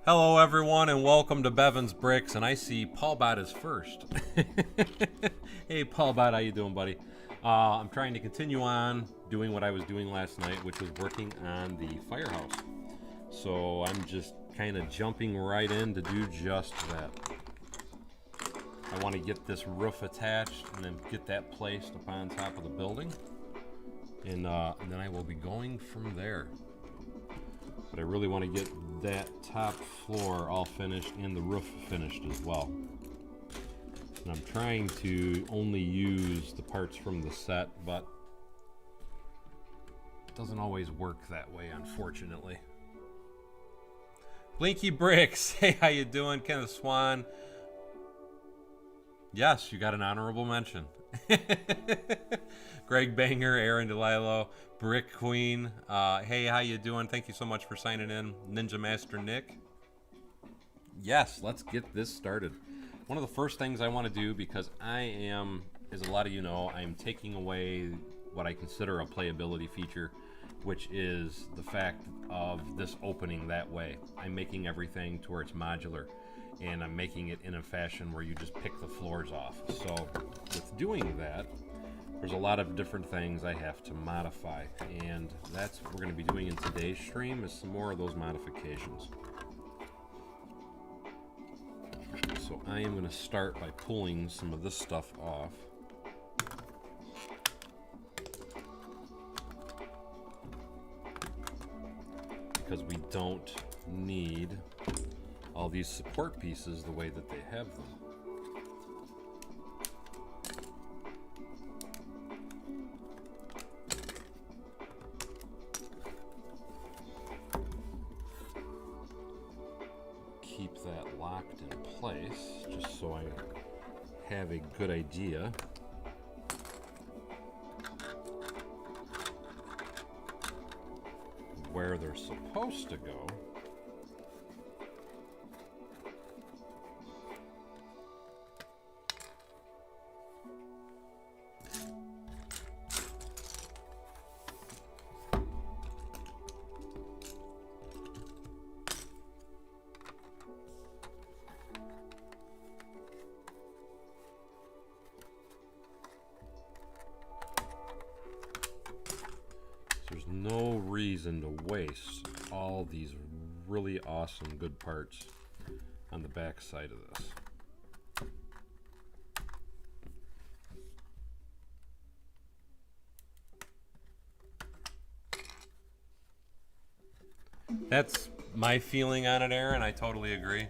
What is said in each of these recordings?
Hello everyone and welcome to Bevins Bricks, and I see Paul Bot is first. Hey Paul Bot, how you doing, buddy? I'm trying to continue on doing what I was doing last night, which was working on the Firehouse. So I'm just kind of jumping right in to do just that. I want to get this roof attached and then get that placed up on top of the building. And then I will be going from there. But I really want to get that top floor all finished and the roof finished as well. And I'm trying to only use the parts from the set, but it doesn't always work that way, unfortunately. Blinky Bricks, hey, how you doing? Kenneth Swan. Yes, you got an honorable mention. Greg Banger, Aaron DeLilo, Brick Queen. Hey, how you doing? Thank you so much for signing in. Ninja Master Nick. Yes, let's get this started. One of the first things I want to do, because I am, as a lot of you know, I am taking away what I consider a playability feature, which is the fact of this opening that way. I'm making everything to where it's modular, and I'm making it in a fashion where you just pick the floors off. So with doing that, there's a lot of different things I have to modify, and that's what we're going to be doing in today's stream, is some more of those modifications. So I am going to start by pulling some of this stuff off. Because we don't need all these support pieces the way that they have them. Keep that locked in place just so I have a good idea where they're supposed to go. There's no reason to waste all these really awesome good parts on the back side of this. That's my feeling on it, Aaron. I totally agree.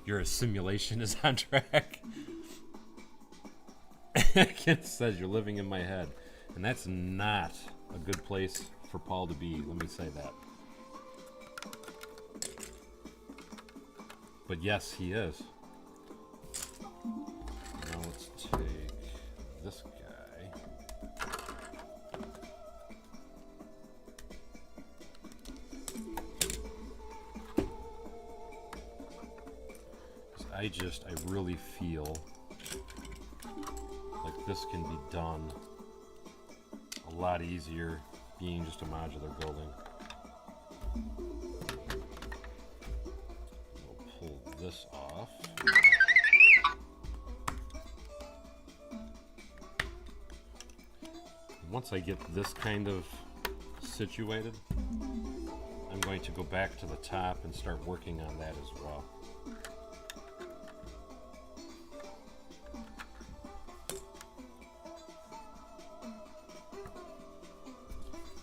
Your simulation is on track. It says you're living in my head. And that's not a good place for Paul to be, let me say that. But yes, he is. Now let's take this guy. I really feel like this can be done a lot easier being just a modular building. We'll pull this off. Once I get this kind of situated, I'm going to go back to the top and start working on that as well.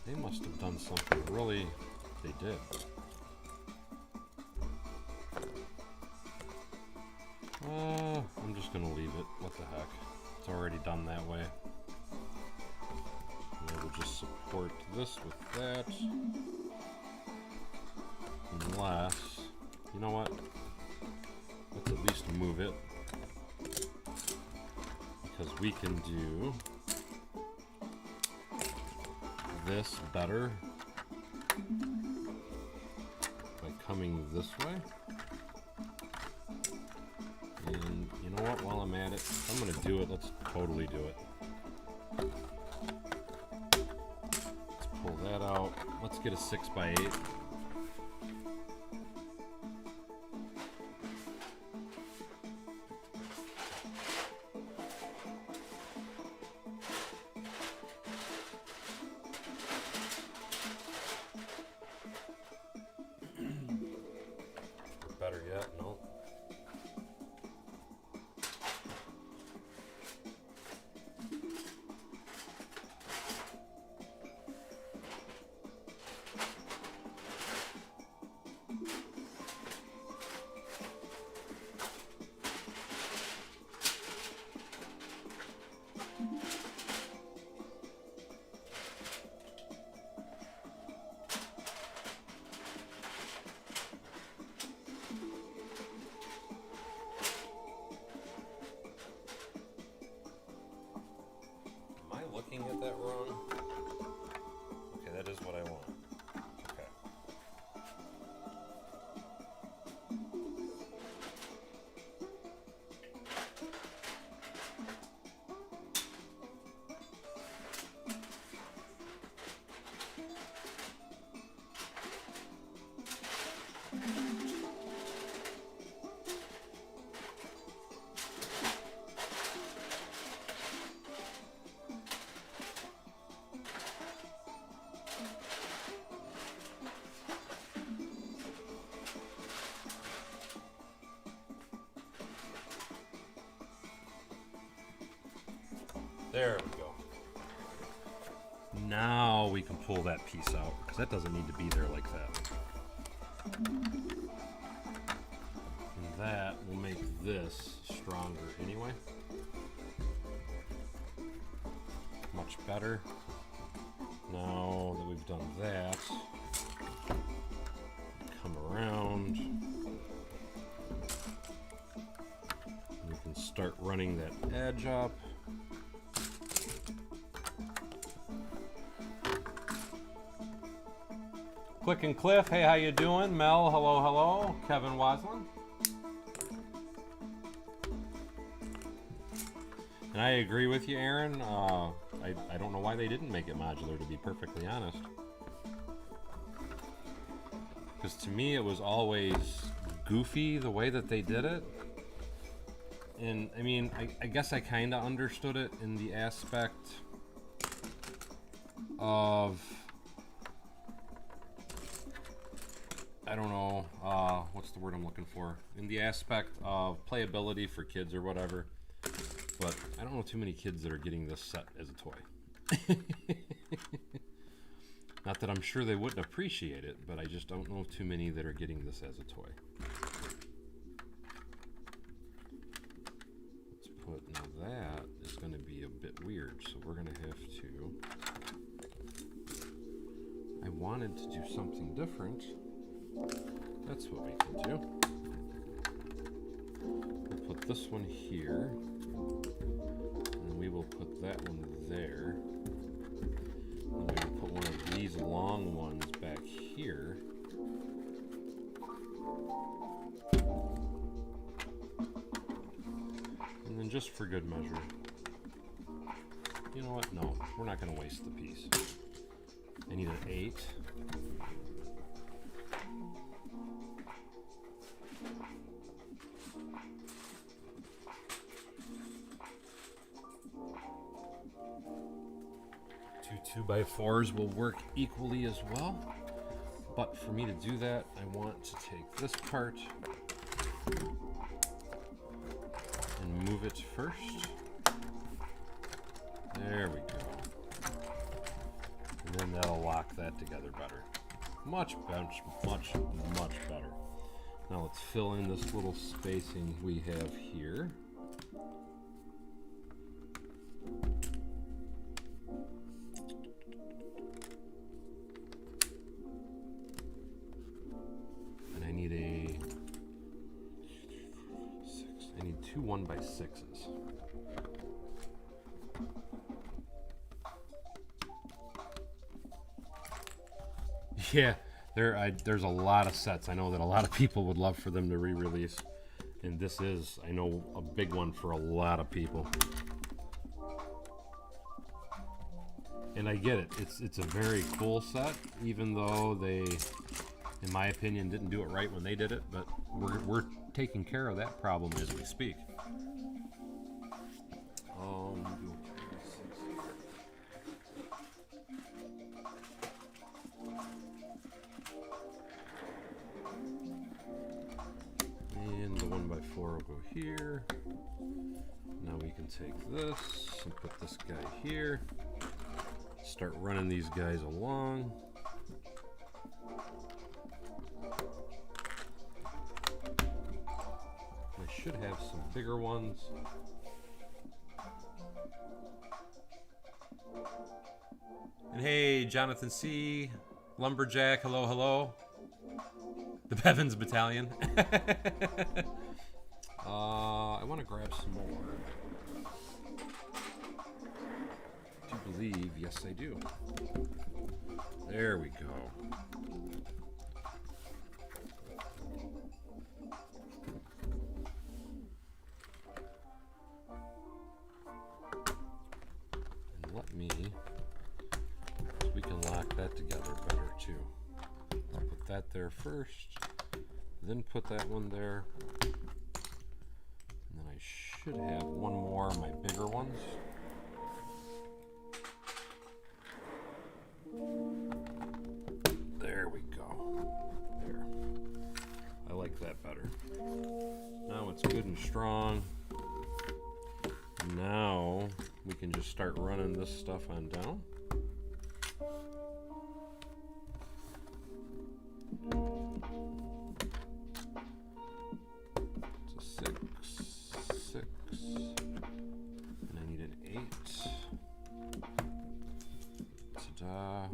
They must have done something really, they did. I'm just gonna leave it, what the heck. It's already done that way. And we'll just support this with that. Unless, you know what? Let's at least move it. Because we can do this better by coming this way. And you know what, while I'm at it, if I'm gonna do it, let's totally do it. Let's pull that out. Let's get a 6x8. There we go. Now we can pull that piece out, because that doesn't need to be there like that. And that will make this stronger anyway. Much better. Now that we've done that, come around. We can start running that edge up. Click and Cliff, hey, how you doing? Mel, hello, hello. Kevin Waslin. And I agree with you, Aaron. I don't know why they didn't make it modular, to be perfectly honest. Because to me, it was always goofy the way that they did it. And I mean, I guess I kind of understood it in the aspect of, I don't know, what's the word I'm looking for? In the aspect of playability for kids or whatever. But I don't know too many kids that are getting this set as a toy. Not that I'm sure they wouldn't appreciate it, but I just don't know too many that are getting this as a toy. Let's put, now that is going to be a bit weird, so we're going to have to, I wanted to do something different. That's what we can do. We'll put this one here. And we will put that one there. And we will put one of these long ones back here. And then just for good measure, you know what? No, we're not going to waste the piece. I need an 8. Two 2x4s will work equally as well, but for me to do that, I want to take this part and move it first. There we go. And then that'll lock that together better. Much better. Now let's fill in this little spacing we have here. Two 1x6s. Yeah, there's a lot of sets. I know that a lot of people would love for them to re-release, and this is, I know, a big one for a lot of people. And I get it. It's a very cool set, even though they, in my opinion, didn't do it right when they did it. But we're taking care of that problem as we speak. And the 1x4 will go here. Now we can take this and put this guy here. Start running these guys along. I should have some bigger ones. And hey, Jonathan C., Lumberjack, hello, hello. The Bevins Battalion. I want to grab some more. Do you believe? Yes, I do. There we go. And let me, we can lock that together better too. I'll put that there first, then put that one there. And then I should have one more of my bigger ones. There we go. There. I like that better. Now it's good and strong. Now we can just start running this stuff on down. It's a 6, 6, and I need an 8. Ta-da.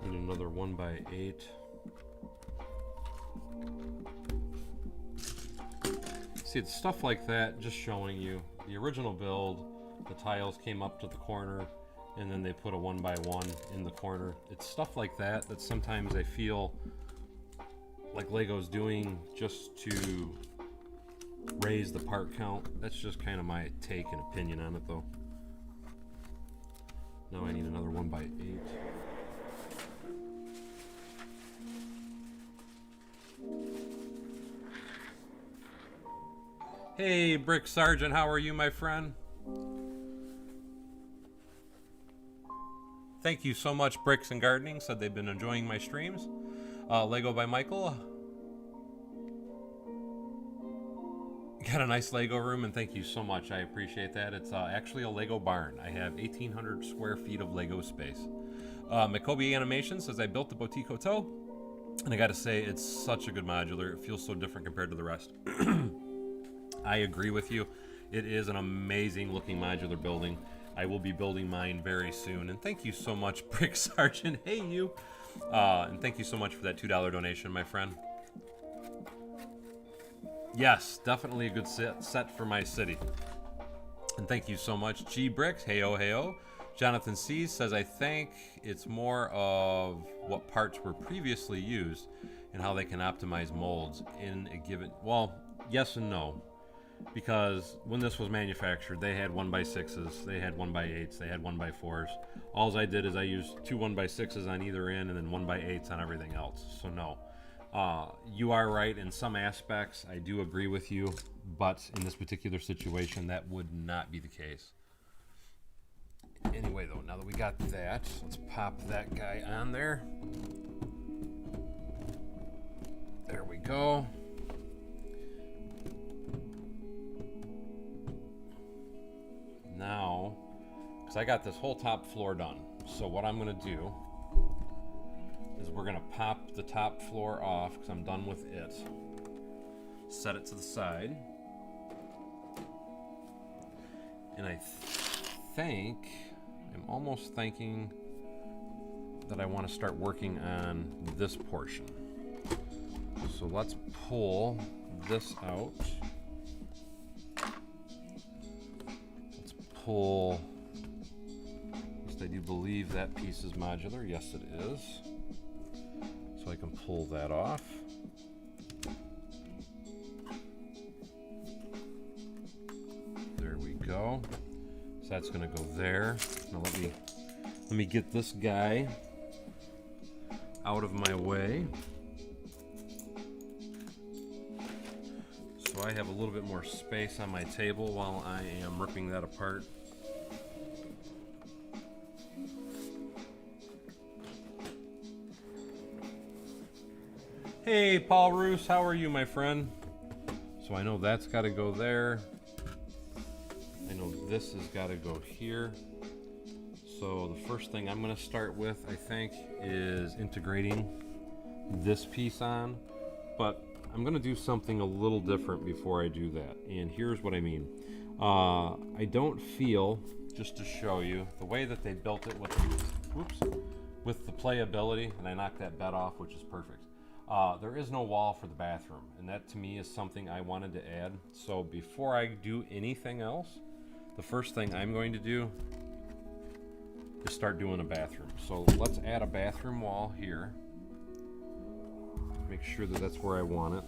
Need another 1x8. See, it's stuff like that, just showing you. The original build, the tiles came up to the corner, and then they put a 1x1 in the corner. It's stuff like that that sometimes I feel like Lego's doing just to raise the part count. That's just kind of my take and opinion on it, though. Now I need another 1x8. Hey, Brick Sergeant, how are you, my friend? Thank you so much, Bricks and Gardening. Said they've been enjoying my streams. Lego by Michael. Got a nice Lego room, and thank you so much. I appreciate that. It's actually a Lego barn. I have 1,800 square feet of Lego space. Makobi Animation says I built the Boutique Hotel, and I got to say, it's such a good modular. It feels so different compared to the rest. I agree with you. It is an amazing looking modular building. I will be building mine very soon. And thank you so much, Brick Sergeant. Hey, you. And thank you so much for that $2 donation, my friend. Yes, definitely a good set for my city. And thank you so much, G Bricks. Heyo, heyo. Jonathan C says, I think it's more of what parts were previously used and how they can optimize molds in a given... Well, yes and no. Because when this was manufactured, they had 1x6s, they had 1x8s, they had 1x4s. All I did is I used 2 1x6s on either end and then 1x8s on everything else. So no. You are right in some aspects. I do agree with you. But in this particular situation, that would not be the case. Anyway, though, now that we got that, let's pop that guy on there. There we go. Now, because I got this whole top floor done, so what I'm going to do is we're going to pop the top floor off because I'm done with it. Set it to the side. And I think, I'm almost thinking that I want to start working on this portion. So let's pull this out. Pull, at least I do believe that piece is modular. Yes, it is. So I can pull that off. There we go. So that's going to go there. Now let me get this guy out of my way. So I have a little bit more space on my table while I am ripping that apart. Hey, Paul Roos, how are you, my friend? So I know that's got to go there. I know this has got to go here. So the first thing I'm going to start with, I think, is integrating this piece on. But I'm going to do something a little different before I do that. And here's what I mean. I don't feel, just to show you, the way that they built it with the playability, and I knocked that bed off, which is perfect. There is no wall for the bathroom, and that to me is something I wanted to add. So before I do anything else, the first thing I'm going to do is start doing a bathroom. So let's add a bathroom wall here. Make sure that that's where I want it.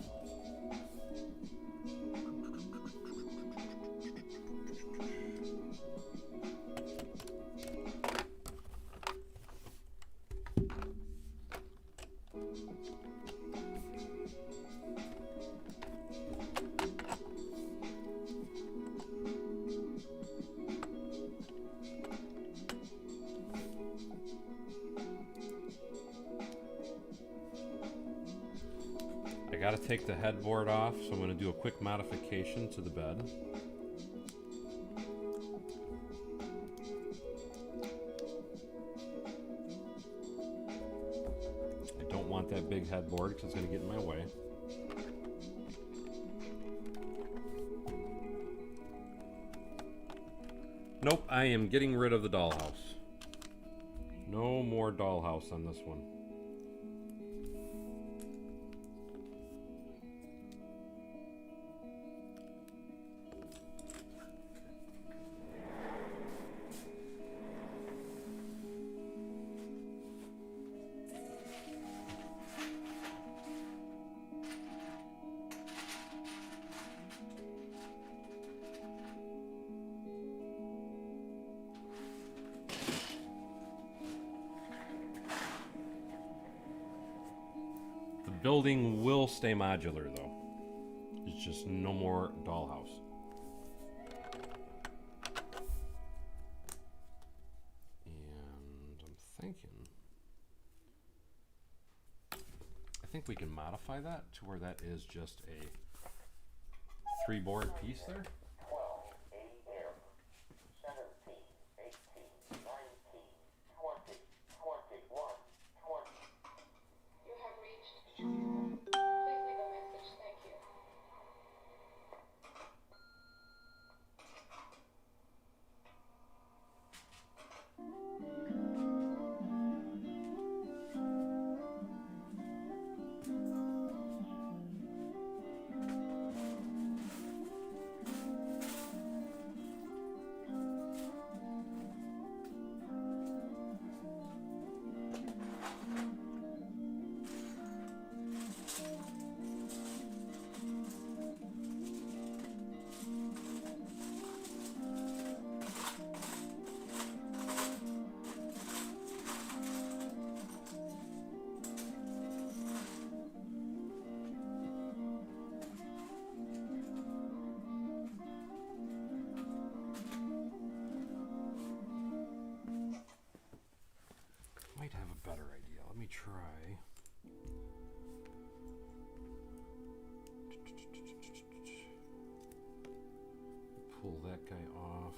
gotta take the headboard off, so I'm gonna do a quick modification to the bed. I don't want that big headboard because it's gonna get in my way. Nope, I am getting rid of the dollhouse. No more dollhouse on this one. Building will stay modular though. It's just no more dollhouse. And I'm thinking, I think we can modify that to where that is just a 3-board piece there. Might have a better idea. Let me try. Pull that guy off.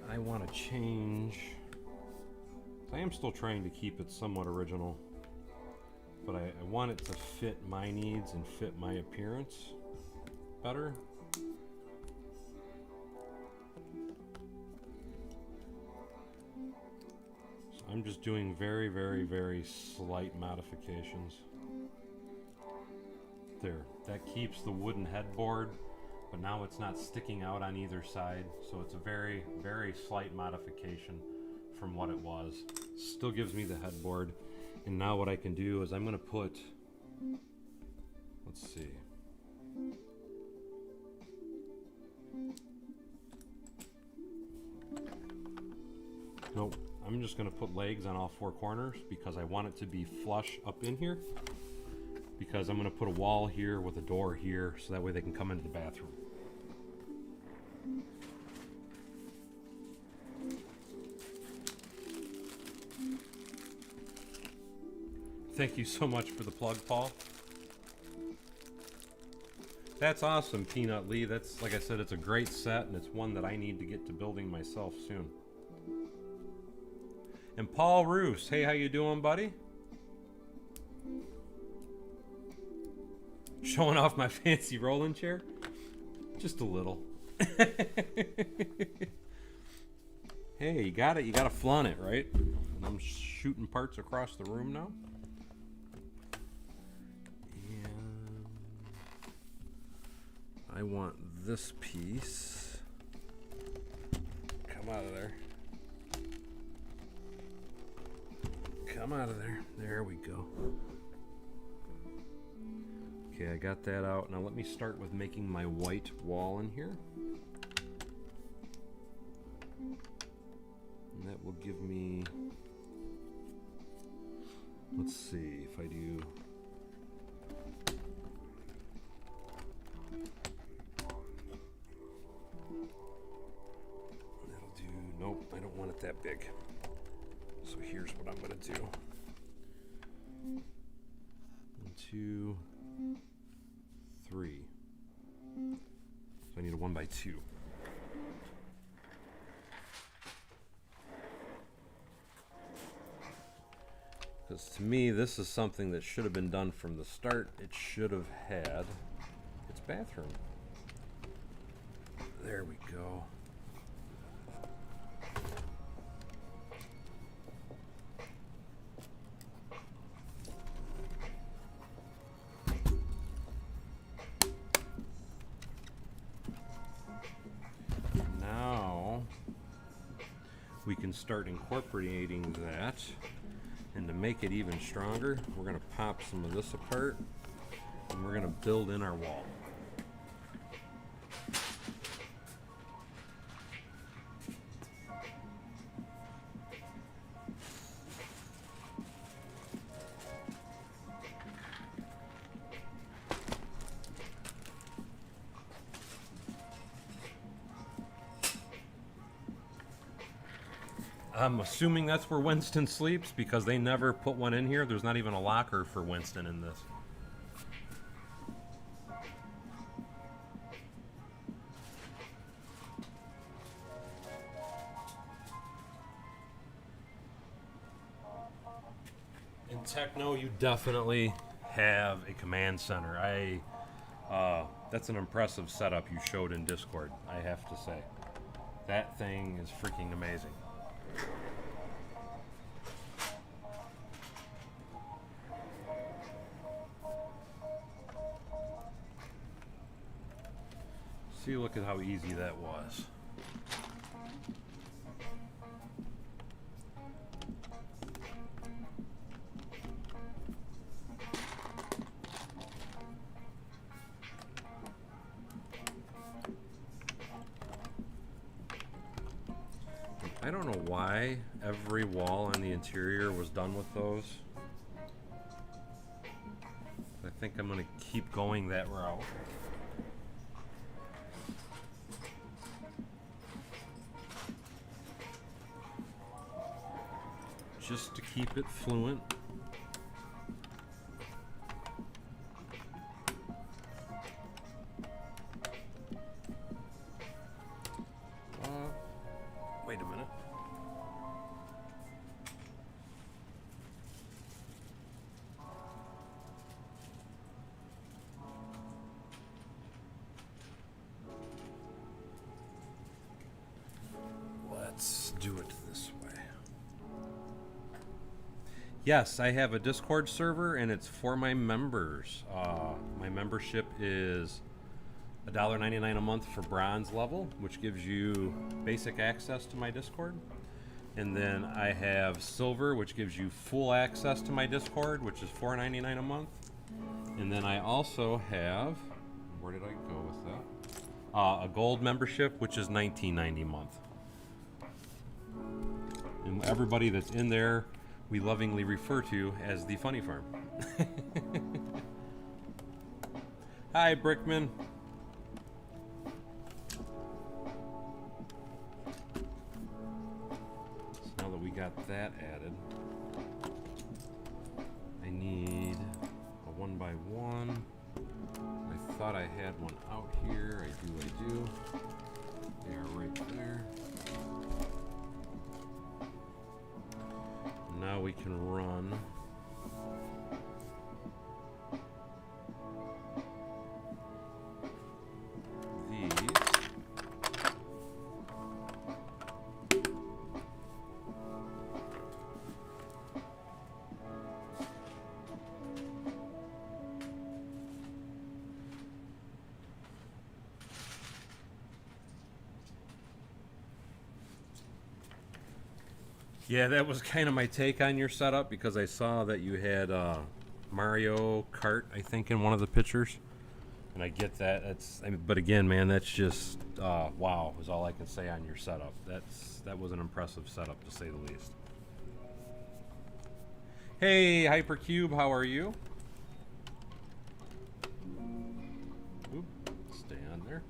I want to change. I am still trying to keep it somewhat original, but I want it to fit my needs and fit my appearance better. So I'm just doing very, very, very slight modifications. There, that keeps the wooden headboard, but now it's not sticking out on either side, so it's a very, very slight modification from what it was. Still gives me the headboard, and now what I can do is I'm going to put, let's see, nope, I'm just going to put legs on all 4 corners because I want it to be flush up in here, because I'm going to put a wall here with a door here so that way they can come into the bathroom. Thank you so much for the plug, Paul. That's awesome, Peanut Lee. That's, like I said, it's a great set, and it's one that I need to get to building myself soon. And Paul Roos, hey, how you doing, buddy? Showing off my fancy rolling chair? Just a little. Hey, you got it. You got to flaunt it, right? And I'm shooting parts across the room now. And I want this piece. Come out of there. Come out of there. There we go. Okay, I got that out. Now let me start with making my white wall in here. And that will give me, let's see if I do, that'll do, nope, I don't want it that big. So here's what I'm gonna do. 1, 2, 3. So I need a 1 by 2. Because to me, this is something that should have been done from the start. It should have had its bathroom. There we go. Now we can start incorporating that. And to make it even stronger, we're going to pop some of this apart and we're going to build in our wall. I'm assuming that's where Winston sleeps because they never put one in here. There's not even a locker for Winston in this. In Techno, you definitely have a command center. That's an impressive setup you showed in Discord, I have to say. That thing is freaking amazing. See, look at how easy that was. I don't know why every wall on the interior was done with those. I think I'm going to keep going that route. Just to keep it fluent. Wait a minute. Let's do it this way. Yes, I have a Discord server and it's for my members. My membership is $1.99 a month for bronze level, which gives you basic access to my Discord. And then I have silver, which gives you full access to my Discord, which is $4.99 a month. And then I also have, where did I go with that? A gold membership, which is $19.90 a month. And everybody that's in there, we lovingly refer to as the Funny Farm. Hi, Brickman. So now that we got that added, I need a 1x1. I thought I had one out here. I do. They are right there. Now we can run these. Yeah, that was kind of my take on your setup because I saw that you had Mario Kart, I think, in one of the pictures. And I get that. But again, man, that's just wow is all I can say on your setup. That was an impressive setup, to say the least. Hey, Hypercube, how are you? Oop, stay on there.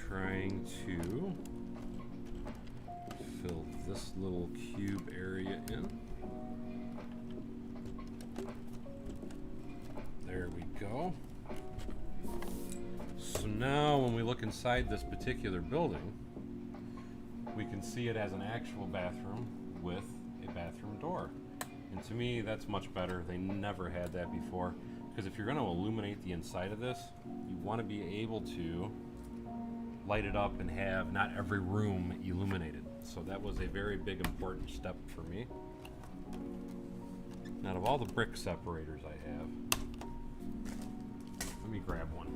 Trying to fill this little cube area in. There we go. So now when we look inside this particular building, we can see it as an actual bathroom with a bathroom door. And to me, that's much better. They never had that before. Because if you're going to illuminate the inside of this, you want to be able to light it up and have not every room illuminated. So that was a very big important step for me. Out of all the brick separators I have, let me grab one.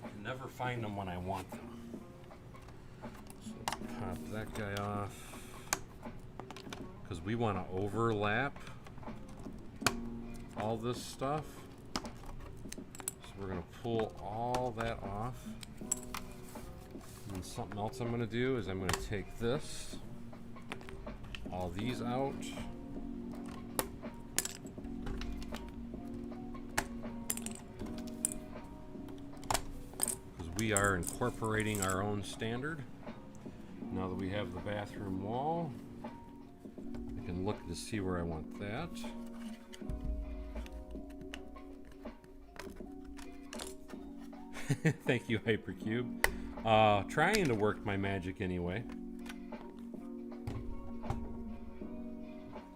I can never find them when I want them. So pop that guy off, because we want to overlap all this stuff. So we're going to pull all that off. And something else I'm going to do is I'm going to take this, all these out. Because we are incorporating our own standard. Now that we have the bathroom wall, I can look to see where I want that. Thank you, Hypercube. Trying to work my magic anyway.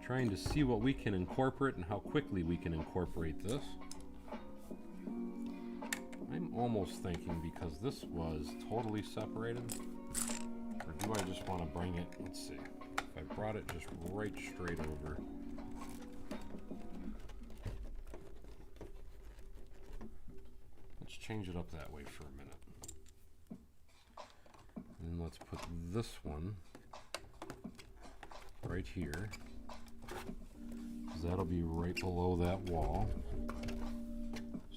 Trying to see what we can incorporate and how quickly we can incorporate this. I'm almost thinking, because this was totally separated, or do I just want to bring it, let's see, if I brought it just right straight over. Let's change it up that way for a minute. And let's put this one right here, because that'll be right below that wall.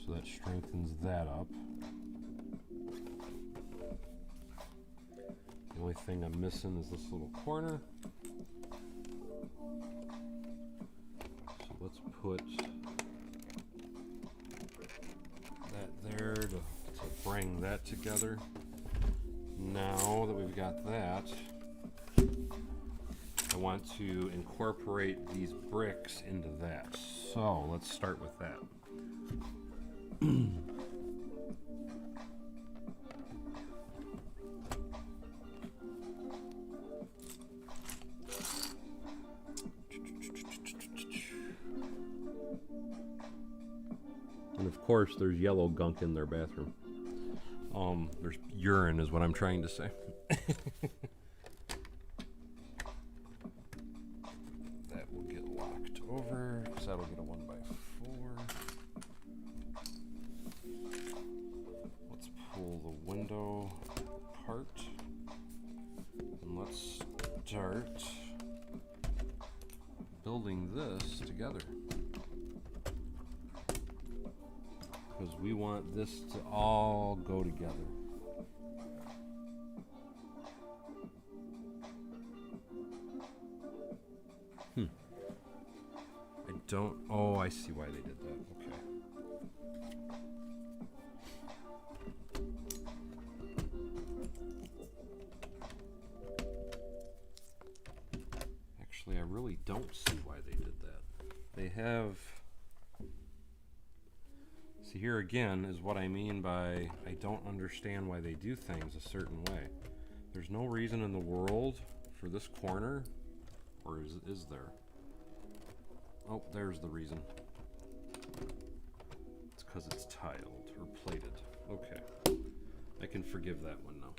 So that strengthens that up. The only thing I'm missing is this little corner. So let's put that there to bring that together. Now that we've got that, I want to incorporate these bricks into that. So let's start with that. And of course, there's yellow gunk in their bathroom. There's urine is what I'm trying to say. That will get locked over, because that'll get a 1x4. Let's pull the window apart. And let's start building this together. Because we want this to all go together. Oh, I see why they did that. Okay. Actually, I really don't see why they did that. They have... See, here again is what I mean by I don't understand why they do things a certain way. There's no reason in the world for this corner, or is there? Oh, there's the reason. It's because it's tiled or plated. Okay. I can forgive that one now.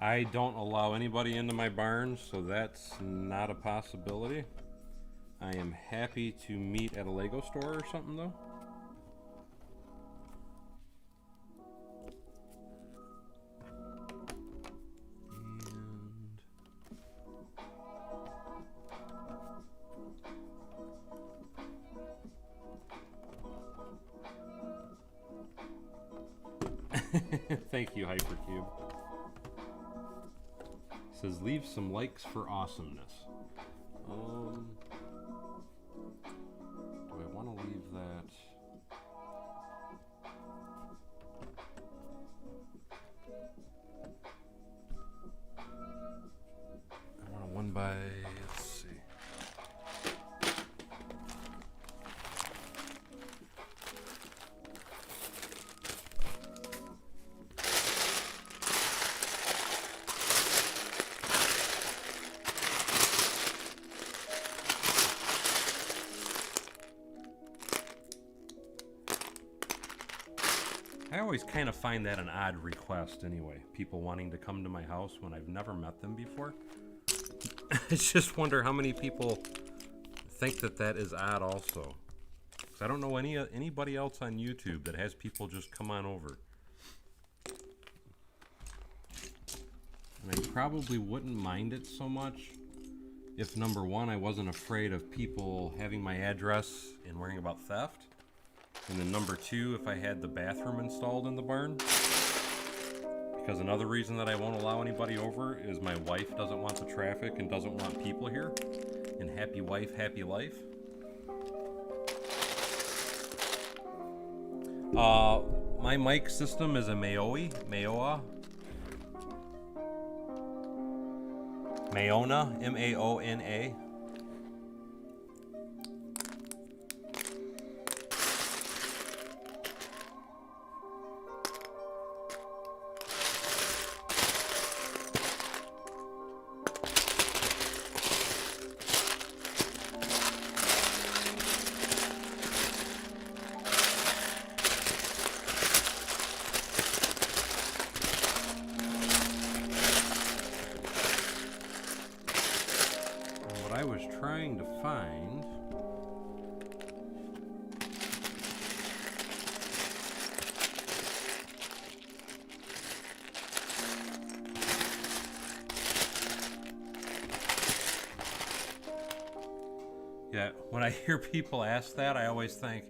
I don't allow anybody into my barn, so that's not a possibility. I am happy to meet at a Lego store or something, though. And thank you, Hypercube. Says leave some likes for awesomeness. Do I want to leave that? I want a 1 by, let's see. I always kind of find that an odd request anyway. People wanting to come to my house when I've never met them before. I just wonder how many people think that that is odd also. 'Cause I don't know anybody else on YouTube that has people just come on over. And I probably wouldn't mind it so much if, number one, I wasn't afraid of people having my address and worrying about theft. And then number two, if I had the bathroom installed in the barn. Because another reason that I won't allow anybody over is my wife doesn't want the traffic and doesn't want people here. And happy wife, happy life. My mic system is a Mayona, M-A-O-N-A. I was trying to find when I hear people ask that, I always think,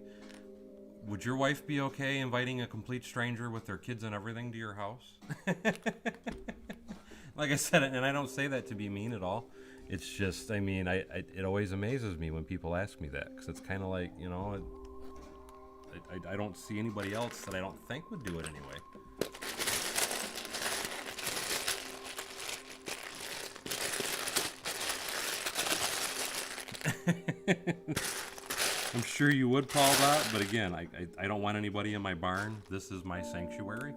would your wife be okay inviting a complete stranger with their kids and everything to your house? Like I said, and I don't say that to be mean at all. It's just, I mean, it always amazes me when people ask me that, because it's kind of like, you know, I don't see anybody else that I don't think would do it anyway. I'm sure you would, Paul, but again, I don't want anybody in my barn. This is my sanctuary.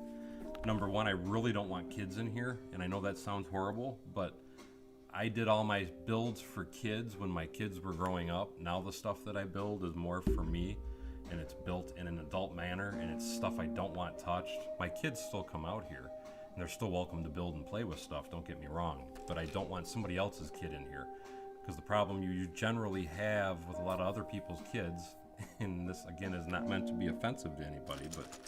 Number one, I really don't want kids in here, and I know that sounds horrible, but I did all my builds for kids when my kids were growing up. Now the stuff that I build is more for me, and it's built in an adult manner, and it's stuff I don't want touched. My kids still come out here, and they're still welcome to build and play with stuff, don't get me wrong, but I don't want somebody else's kid in here, because the problem you generally have with a lot of other people's kids, and this again is not meant to be offensive to anybody, but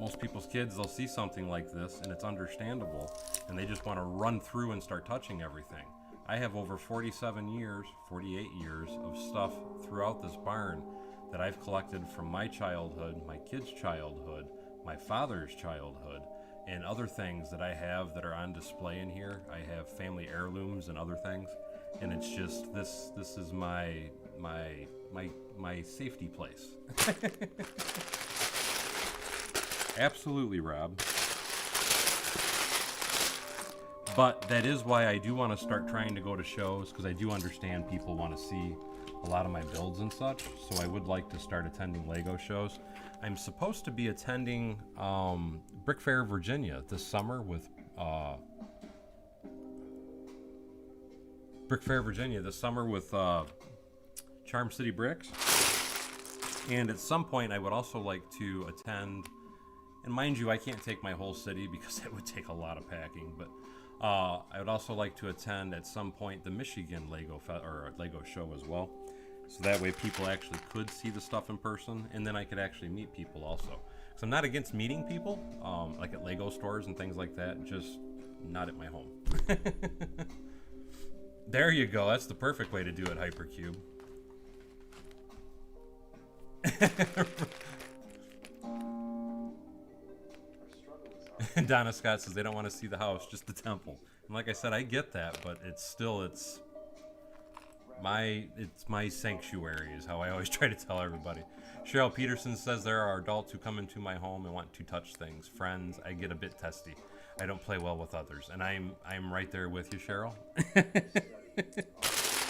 most people's kids, they'll see something like this and it's understandable, and they just want to run through and start touching everything. I have over 48 years of stuff throughout this barn that I've collected from my childhood, my kids' childhood, my father's childhood, and other things that I have that are on display in here. I have family heirlooms and other things, and it's just this is my safety place. Absolutely, Rob. But that is why I do want to start trying to go to shows, because I do understand people want to see a lot of my builds and such. So I would like to start attending Lego shows. I'm supposed to be attending Brick Fair, Virginia this summer with Charm City Bricks. And at some point I would also like to attend, and mind you, I can't take my whole city because it would take a lot of packing, but I would also like to attend at some point the Michigan Lego show as well. So that way people actually could see the stuff in person, and then I could actually meet people also. Because I'm not against meeting people, like at Lego stores and things like that, just not at my home. There you go, that's the perfect way to do it, Hypercube. Donna Scott says they don't want to see the house, just the temple. And like I said, I get that, but it's my sanctuary is how I always try to tell everybody. Cheryl Peterson says there are adults who come into my home and want to touch things. Friends, I get a bit testy. I don't play well with others, and I'm right there with you, Cheryl.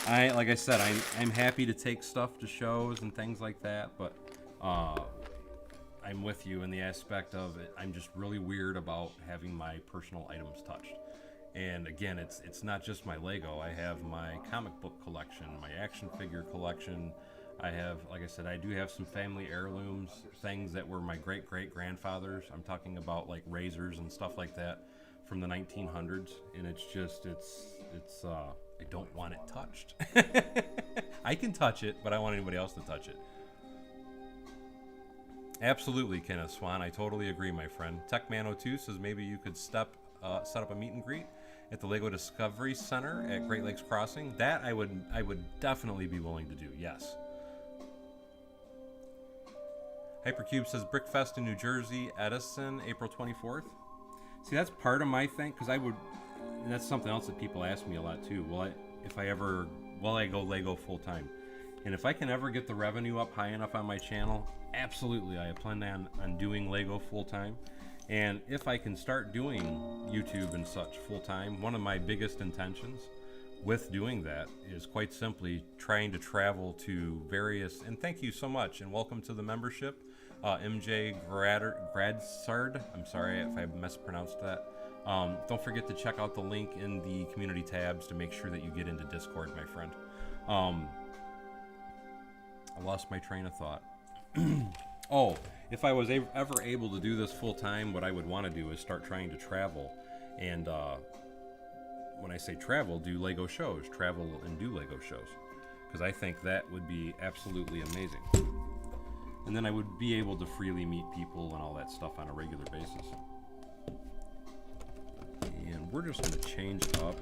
Like I said, I'm happy to take stuff to shows and things like that, but I'm with you in the aspect of it. I'm just really weird about having my personal items touched. And again, it's not just my Lego. I have my comic book collection, my action figure collection. I have, like I said, I do have some family heirlooms, things that were my great-great-grandfathers. I'm talking about like razors and stuff like that from the 1900s. And it's I don't want it touched. I can touch it, but I don't want anybody else to touch it. Absolutely, Kenneth Swan. I totally agree, my friend. Techman02 says maybe you could set up a meet and greet at the Lego Discovery Center at Great Lakes Crossing. That I would definitely be willing to do, yes. Hypercube says Brickfest in New Jersey, Edison, April 24th. See, that's part of my thing, because and that's something else that people ask me a lot too. Will I go Lego full time? And if I can ever get the revenue up high enough on my channel, absolutely, I plan on doing Lego full time. And if I can start doing YouTube and such full time, one of my biggest intentions with doing that is quite simply trying to travel to various, and thank you so much, and welcome to the membership, MJ Gradsard. I'm sorry if I mispronounced that. Don't forget to check out the link in the community tabs to make sure that you get into Discord, my friend. I lost my train of thought. Oh, if I was ever able to do this full time, what I would want to do is start trying to travel. And when I say travel, do Lego shows. Travel and do Lego shows. Because I think that would be absolutely amazing. And then I would be able to freely meet people and all that stuff on a regular basis. And we're just going to change up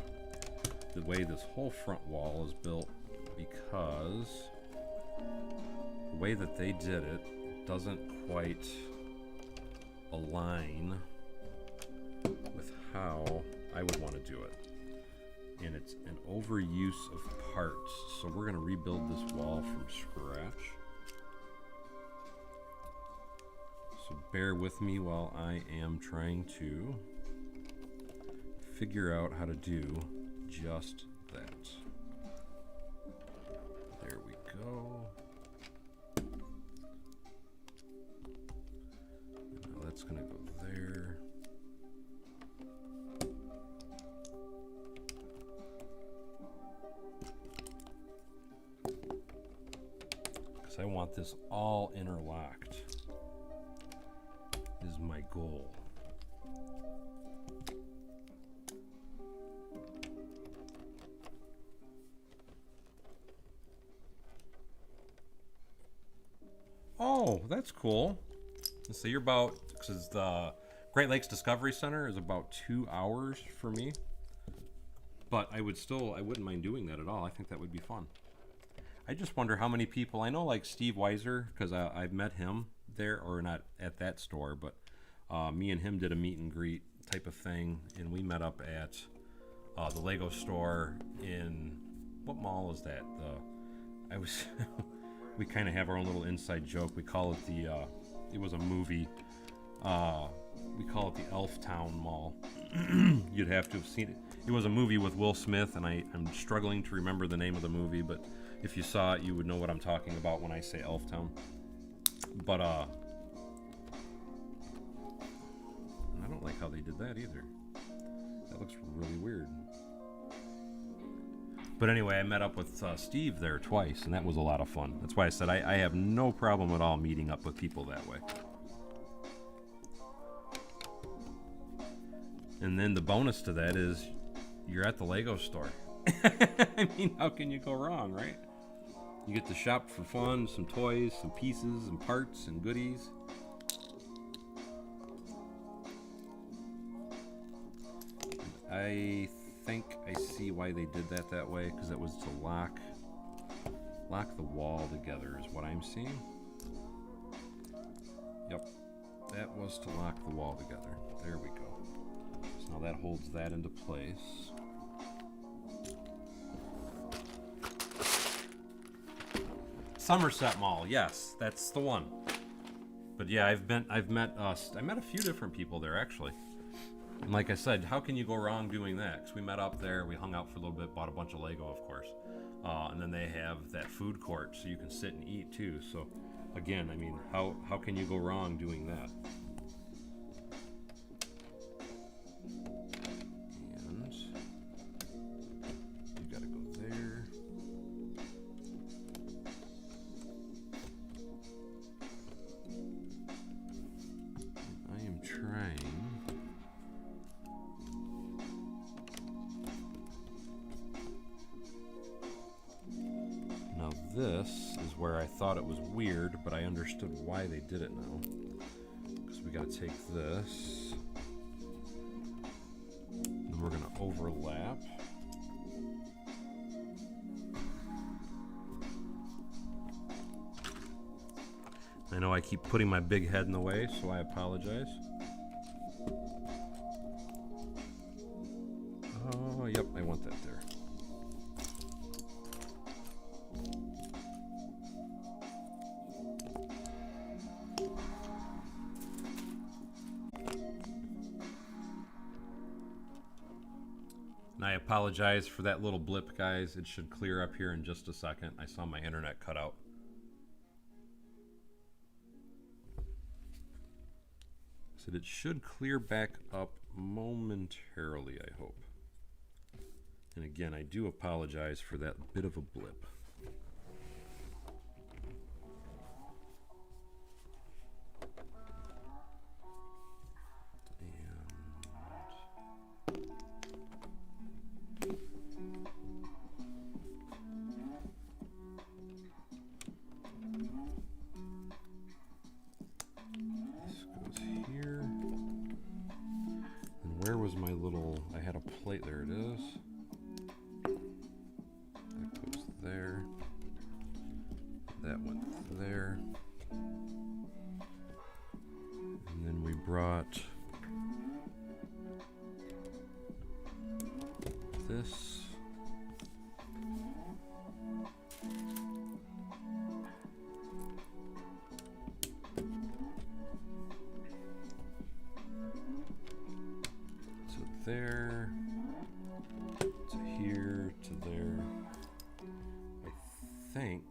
the way this whole front wall is built, because the way that they did it doesn't quite align with how I would want to do it. And it's an overuse of parts, so we're going to rebuild this wall from scratch. So bear with me while I am trying to figure out how to do just that. There we go. Now that's going to go there. Because I want this all interlocked, is my goal. Oh, that's cool. So you're about, because the Great Lakes Discovery Center is about 2 hours for me. But I wouldn't mind doing that at all. I think that would be fun. I just wonder how many people, I know like Steve Weiser, because I've met him there, or not at that store, but me and him did a meet and greet type of thing, and we met up at the Lego store in, what mall is that? We kind of have our own little inside joke. We call it it was a movie we call it the Elf Town Mall. You'd have to have seen it. It was a movie with Will Smith, and I'm struggling to remember the name of the movie, but if you saw it, you would know what I'm talking about when I say Elf Town. But I don't like how they did that either. That looks really weird. But anyway, I met up with Steve there twice, and that was a lot of fun. That's why I said I have no problem at all meeting up with people that way. And then the bonus to that is you're at the Lego store. I mean, how can you go wrong, right? You get to shop for fun, some toys, some pieces, and parts, and goodies. I think I see why they did that way, because it was to lock the wall together is what I'm seeing. Yep, that was to lock the wall together. There we go. So now that holds that into place. Somerset Mall, yes, that's the one. But yeah, I met a few different people there actually. And like I said, how can you go wrong doing that? Because we met up there, we hung out for a little bit, bought a bunch of Lego, of course. And then they have that food court so you can sit and eat too. So again, I mean, how can you go wrong doing that? And you gotta go there. I am trying. This is where I thought it was weird, but I understood why they did it now. Because we gotta take this, and we're gonna overlap. I know I keep putting my big head in the way, so I apologize. Oh, yep, I want that there. And I apologize for that little blip, guys. It should clear up here in just a second. I saw my internet cut out. So it should clear back up momentarily, I hope. And again, I do apologize for that bit of a blip. Where was my little, I had a plate, there it is. That goes there. That went there. And then we brought this. There to here to there. I think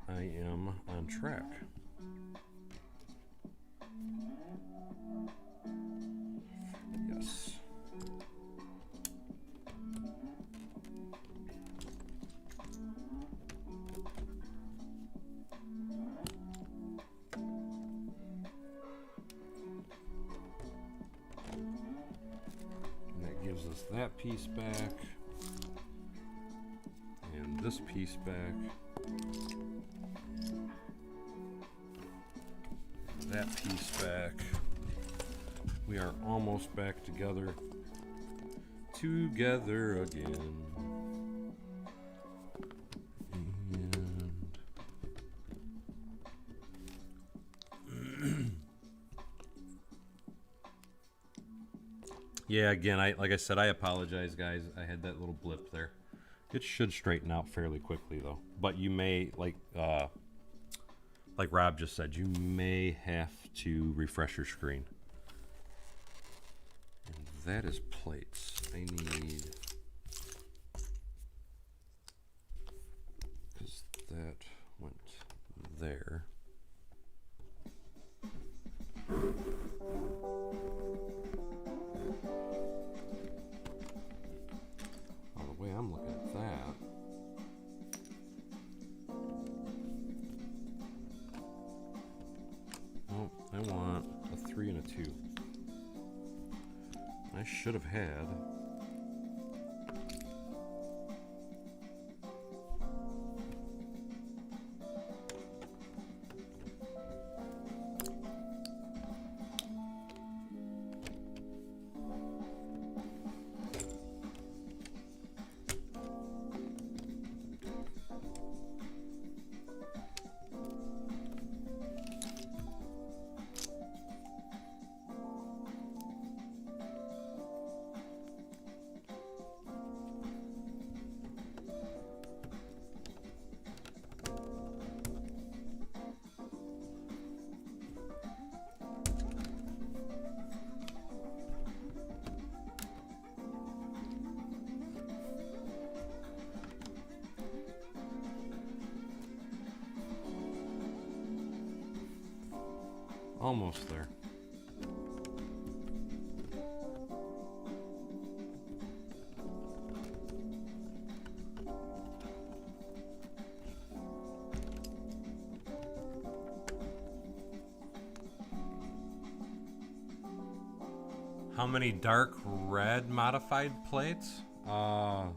I am on track. Yes. Gives us that piece back and this piece back, that piece back. We are almost back together again. Yeah, again, like I said, I apologize, guys. I had that little blip there. It should straighten out fairly quickly, though. But you may, like like Rob just said, you may have to refresh your screen. And that is plates. I need, because that went there. Oh, the way I'm looking at that. Oh, I want a 3 and a 2. I should have had. Almost there. How many dark red modified plates? You're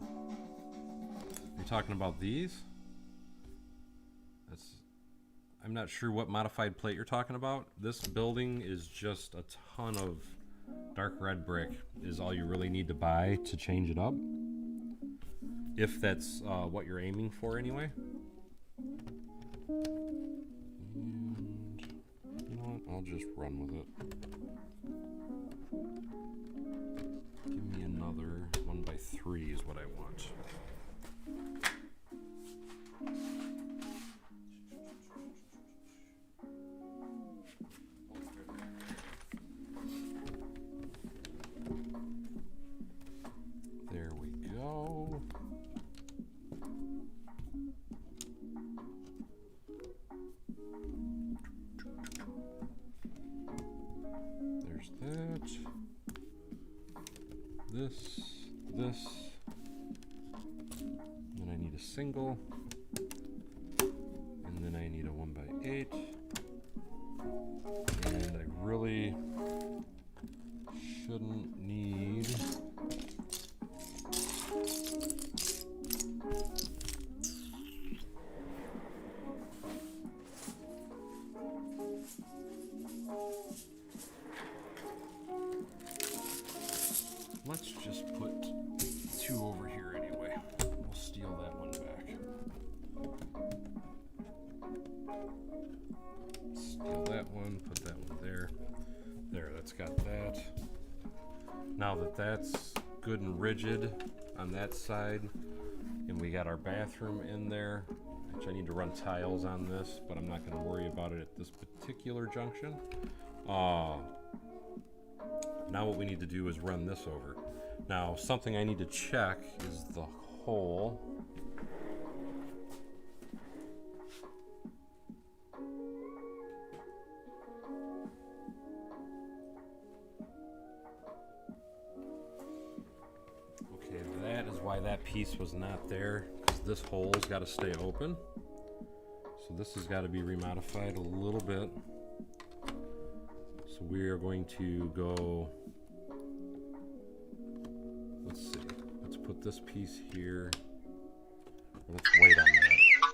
talking about these? I'm not sure what modified plate you're talking about. This building is just a ton of dark red brick is all you really need to buy to change it up. If that's what you're aiming for anyway. And you know what? I'll just run with it. Give me another 1x3 is what I want. There we go. There's that. This. Then I need a single. And then I need a 1x8. And I really shouldn't need let's just put 2 over here anyway. We'll steal that one back. Steal that one, put that one there. There, that's got that. Now that that's good and rigid on that side, and we got our bathroom in there, which I need to run tiles on this, but I'm not going to worry about it at this particular junction. Now what we need to do is run this over. Now something I need to check is the hole. Okay, that is why that piece was not there, because this hole's got to stay open. So this has got to be remodified a little bit. So we are going to go, let's see, let's put this piece here. Let's wait on that.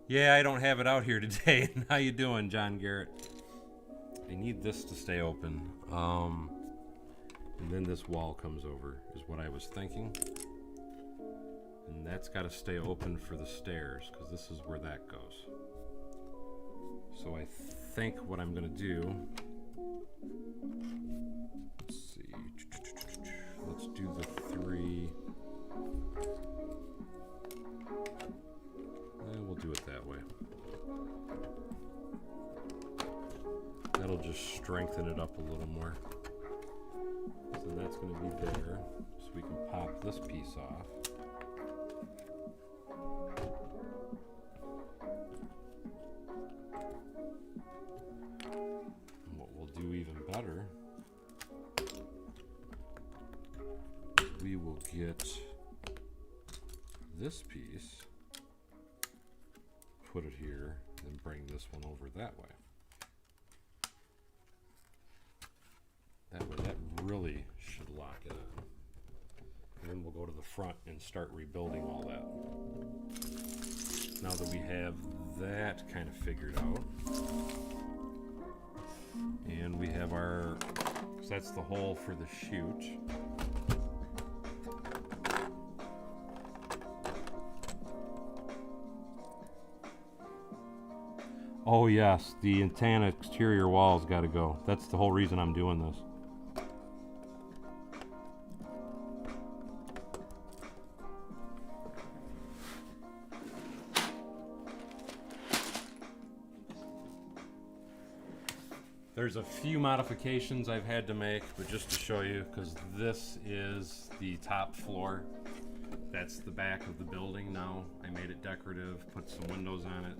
Yeah, I don't have it out here today. How you doing, John Garrett? I need this to stay open. And then this wall comes over, is what I was thinking. And that's got to stay open for the stairs, because this is where that goes. So I think what I'm going to do, let's see, let's do the 3. strengthen it up a little more. So that's going to be there. So we can pop this piece off. And what we'll do even better, we will get this piece, put it here, and bring this one over that way. That way, that really should lock it in. And then we'll go to the front and start rebuilding all that. Now that we have that kind of figured out, and we have our, so that's the hole for the chute. Oh yes, the antenna exterior wall's got to go. That's the whole reason I'm doing this. There's a few modifications I've had to make, but just to show you, because this is the top floor. That's the back of the building now. I made it decorative, put some windows on it.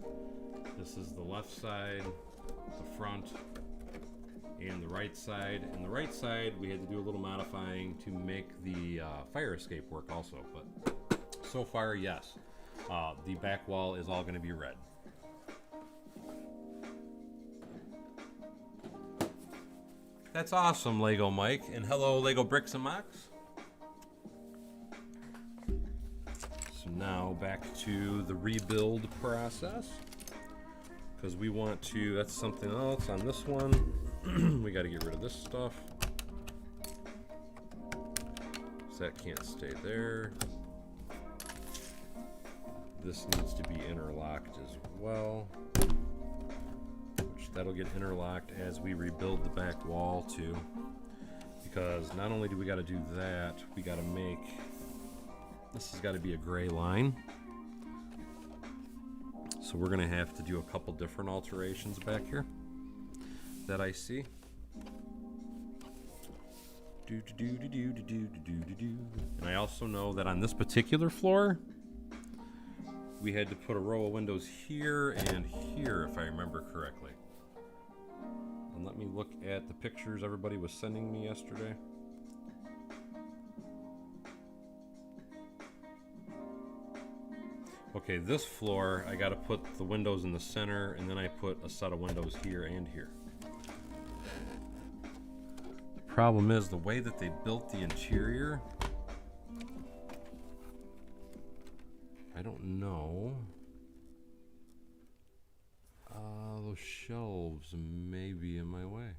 This is the left side, the front, and the right side. And the right side, we had to do a little modifying to make the fire escape work also. But so far, yes. The back wall is all going to be red. That's awesome, Lego Mike. And hello, Lego Bricks and Mocks. So now back to the rebuild process. Because we want to, that's something else on this one. We got to get rid of this stuff. So that can't stay there. This needs to be interlocked as well. Which that'll get interlocked as we rebuild the back wall too. Because not only do we got to do that, we got to make, this has got to be a gray line. So we're going to have to do a couple different alterations back here that I see. And I also know that on this particular floor, we had to put a row of windows here and here, if I remember correctly. And let me look at the pictures everybody was sending me yesterday. Okay, this floor, I gotta put the windows in the center, and then I put a set of windows here and here. The problem is the way that they built the interior, I don't know. Those shelves may be in my way.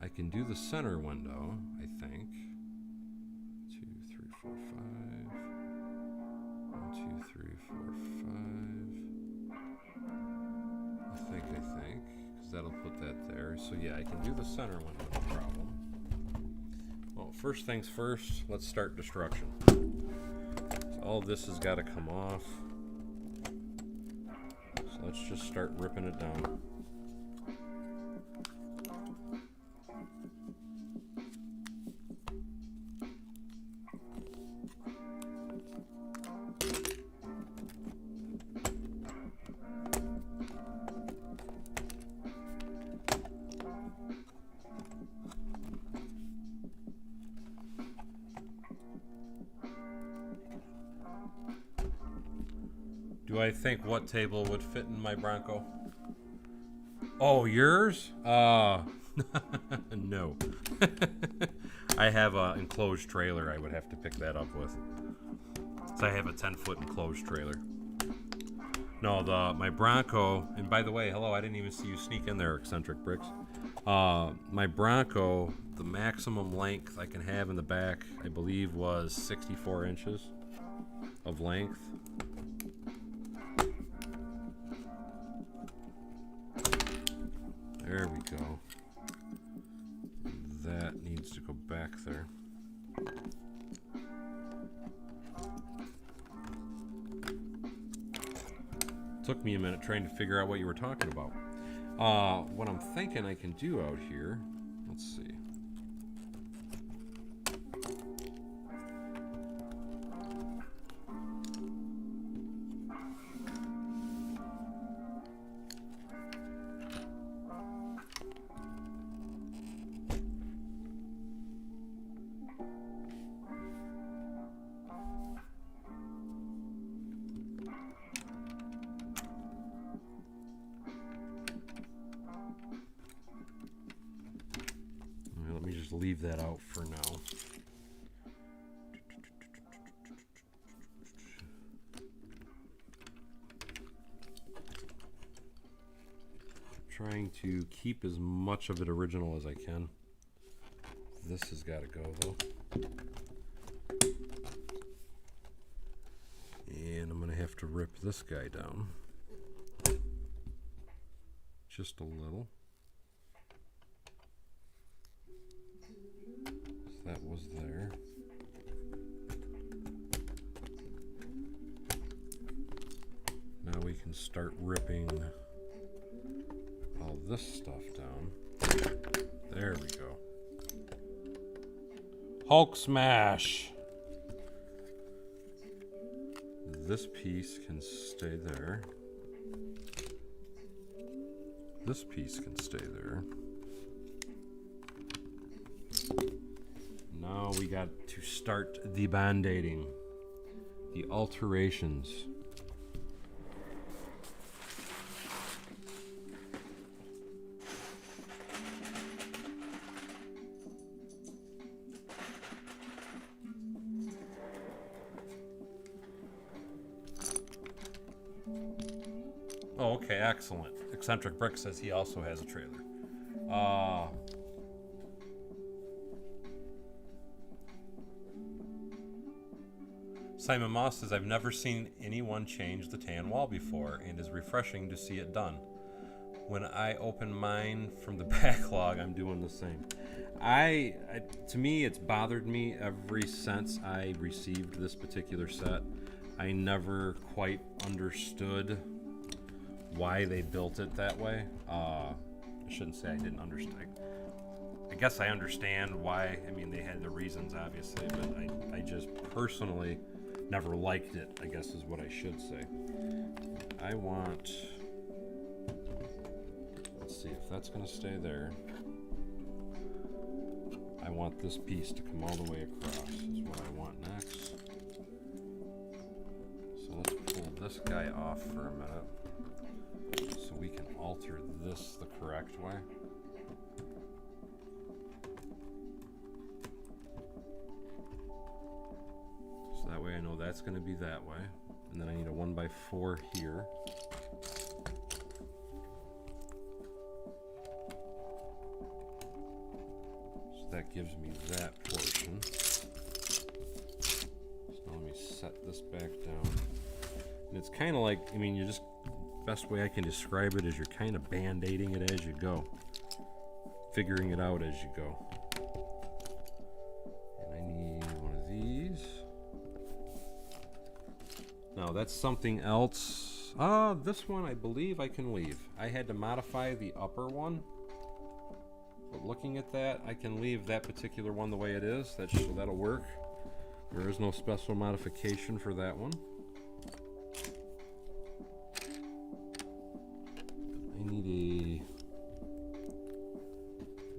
I can do the center window, I think. 2, 3, 4, 5. 1, 2, 3, 4, 5. I think, because that'll put that there. So yeah, I can do the center window, no problem. Well, first things first, let's start destruction. So all this has got to come off. So let's just start ripping it down. Do I think what table would fit in my Bronco? Oh, yours? No. I have an enclosed trailer I would have to pick that up with. So I have a 10-foot enclosed trailer. No, my Bronco, and by the way, hello, I didn't even see you sneak in there, Eccentric Bricks. My Bronco, the maximum length I can have in the back, I believe, was 64 inches of length. There we go. That needs to go back there. Took me a minute trying to figure out what you were talking about. What I'm thinking I can do out here, let's see. Let me just leave that out for now. Trying to keep as much of it original as I can. This has got to go though. And I'm going to have to rip this guy down. Just a little. So that was there. Now we can start ripping all this stuff down. There we go. Hulk smash! This piece can stay there. This piece can stay there. Now we got to start the band-aiding, the alterations. Oh, okay, excellent. Eccentric Brick says he also has a trailer. Simon Moss says, I've never seen anyone change the tan wall before, and is refreshing to see it done. When I open mine from the backlog, I'm doing the same. To me, it's bothered me ever since I received this particular set. I never quite understood why they built it that way. I shouldn't say I didn't understand. I guess I understand why. I mean, they had the reasons, obviously, but I just personally never liked it, I guess is what I should say. I want... Let's see if that's going to stay there. I want this piece to come all the way across is what I want next. So let's pull this guy off for a minute so we can alter this the correct way. So that way I know that's going to be that way. And then I need a 1x4 here. So that gives me that portion. So now let me set this back down. And it's kind of like, I mean, you just, best way I can describe it is you're kind of band-aiding it as you go. Figuring it out as you go. And I need one of these. Now that's something else. This one I believe I can leave. I had to modify the upper one. But looking at that, I can leave that particular one the way it is. So that'll work. There is no special modification for that one. I need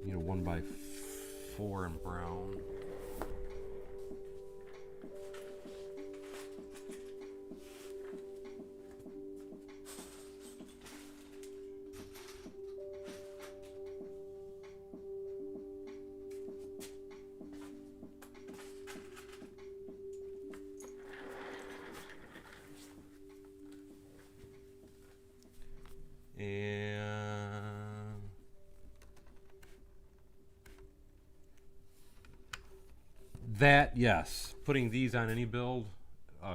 a 1x4 in brown. That, yes, putting these on any build,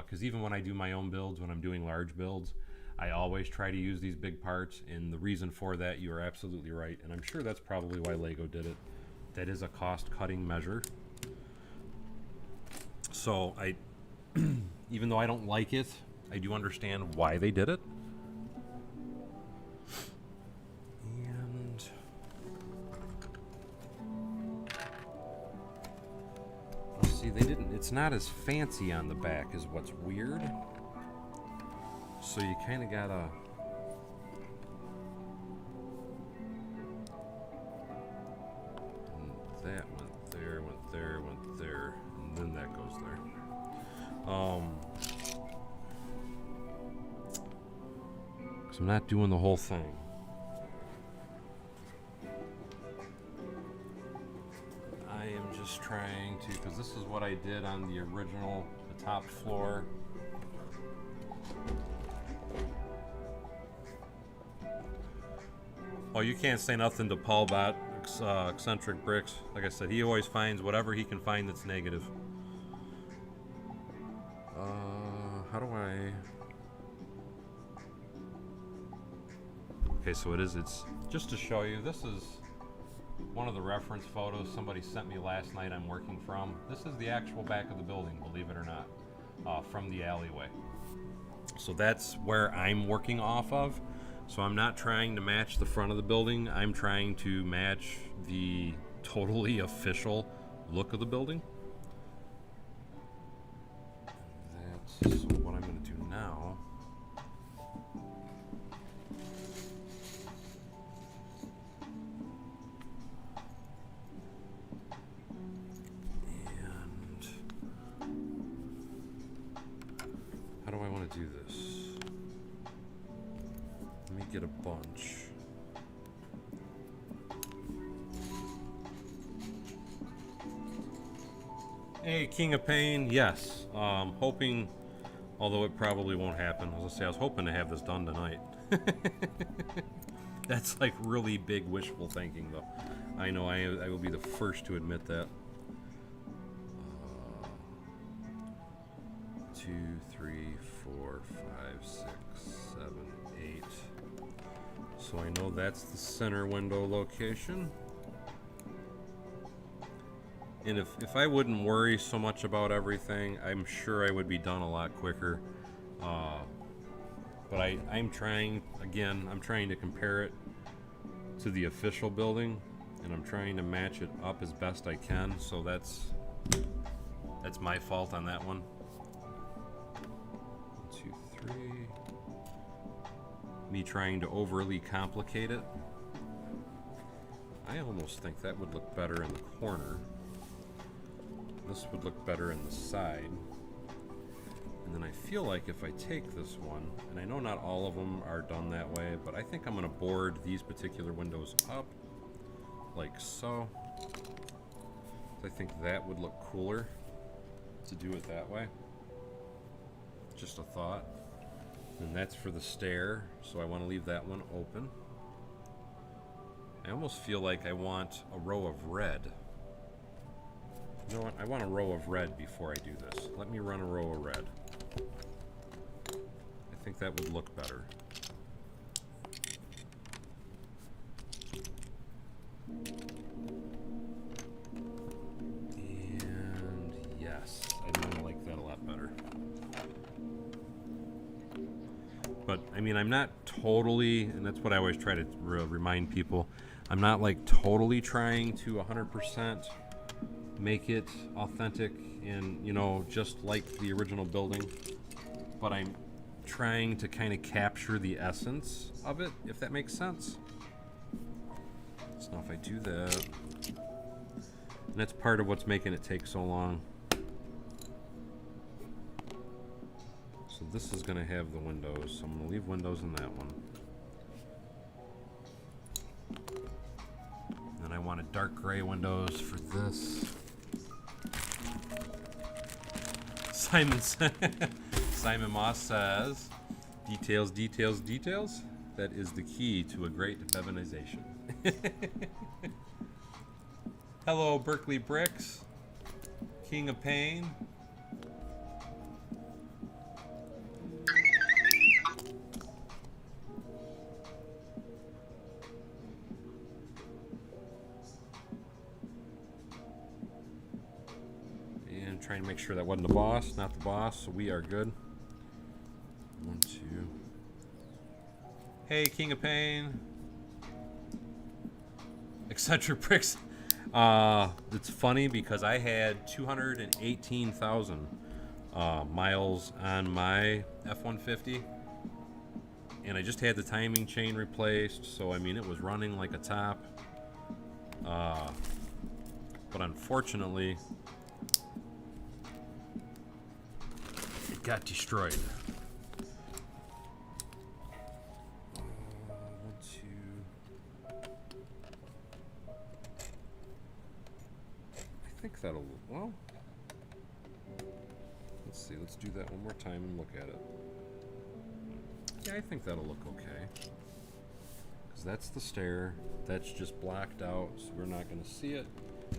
because even when I do my own builds, when I'm doing large builds, I always try to use these big parts, and the reason for that, you are absolutely right, and I'm sure that's probably why Lego did it. That is a cost-cutting measure. So even though I don't like it, I do understand why they did it. it's not as fancy on the back is what's weird. So you kind of gotta... And that went there, went there, went there, and then that goes there. So I'm not doing the whole thing. I am just trying to, because this is what I did on the original, the top floor. Oh, you can't say nothing to Paul Bot, Eccentric Bricks. Like I said, he always finds whatever he can find that's negative. How do I... Okay, so it's just to show you, this is one of the reference photos somebody sent me last night I'm working from. This is the actual back of the building, believe it or not, from the alleyway. So that's where I'm working off of. So I'm not trying to match the front of the building. I'm trying to match the totally official look of the building. That's what I'm going to do now. And how do I want to do this? Let me get a bunch. Hey, King of Pain, yes. Hoping, although it probably won't happen. As I say, I was hoping to have this done tonight. That's like really big wishful thinking, though. I know I will be the first to admit that. 2, 3, 4, 5, 6, 7, 8. So I know that's the center window location. And if I wouldn't worry so much about everything, I'm sure I would be done a lot quicker. But I'm trying, again, I'm trying to compare it to the official building, and I'm trying to match it up as best I can. So that's my fault on that one. 1, 2, 3. Me trying to overly complicate it. I almost think that would look better in the corner. This would look better in the side. And then I feel like if I take this one, and I know not all of them are done that way, but I think I'm going to board these particular windows up like so. I think that would look cooler to do it that way. Just a thought. And that's for the stair, so I want to leave that one open. I almost feel like I want a row of red. You know what? I want a row of red before I do this. Let me run a row of red. I think that would look better. And yes, I kind of like that a lot better. But, I mean, I'm not totally, and that's what I always try to remind people, I'm not like totally trying to 100% make it authentic and, you know, just like the original building, but I'm trying to kind of capture the essence of it, if that makes sense. So now if I do that, and that's part of what's making it take so long. So this is going to have the windows, so I'm going to leave windows in that one. Then I wanted dark gray windows for this. Simon Moss says, details, details, details. That is the key to a great Bevinization. Hello, Berkeley Bricks. King of Pain. Trying to make sure that wasn't the boss, not the boss, so we are good. 1, 2. Hey, King of Pain. Eccentric Bricks. It's funny because I had 218,000 miles on my F-150, and I just had the timing chain replaced, so I mean it was running like a top. But unfortunately, it got destroyed. I think that'll, well, let's see, let's do that one more time and look at it. Yeah, I think that'll look okay. Because that's the stair, that's just blacked out, so we're not going to see it,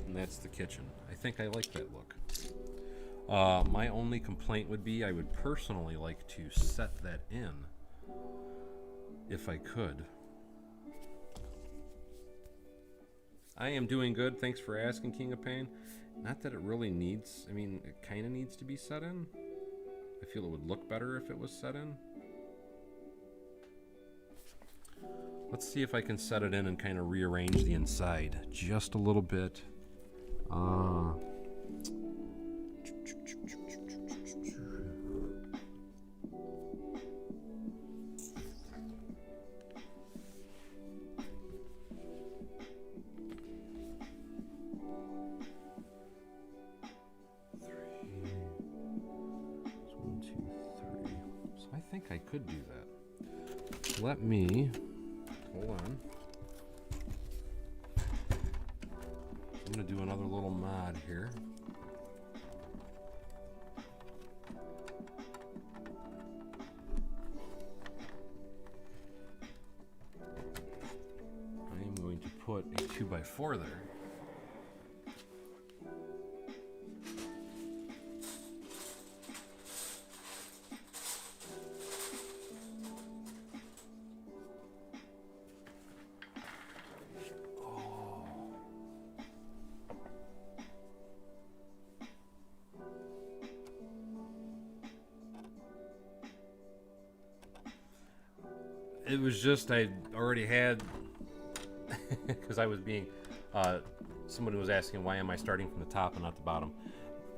and that's the kitchen. I think I like that look. My only complaint would be I would personally like to set that in, if I could. I am doing good, thanks for asking, King of Pain. Not that it really needs, I mean, it kind of needs to be set in. I feel it would look better if it was set in. Let's see if I can set it in and kind of rearrange the inside just a little bit. I think I could do that. Let me, hold on. I'm going to do another little mod here. I am going to put a 2x4 there. It was just, I already had, because I was being, somebody was asking why am I starting from the top and not the bottom.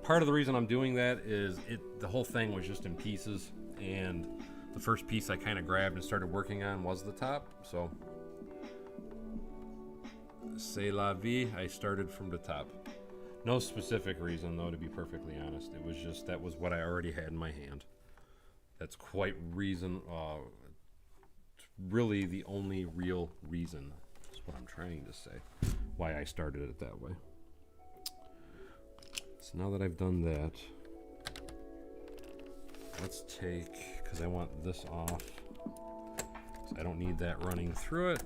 Part of the reason I'm doing that is the whole thing was just in pieces, and the first piece I kind of grabbed and started working on was the top, so c'est la vie, I started from the top. No specific reason though, to be perfectly honest. It was just, that was what I already had in my hand. That's quite reason, really the only real reason is what I'm trying to say, why I started it that way. So now that I've done that, let's take, because I want this off, so I don't need that running through it.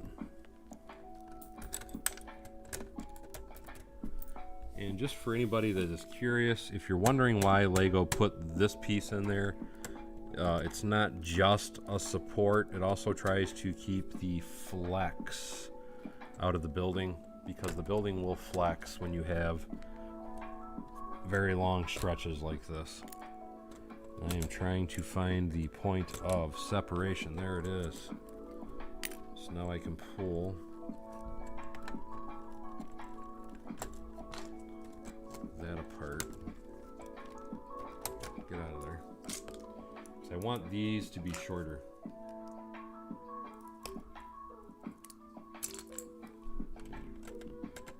And just for anybody that is curious, if you're wondering why Lego put this piece in there, it's not just a support, it also tries to keep the flex out of the building, because the building will flex when you have very long stretches like this. I am trying to find the point of separation. There it is. So now I can pull that apart. Get out of there. I want these to be shorter.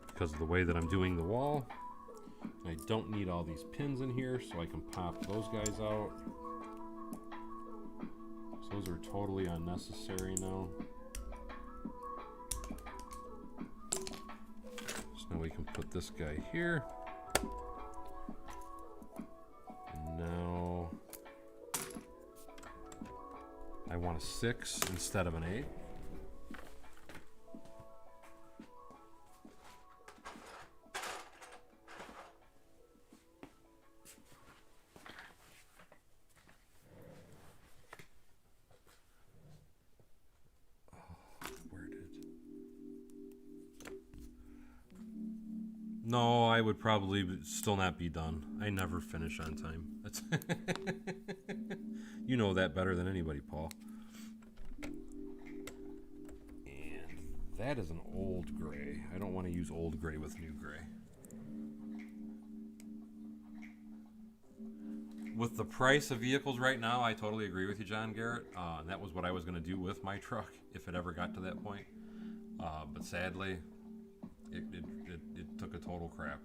Because of the way that I'm doing the wall. I don't need all these pins in here, so I can pop those guys out. So those are totally unnecessary now. So now we can put this guy here. And now I want a 6 instead of an 8. No, I would probably still not be done. I never finish on time. That's you know that better than anybody, Paul. And that is an old gray. I don't want to use old gray with new gray. With the price of vehicles right now, I totally agree with you, John Garrett. And that was what I was going to do with my truck if it ever got to that point. But sadly, it took a total crap.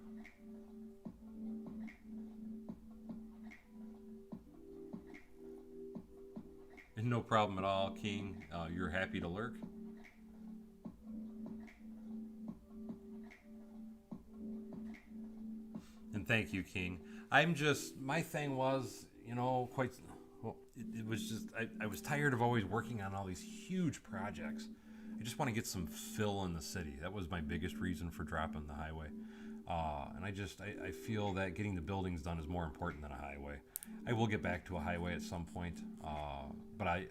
And no problem at all, King. You're happy to lurk. And thank you, King. My thing was, quite, well, it was just, I was tired of always working on all these huge projects. I just want to get some fill in the city. That was my biggest reason for dropping the highway. And I feel that getting the buildings done is more important than a highway. I will get back to a highway at some point. But I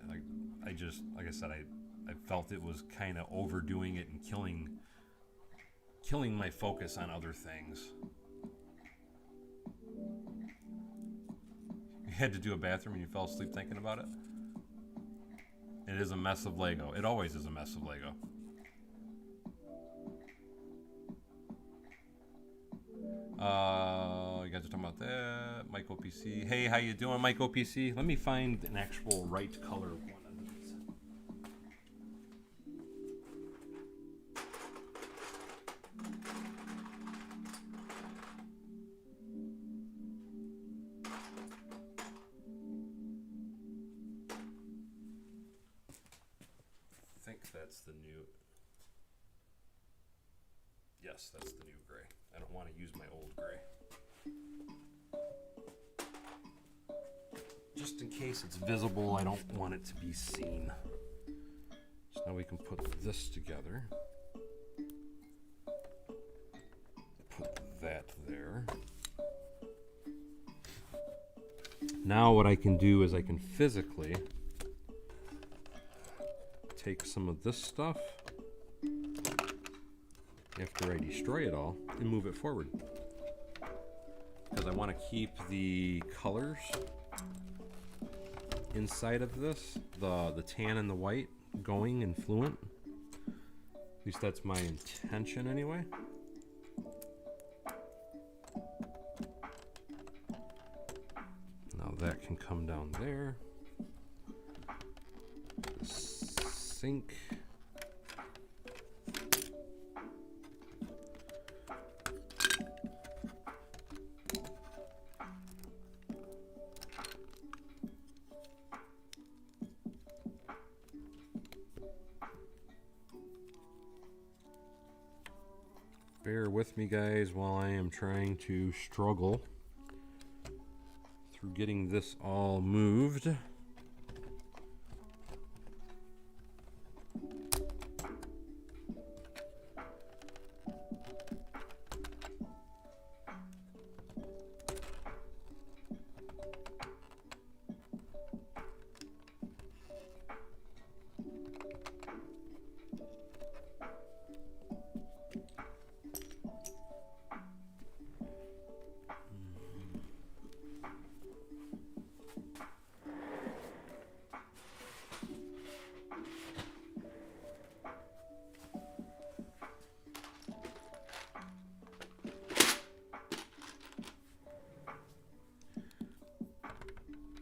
just, like I said, I felt it was kind of overdoing it and killing my focus on other things. You had to do a bathroom and you fell asleep thinking about it? It is a mess of Lego. It always is a mess of Lego. You guys are talking about that. Mike OPC. Hey, how you doing, Mike OPC? Let me find an actual right color of one of these. I think that's the new. Yes, that's the new gray. I don't want to use my old gray. Just in case it's visible, I don't want it to be seen. So now we can put this together. Put that there. Now what I can do is I can physically take some of this stuff after I destroy it all and move it forward. Because I want to keep the colors inside of this, the tan and the white, going and fluent. At least that's my intention anyway. Now that can come down there. The sink. Bear with me, guys, while I am trying to struggle through getting this all moved.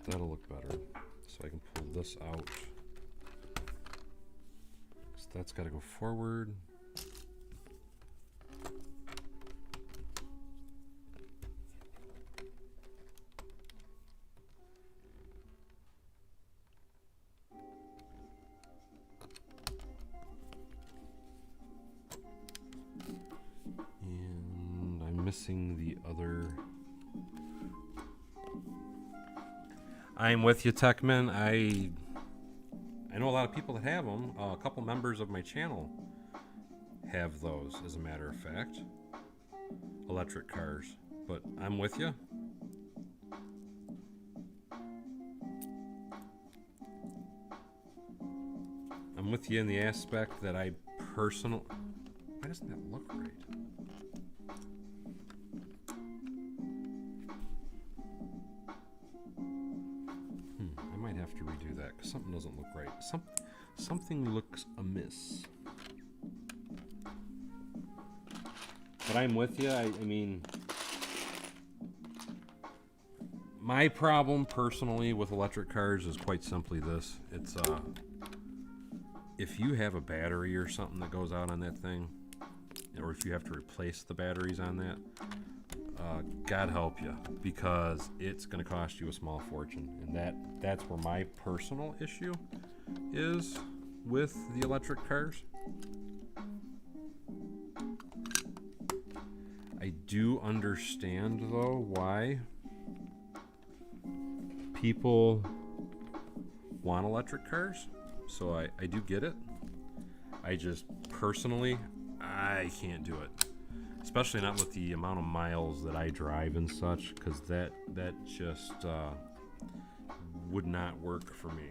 That'll look better. So I can pull this out. So that's got to go forward. And I'm missing the other. I'm with you, Techman. I know a lot of people that have them. A couple members of my channel have those, as a matter of fact. Electric cars. But I'm with you. I'm with you in the aspect that I personally... Why doesn't that look right? I might have to redo that because something doesn't look right. Something looks amiss. But I'm with you. I mean, my problem personally with electric cars is quite simply this. It's if you have a battery or something that goes out on that thing, or if you have to replace the batteries on that, God help you, because it's going to cost you a small fortune. And that's where my personal issue is with the electric cars. I do understand, though, why people want electric cars. So I do get it. I just personally, I can't do it. Especially not with the amount of miles that I drive and such, because that just would not work for me.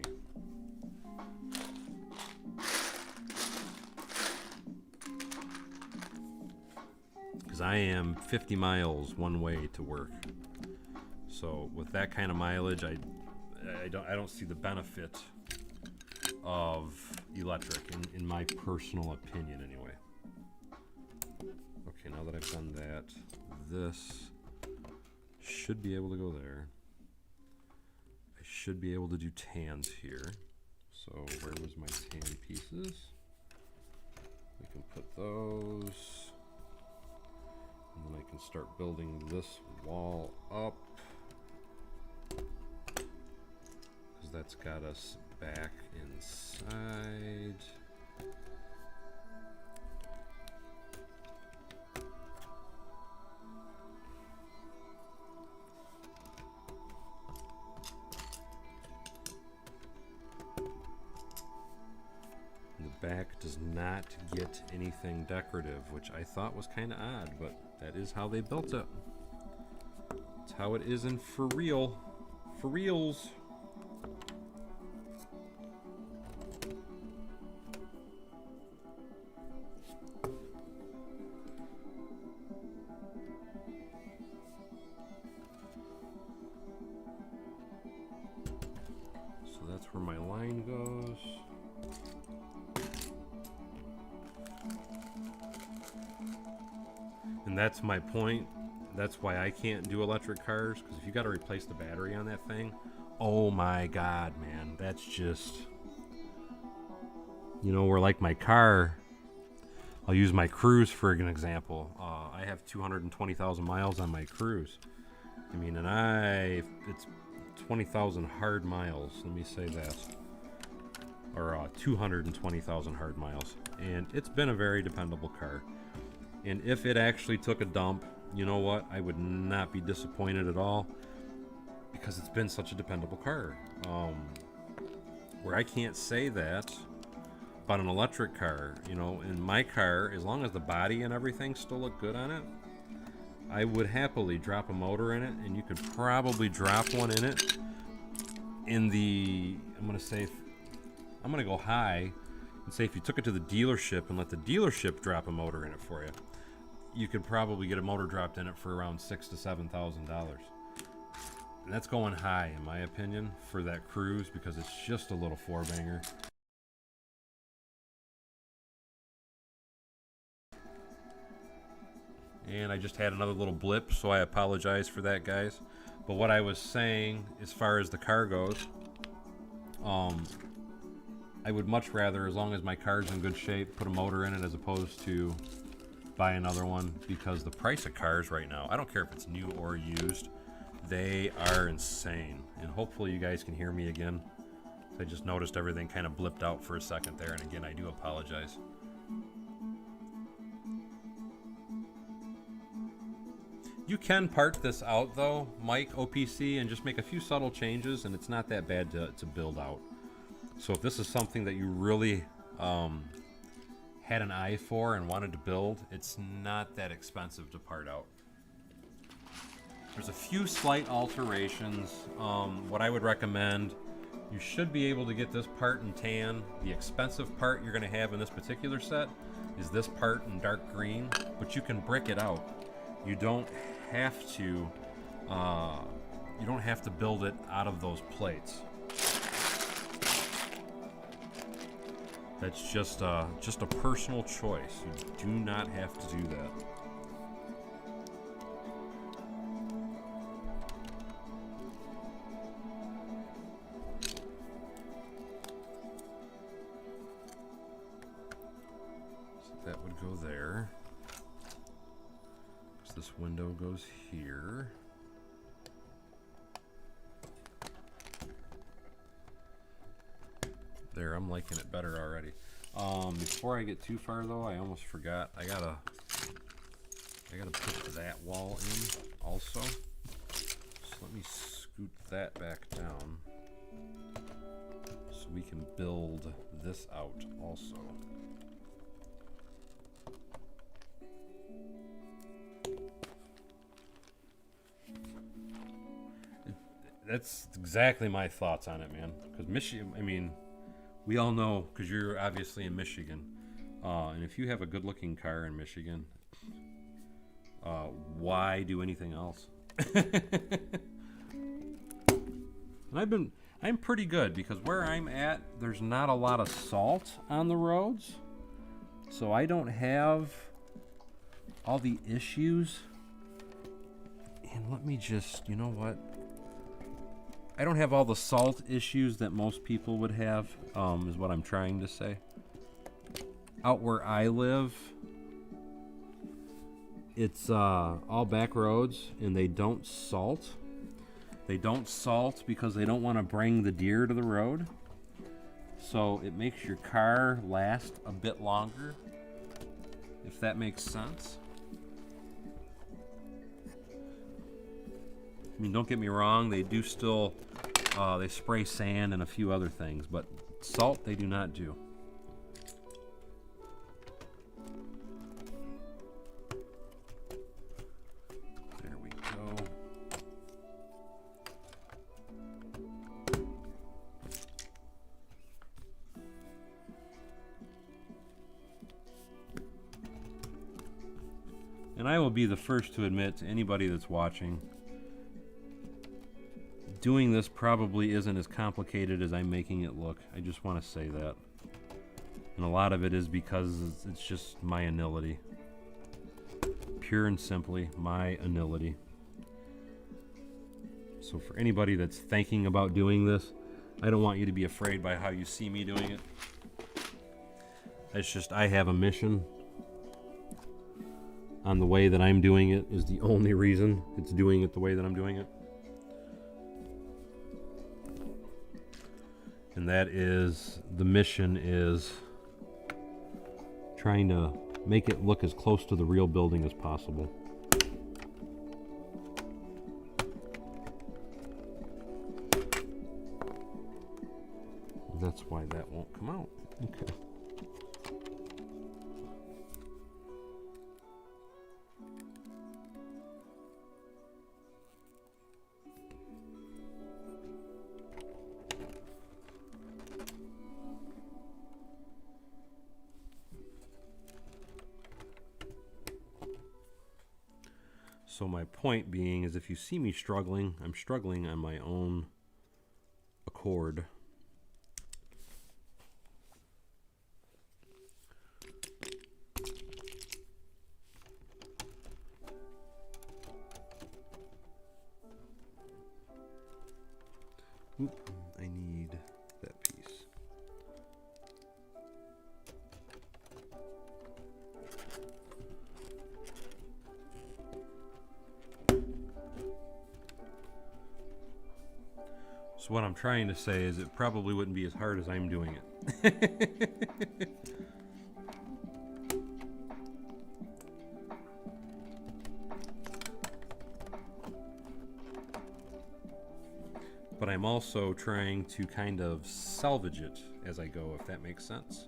Because I am 50 miles one way to work. So with that kind of mileage, I don't see the benefit of electric in my personal opinion anyway. Okay, now that I've done that, this should be able to go there. I should be able to do tans here. So where was my tan pieces? We can put those. And then I can start building this wall up. Because that's got us back inside. Back does not get anything decorative, which I thought was kind of odd, but that is how they built it. It's how it is in for real. For reals. So that's where my line goes. And that's my point. That's why I can't do electric cars, because if you got to replace the battery on that thing, oh my God, man, that's just, you know, where like my car, I'll use my Cruise for an example. I have 220,000 miles on my Cruise. I mean, and it's 20,000 hard miles, let me say that. Or 220,000 hard miles. And it's been a very dependable car. And if it actually took a dump, you know what? I would not be disappointed at all, because it's been such a dependable car. Where I can't say that about an electric car. You know, in my car, as long as the body and everything still look good on it, I would happily drop a motor in it, and you could probably drop one in it in the, I'm going to go high and say if you took it to the dealership and let the dealership drop a motor in it for you, you could probably get a motor dropped in it for around $6,000 to $7,000. And that's going high, in my opinion, for that Cruise, because it's just a little four-banger. And I just had another little blip, so I apologize for that, guys. But what I was saying, as far as the car goes, I would much rather, as long as my car's in good shape, put a motor in it as opposed to buy another one, because the price of cars right now, I don't care if it's new or used, they are insane. And hopefully you guys can hear me again. I just noticed everything kind of blipped out for a second there, and again, I do apologize. You can part this out though, Mike OPC, and just make a few subtle changes, and it's not that bad to build out. So if this is something that you really had an eye for and wanted to build, it's not that expensive to part out. There's a few slight alterations. What I would recommend, you should be able to get this part in tan. The expensive part you're going to have in this particular set is this part in dark green, but you can brick it out. You don't have to build it out of those plates. That's just a personal choice. You do not have to do that. would go there. So this window goes here. There, I'm liking it better already. Before I get too far though, I almost forgot. I gotta put that wall in also. So let me scoot that back down so we can build this out also. That's exactly my thoughts on it, man. Because Michigan, I mean, we all know, because you're obviously in Michigan, and if you have a good-looking car in Michigan, why do anything else? And I'm pretty good, because where I'm at, there's not a lot of salt on the roads, so I don't have all the issues. And let me just, you know what? I don't have all the salt issues that most people would have, is what I'm trying to say. Out where I live, it's all back roads, and they don't salt. They don't salt because they don't want to bring the deer to the road. So it makes your car last a bit longer, if that makes sense. I mean, don't get me wrong, they do still, they spray sand and a few other things, but salt they do not do. There we go. And I will be the first to admit to anybody that's watching, doing this probably isn't as complicated as I'm making it look. I just want to say that. And a lot of it is because it's just my anility. Pure and simply, my anility. So for anybody that's thinking about doing this, I don't want you to be afraid by how you see me doing it. It's just I have a mission. On the way that I'm doing it is the only reason it's doing it the way that I'm doing it. And that is, the mission is trying to make it look as close to the real building as possible. That's why that won't come out. Okay. So my point being is, if you see me struggling, I'm struggling on my own accord. Oop, I need that piece. So what I'm trying to say is it probably wouldn't be as hard as I'm doing it. But I'm also trying to kind of salvage it as I go, if that makes sense.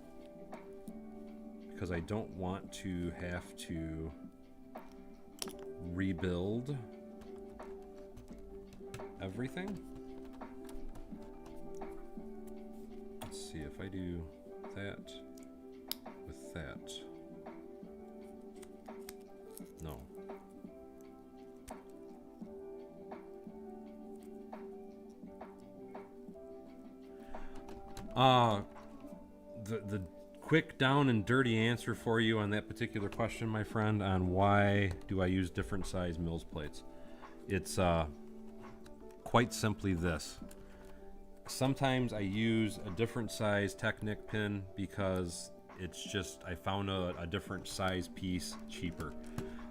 Because I don't want to have to rebuild everything. Let's see if I do that with that. No. The quick down and dirty answer for you on that particular question, my friend, on why do I use different size mills plates. It's quite simply this. Sometimes I use a different size Technic pin because It's just I found a different size piece cheaper.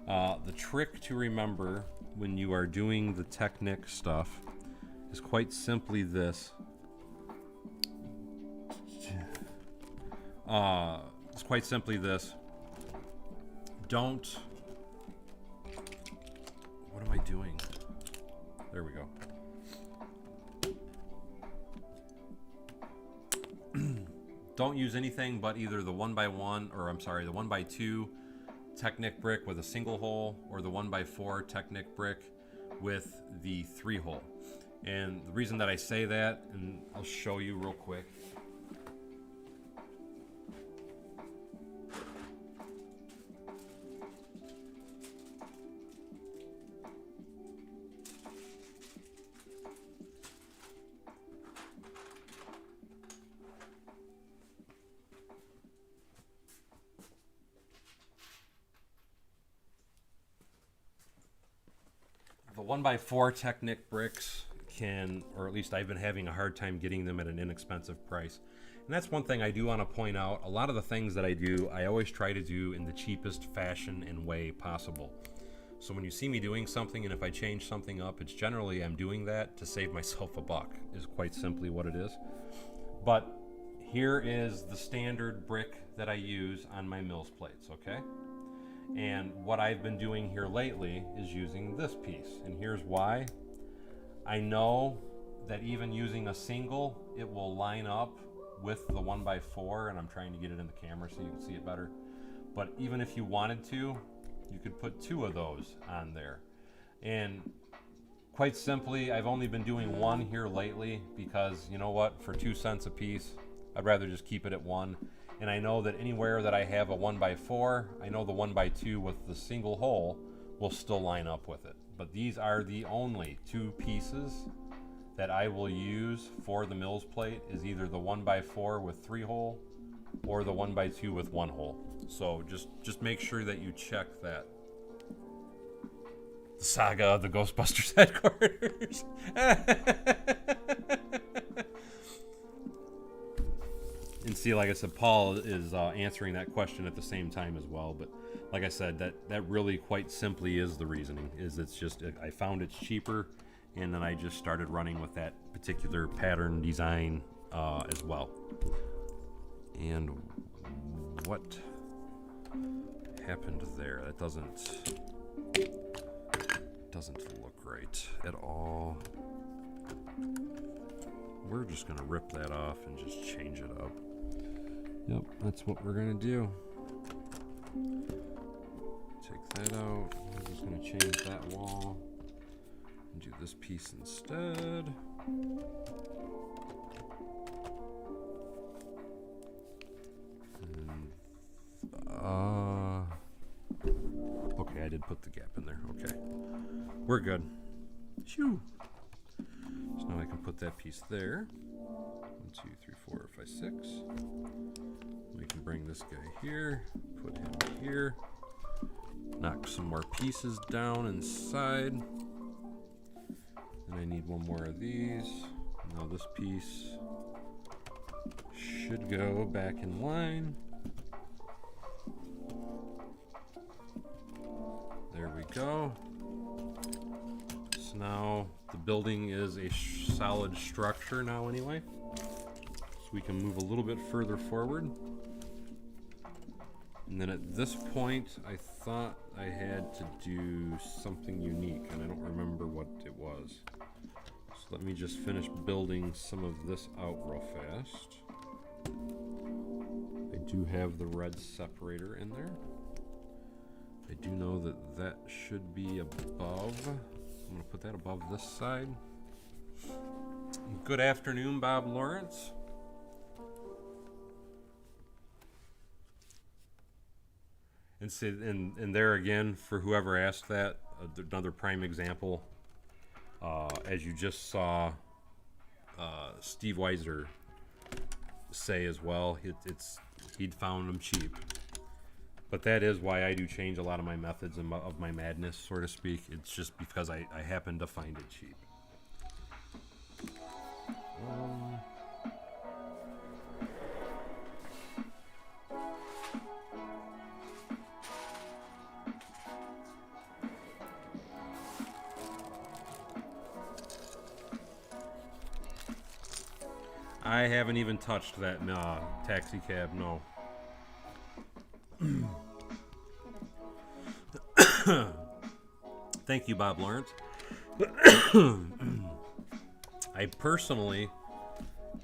The trick to remember when you are doing the Technic stuff is quite simply this. It's quite simply this. Don't. What am I doing? There we go. Don't use anything but either the 1x1, or I'm sorry, the 1x2 Technic brick with a single hole, or the 1x4 Technic brick with the 3-hole. And the reason that I say that, and I'll show you real quick. The 1x4 Technic bricks can, or at least I've been having a hard time getting them at an inexpensive price. And that's one thing I do want to point out. A lot of the things that I do, I always try to do in the cheapest fashion and way possible. So when you see me doing something, and if I change something up, it's generally I'm doing that to save myself a buck, is quite simply what it is. But here is the standard brick that I use on my mills plates, okay? And what I've been doing here lately is using this piece. And here's why. I know that even using a single, it will line up with the 1x4, and I'm trying to get it in the camera so you can see it better. But even if you wanted to, you could put 2 of those on there. And quite simply, I've only been doing 1 here lately because, you know what, for 2 cents a piece, I'd rather just keep it at 1. And I know that anywhere that I have a 1x4, I know the 1x2 with the single hole will still line up with it. But these are the only 2 pieces that I will use for the mills plate, is either the 1x4 with 3-hole or the 1x2 with 1-hole. So just make sure that you check that. The saga of the Ghostbusters headquarters. And see, like I said, Paul is answering that question at the same time as well. But like I said, that really quite simply is the reasoning. Is it's just I found it's cheaper, and then I just started running with that particular pattern design as well. And what happened there? That doesn't look right at all. We're just gonna rip that off and just change it up. Yep, that's what we're gonna do. Take that out. We're just gonna change that wall and do this piece instead. And, okay, I did put the gap in there. Okay, we're good. Shoo. So now I can put that piece there. 1, 2, 3, 4, 5, 6. We can bring this guy here, put him here, knock some more pieces down inside. And I need 1 more of these. Now this piece should go back in line. There we go. So now the building is a solid structure now anyway. So we can move a little bit further forward. And then at this point, I thought I had to do something unique, and I don't remember what it was. So let me just finish building some of this out real fast. I do have the red separator in there. I do know that that should be above. I'm going to put that above this side. Good afternoon, Bob Lawrence. And, see, and there again, for whoever asked that, another prime example, as you just saw Steve Weiser say as well, he'd found them cheap. But that is why I do change a lot of my methods and of my madness, so to speak. It's just because I happen to find it cheap. I haven't even touched that taxi cab, no. Thank you, Bob Lawrence. I personally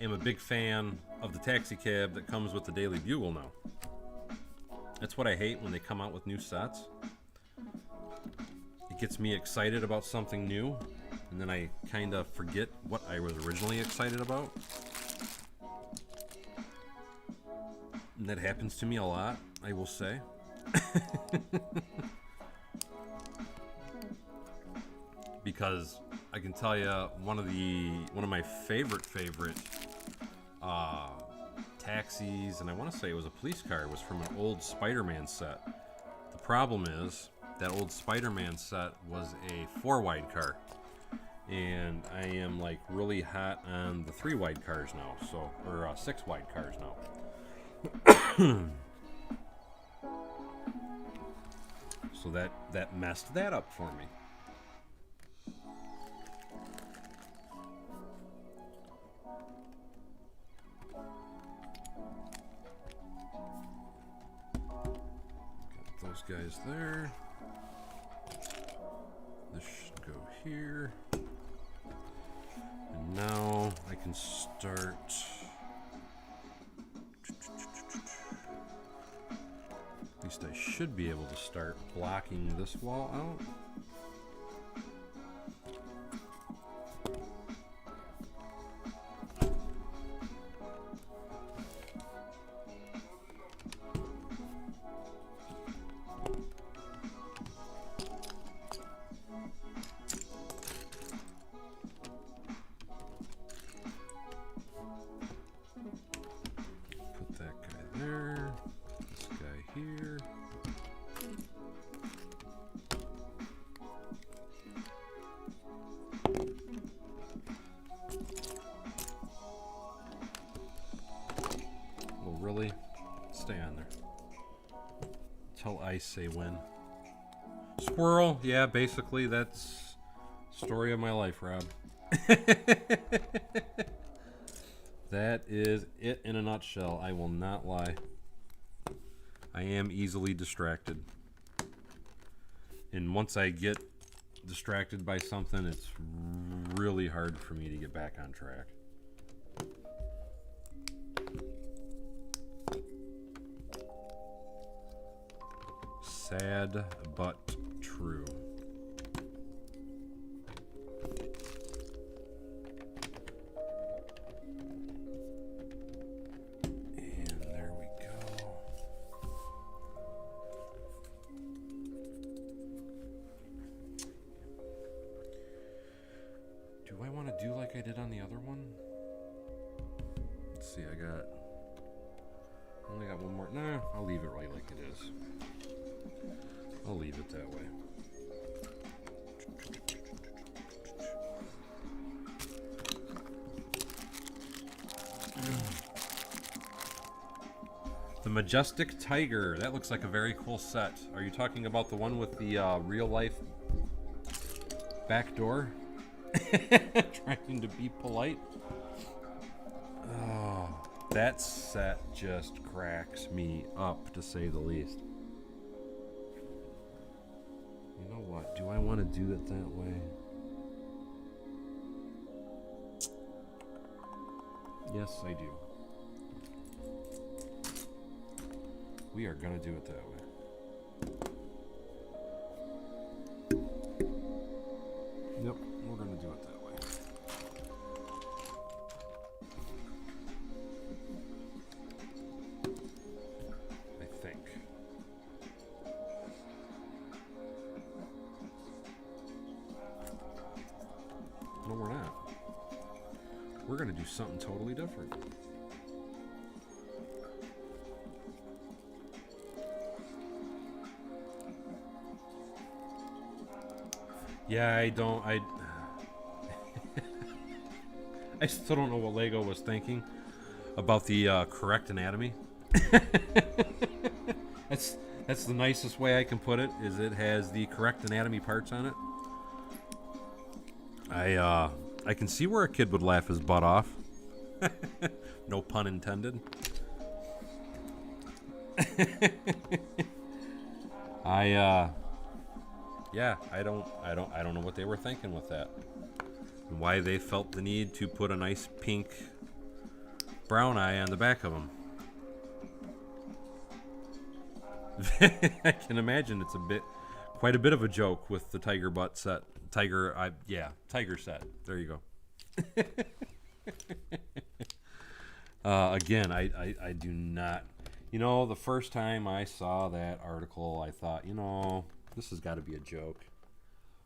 am a big fan of the taxi cab that comes with the Daily Bugle now. That's what I hate when they come out with new sets. It gets me excited about something new, and then I kind of forget what I was originally excited about. And that happens to me a lot, I will say. Because I can tell you one of my favorite taxis, and I want to say it was a police car, was from an old Spider-Man set. The problem is that old Spider-Man set was a 4-wide car, and I am like really hot on the 3-wide cars now, so or 6-wide cars now. So that messed that up for me. Got those guys there. This should go here. And now I can start. At least I should be able to start blocking this wall out. Put that guy there. This guy here. Well, really? Stay on there. Till I say when. Squirrel? Yeah, basically that's story of my life, Rob. That is it in a nutshell. I will not lie. I am easily distracted. And once I get distracted by something, it's really hard for me to get back on track. Sad but true. And there we go. Do I want to do like I did on the other one? Let's see, I only got one more. Nah, I'll leave it right like it is. I'll leave it that way. The Majestic Tiger. That looks like a very cool set. Are you talking about the one with the real life back door? Trying to be polite. Oh, that set just cracks me up, to say the least. You know what? Do I want to do it that way? Yes, I do. We are going to do it that way. Yep, we're going to do it that way. I think. No, we're not. We're going to do something totally different. Yeah, I still don't know what Lego was thinking about the correct anatomy. That's the nicest way I can put it, is it has the correct anatomy parts on it. I can see where a kid would laugh his butt off. No pun intended. Yeah, I don't know what they were thinking with that. And why they felt the need to put a nice pink brown eye on the back of them. I can imagine it's quite a bit of a joke with the tiger butt set. Tiger set. There you go. Again, I do not. You know, the first time I saw that article, I thought, you know, this has got to be a joke.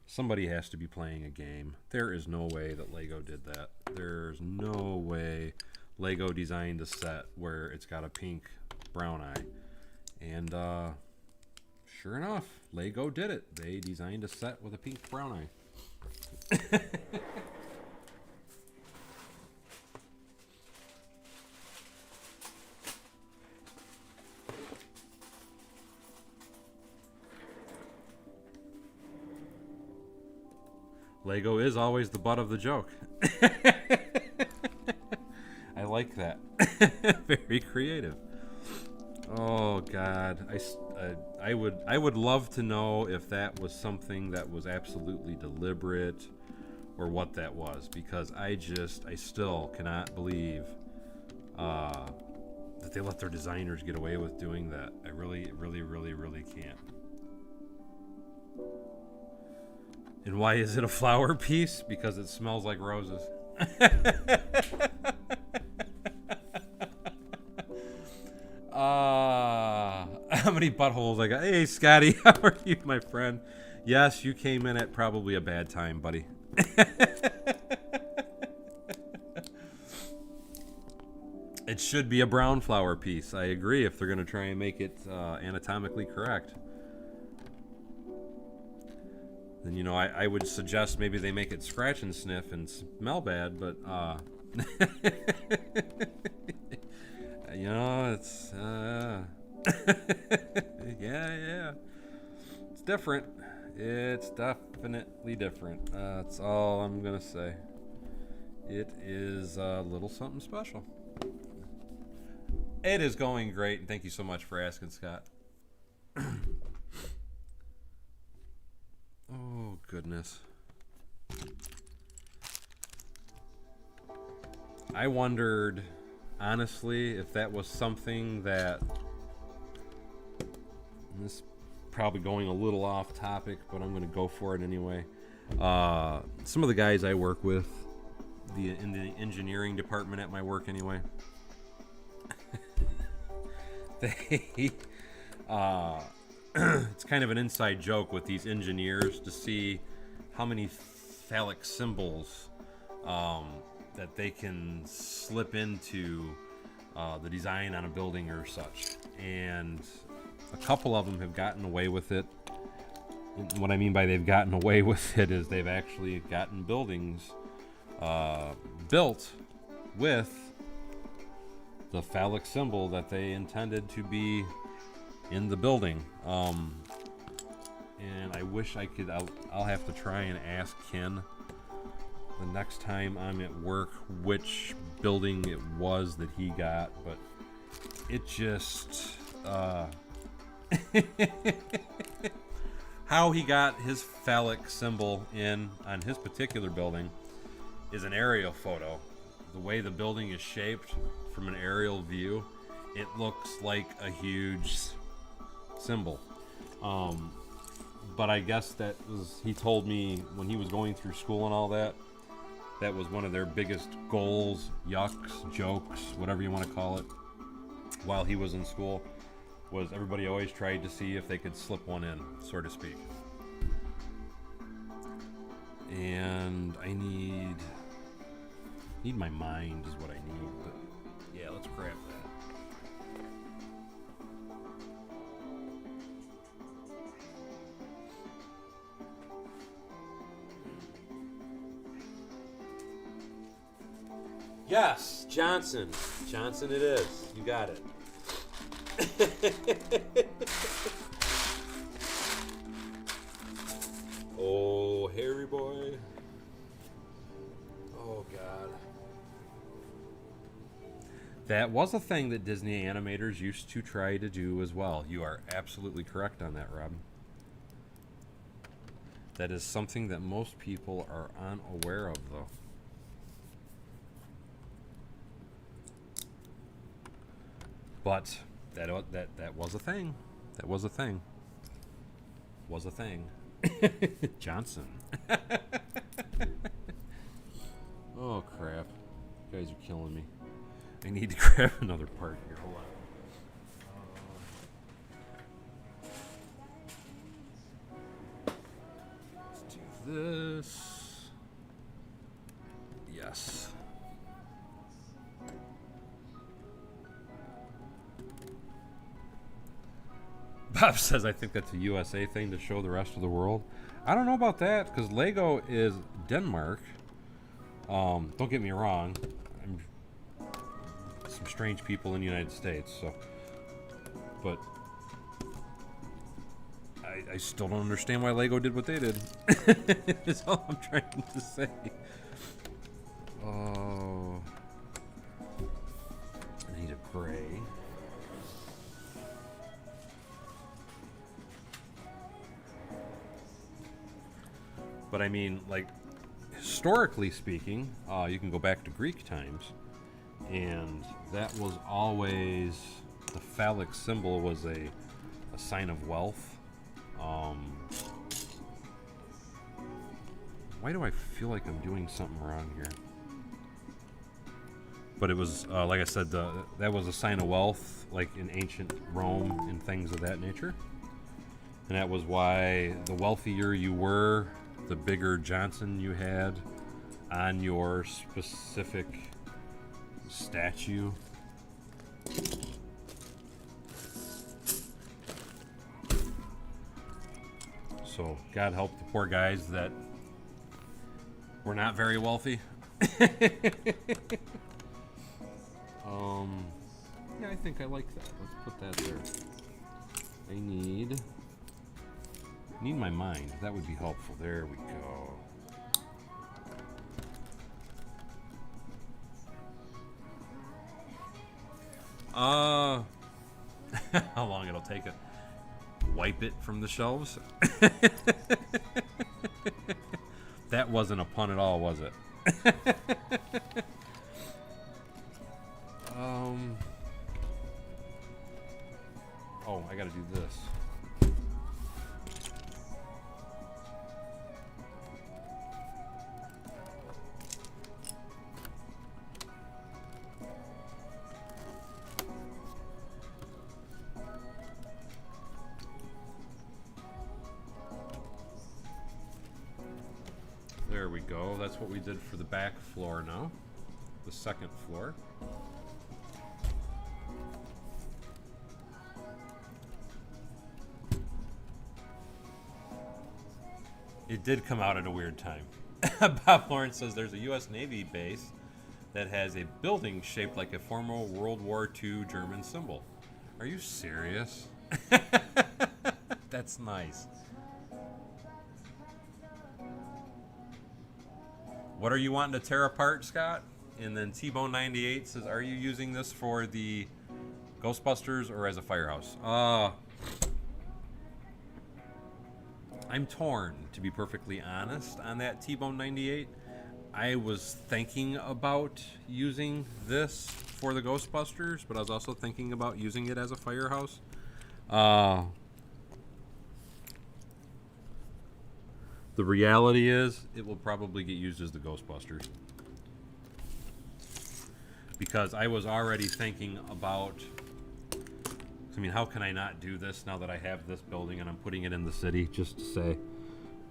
Somebody has to be playing a game. There is no way that Lego did that. There's no way Lego designed a set where it's got a pink brown eye. And sure enough, Lego did it. They designed a set with a pink brown eye. Lego is always the butt of the joke. I like that. Very creative. Oh God, I would love to know if that was something that was absolutely deliberate or what that was, because I still cannot believe that they let their designers get away with doing that. I really can't. And why is it a flower piece? Because it smells like roses. How many buttholes I got? Hey, Scotty, how are you, my friend? Yes, you came in at probably a bad time, buddy. It should be a brown flower piece. I agree, if they're going to try and make it anatomically correct. Then, you know, I would suggest maybe they make it scratch and sniff and smell bad, but you know, it's yeah, it's different. It's definitely different. That's all I'm gonna say. It is a little something special. It is going great, and thank you so much for asking, Scott. Oh, goodness. I wondered, honestly, if that was something that... This is probably going a little off topic, but I'm going to go for it anyway. Some of the guys I work with, in the engineering department at my work anyway, they... it's kind of an inside joke with these engineers to see how many phallic symbols that they can slip into the design on a building or such. And a couple of them have gotten away with it. What I mean by they've gotten away with it is they've actually gotten buildings built with the phallic symbol that they intended to be in the building. And I wish I could. I'll have to try and ask Ken the next time I'm at work which building it was that he got, but it just how he got his phallic symbol in on his particular building is an aerial photo. The way the building is shaped from an aerial view, it looks like a huge symbol. But I guess he told me when he was going through school and all that was one of their biggest goals, yucks, jokes, whatever you want to call it, while he was in school, was everybody always tried to see if they could slip one in, so to speak. And I need my mind is what I need, but yeah, let's grab that. Yes, Johnson. Johnson it is. You got it. Oh, Harry boy. Oh, God. That was a thing that Disney animators used to try to do as well. You are absolutely correct on that, Rob. That is something that most people are unaware of, though. But that was a thing. That was a thing. Was a thing. Johnson. Oh, crap. You guys are killing me. I need to grab another part here. Hold on. Let's do this. Yes. Bob says, I think that's a USA thing to show the rest of the world. I don't know about that, because Lego is Denmark. Don't get me wrong. I'm some strange people in the United States, so. But I still don't understand why Lego did what they did. That's all I'm trying to say. Oh. I need a gray. But I mean, like, historically speaking, you can go back to Greek times, and that was always, the phallic symbol was a sign of wealth. Why do I feel like I'm doing something wrong here? But it was, like I said, that was a sign of wealth, like in ancient Rome and things of that nature. And that was why the wealthier you were, the bigger Johnson you had on your specific statue. So God help the poor guys that were not very wealthy. Yeah, I think I like that. Let's put that there. I need my mind. That would be helpful. There we go. How long it'll take it? Wipe it from the shelves? That wasn't a pun at all, was it? Oh, I gotta do this. There we go. That's what we did for the back floor now. The second floor. It did come out at a weird time. Bob Lawrence says there's a U.S. Navy base that has a building shaped like a former World War II German symbol. Are you serious? That's nice. What are you wanting to tear apart, Scott? And then T-Bone 98 says, are you using this for the Ghostbusters or as a Firehouse? I'm torn, to be perfectly honest, on that T-Bone 98. I was thinking about using this for the Ghostbusters, but I was also thinking about using it as a Firehouse. The reality is, it will probably get used as the Ghostbusters. Because I was already thinking about... I mean, how can I not do this now that I have this building and I'm putting it in the city, just to say.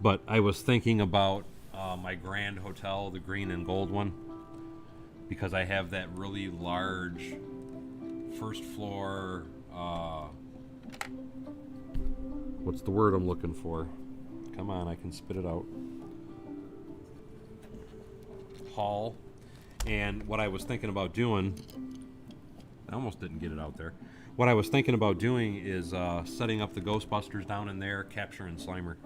But I was thinking about my Grand Hotel, the green and gold one, because I have that really large first floor, what's the word I'm looking for? Come on, I can spit it out. Hall. And what I was thinking about doing, I almost didn't get it out there. What I was thinking about doing is setting up the Ghostbusters down in there, capturing Slimer.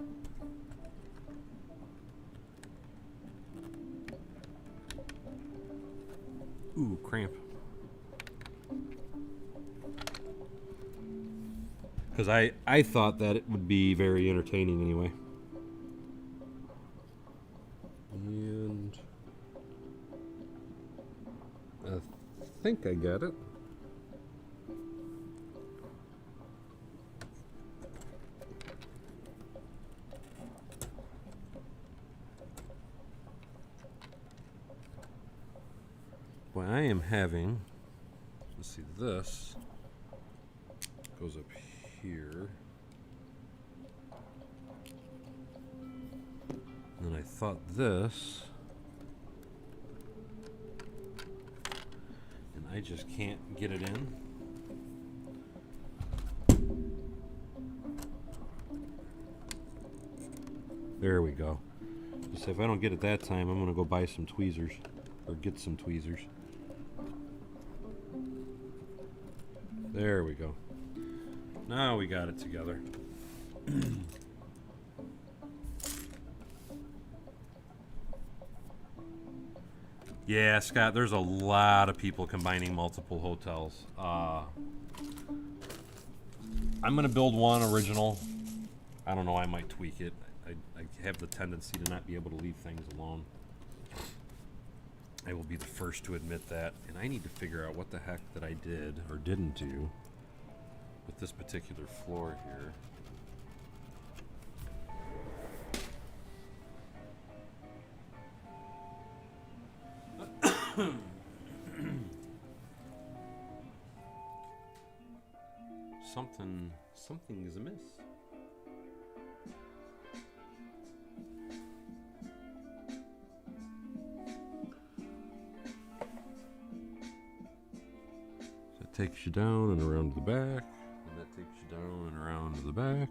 Ooh, cramp. Because I thought that it would be very entertaining anyway. And I think I got it. Well, I am having, let's see, this goes up here. And I thought this, and I just can't get it in. There we go. Just if I don't get it that time, I'm gonna go buy some tweezers, or get some tweezers. There we go. Now we got it together. Yeah, Scott, there's a lot of people combining multiple hotels. I'm going to build one original. I don't know, I might tweak it. I have the tendency to not be able to leave things alone. I will be the first to admit that. And I need to figure out what the heck that I did or didn't do with this particular floor here. Something is amiss. So that takes you down and around to the back, and that takes you down and around to the back.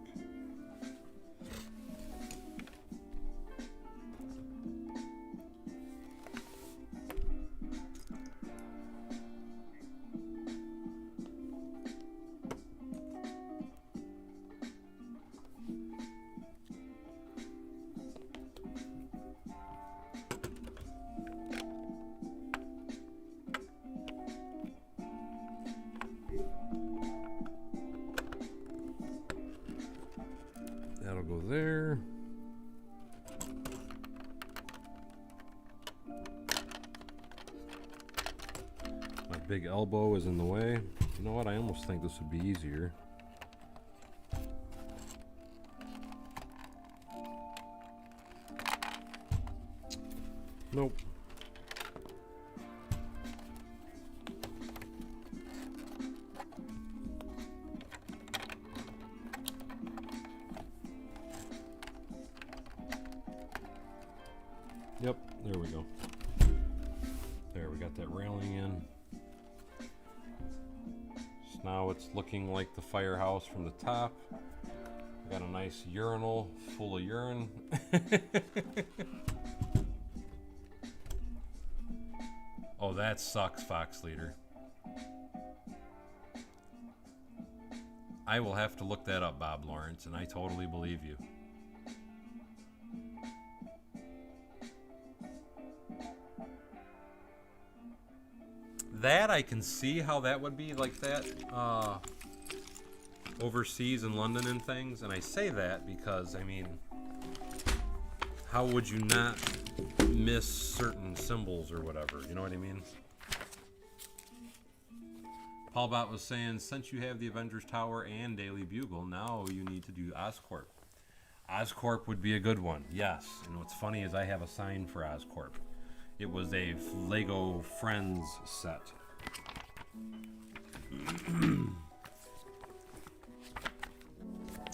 That'll go there. My big elbow is in the way. You know what? I almost think this would be easier. Nope. Yep, there we go. There, we got that railing in. So now it's looking like the firehouse from the top. We got a nice urinal full of urine. Oh, that sucks, Fox Leader. I will have to look that up, Bob Lawrence, and I totally believe you. That I can see how that would be like that overseas in London and things, and I say that because, I mean, how would you not miss certain symbols or whatever, you know what I mean? Paul Bot was saying, since you have the Avengers Tower and Daily Bugle, now you need to do Oscorp. Oscorp would be a good one, yes. And what's funny is I have a sign for Oscorp. It was a Lego Friends set.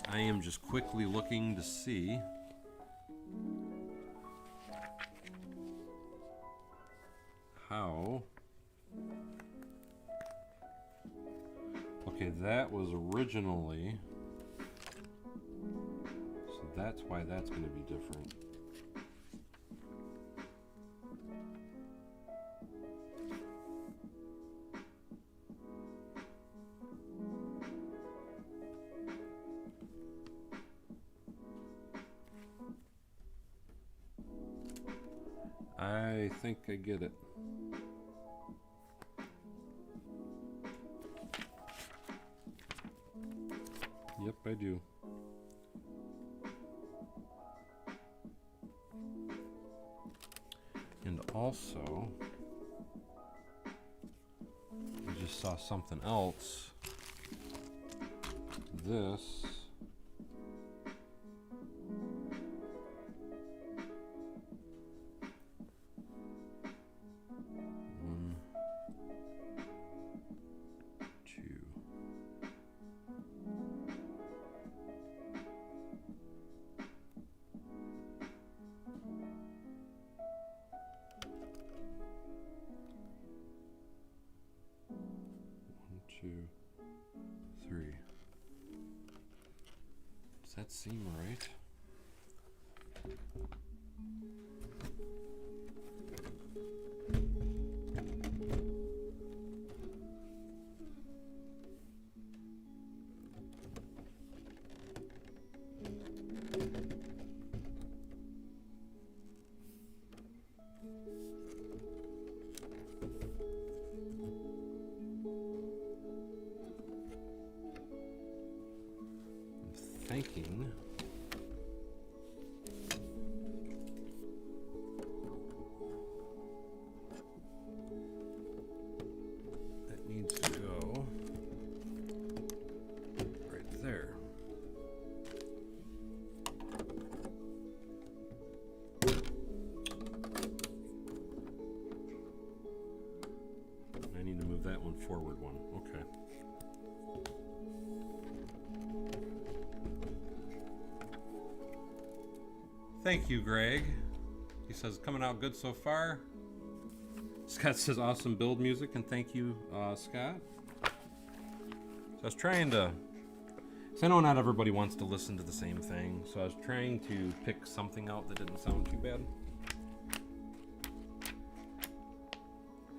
I am just quickly looking to see how. Okay, that was originally. So that's why that's going to be different. I think I get it. Yep, I do. And also, I just saw something else. This one, two. One, two, three. Does that seem right? I'm thinking that needs to go right there. I need to move that one forward one. Okay. Thank you, Greg. He says, coming out good so far. Scott says, awesome build music, and thank you, Scott. So I was trying to, so I know not everybody wants to listen to the same thing, so I was trying to pick something out that didn't sound too bad.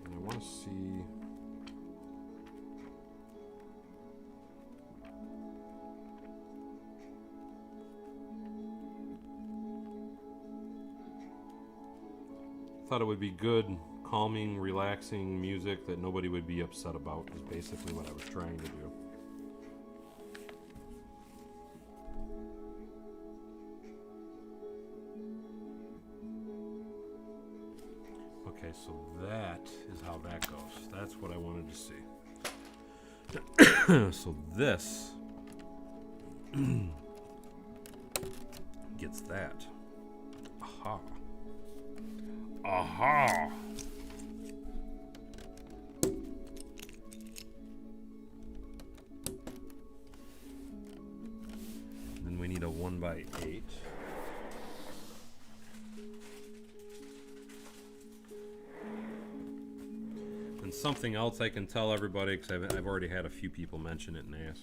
And I want to see. Thought it would be good, calming, relaxing music that nobody would be upset about is basically what I was trying to do. Okay, so that is how that goes. That's what I wanted to see. So this gets that. Aha. Aha! Then we need a 1x8. And something else I can tell everybody, because I've already had a few people mention it and ask.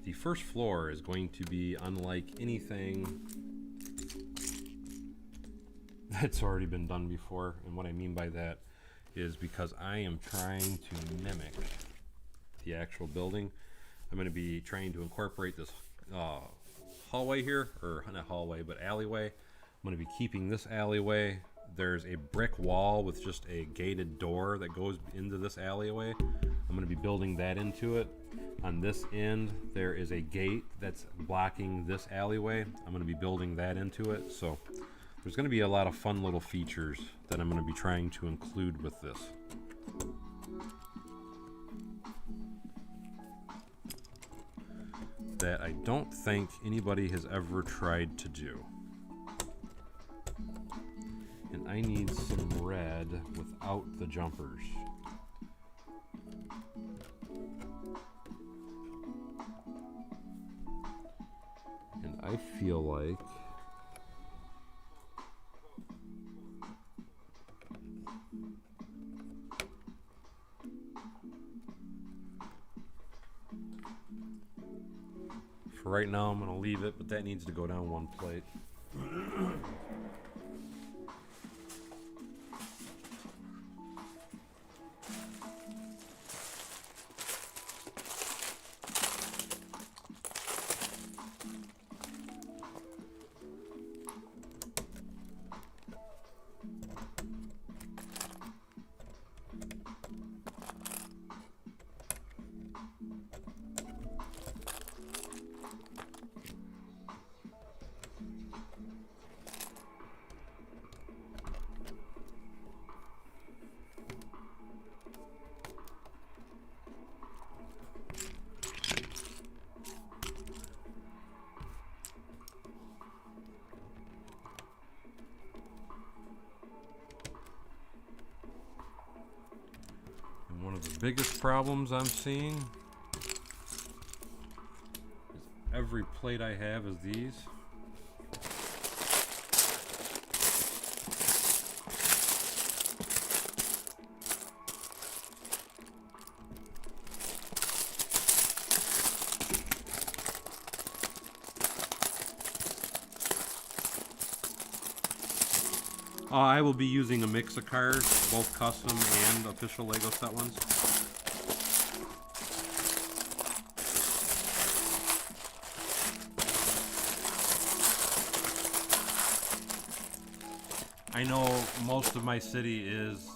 The first floor is going to be unlike anything that's already been done before. And what I mean by that is because I am trying to mimic the actual building. I'm going to be trying to incorporate this hallway here, or not hallway, but alleyway. I'm going to be keeping this alleyway. There's a brick wall with just a gated door that goes into this alleyway. I'm going to be building that into it. On this end, there is a gate that's blocking this alleyway. I'm going to be building that into it. So there's going to be a lot of fun little features that I'm going to be trying to include with this. That I don't think anybody has ever tried to do. And I need some red without the jumpers. And I feel like for right now I'm going to leave it, but that needs to go down one plate. One of the biggest problems I'm seeing is every plate I have is these. I will be using a mix of cars, both custom and official Lego set ones. I know most of my city is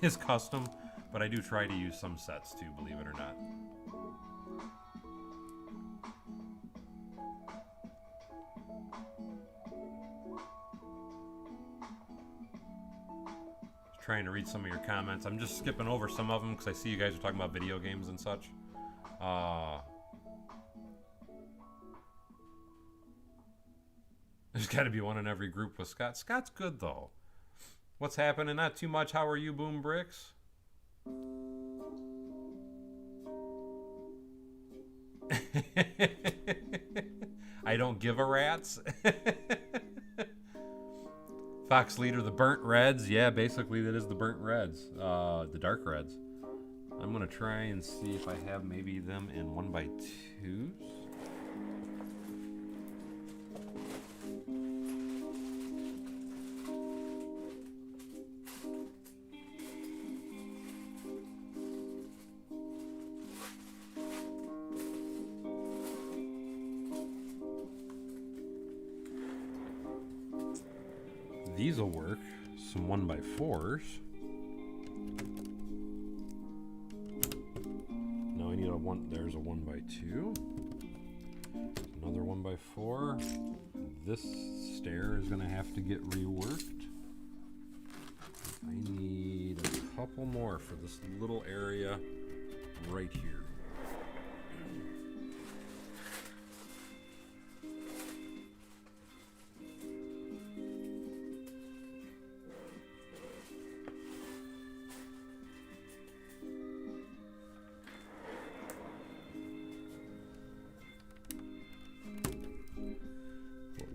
is custom, but I do try to use some sets too, believe it or not. Trying to read some of your comments. I'm just skipping over some of them because I see you guys are talking about video games and such. There's got to be one in every group with Scott. Scott's good though. What's happening? Not too much. How are you, Boom Bricks? I don't give a rat's. Fox Leader, the burnt reds. Yeah, basically that is the burnt reds. The dark reds. I'm going to try and see if I have maybe them in 1x2s. These will work. Some 1x4s. Now I need a one. There's a 1x2. Another 1x4. This stair is going to have to get reworked. I need a couple more for this little area right here.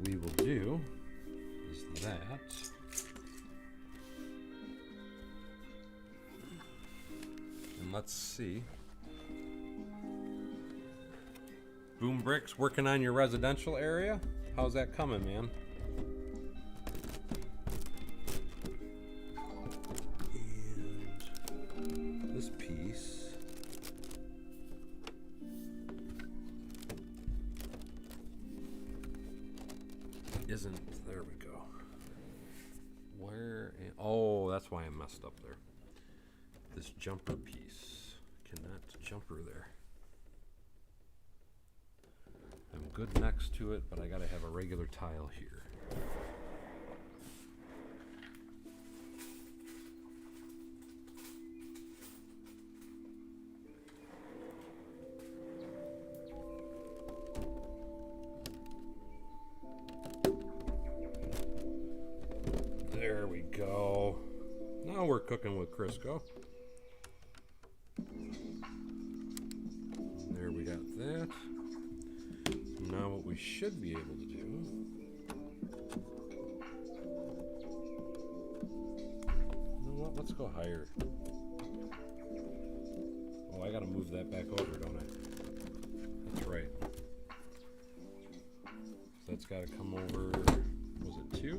We will do is that. And let's see. Boom Bricks working on your residential area. How's that coming, man? And this piece. Isn't, there we go. Where, oh, that's why I messed up there. This jumper piece cannot jumper there. I'm good next to it, but I gotta have a regular tile here. There we go. Now we're cooking with Crisco. There we got that. Now what we should be able to do. You know what? Let's go higher. Oh, I gotta move that back over, don't I? That's right. So that's gotta come over. Was it 2?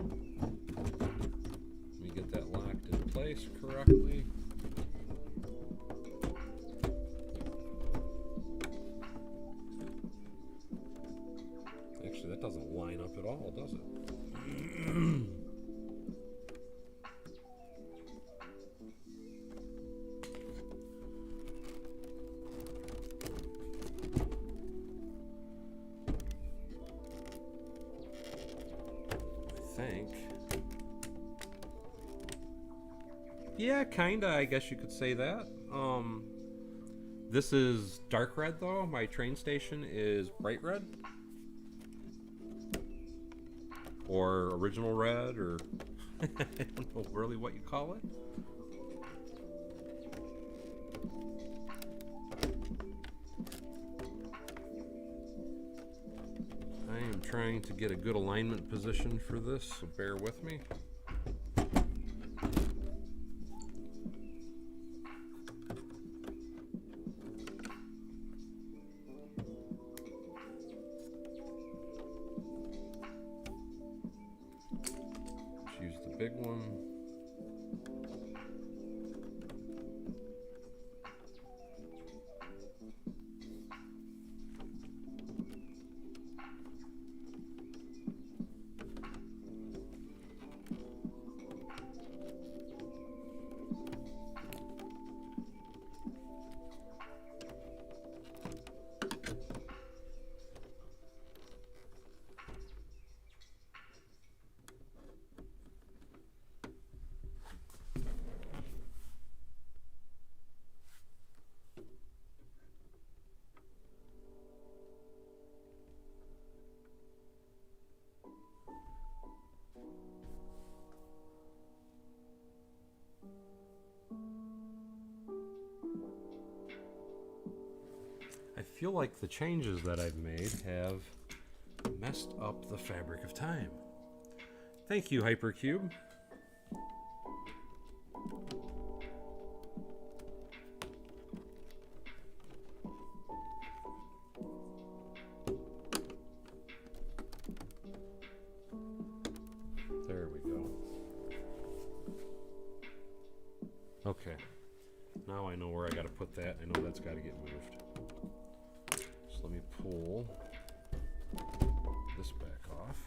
Let me get that locked in place correctly. Actually, that doesn't line up at all, does it? I think. Yeah, kinda, I guess you could say that. This is dark red though. My train station is bright red. Or original red, or I don't know really what you call it. trying to get a good alignment position for this, so bear with me. Let's use the big one. I feel like the changes that I've made have messed up the fabric of time. Thank you, Hypercube. There we go. Okay. Now I know where I got to put that. I know that's got to get moved. So let me pull this back off.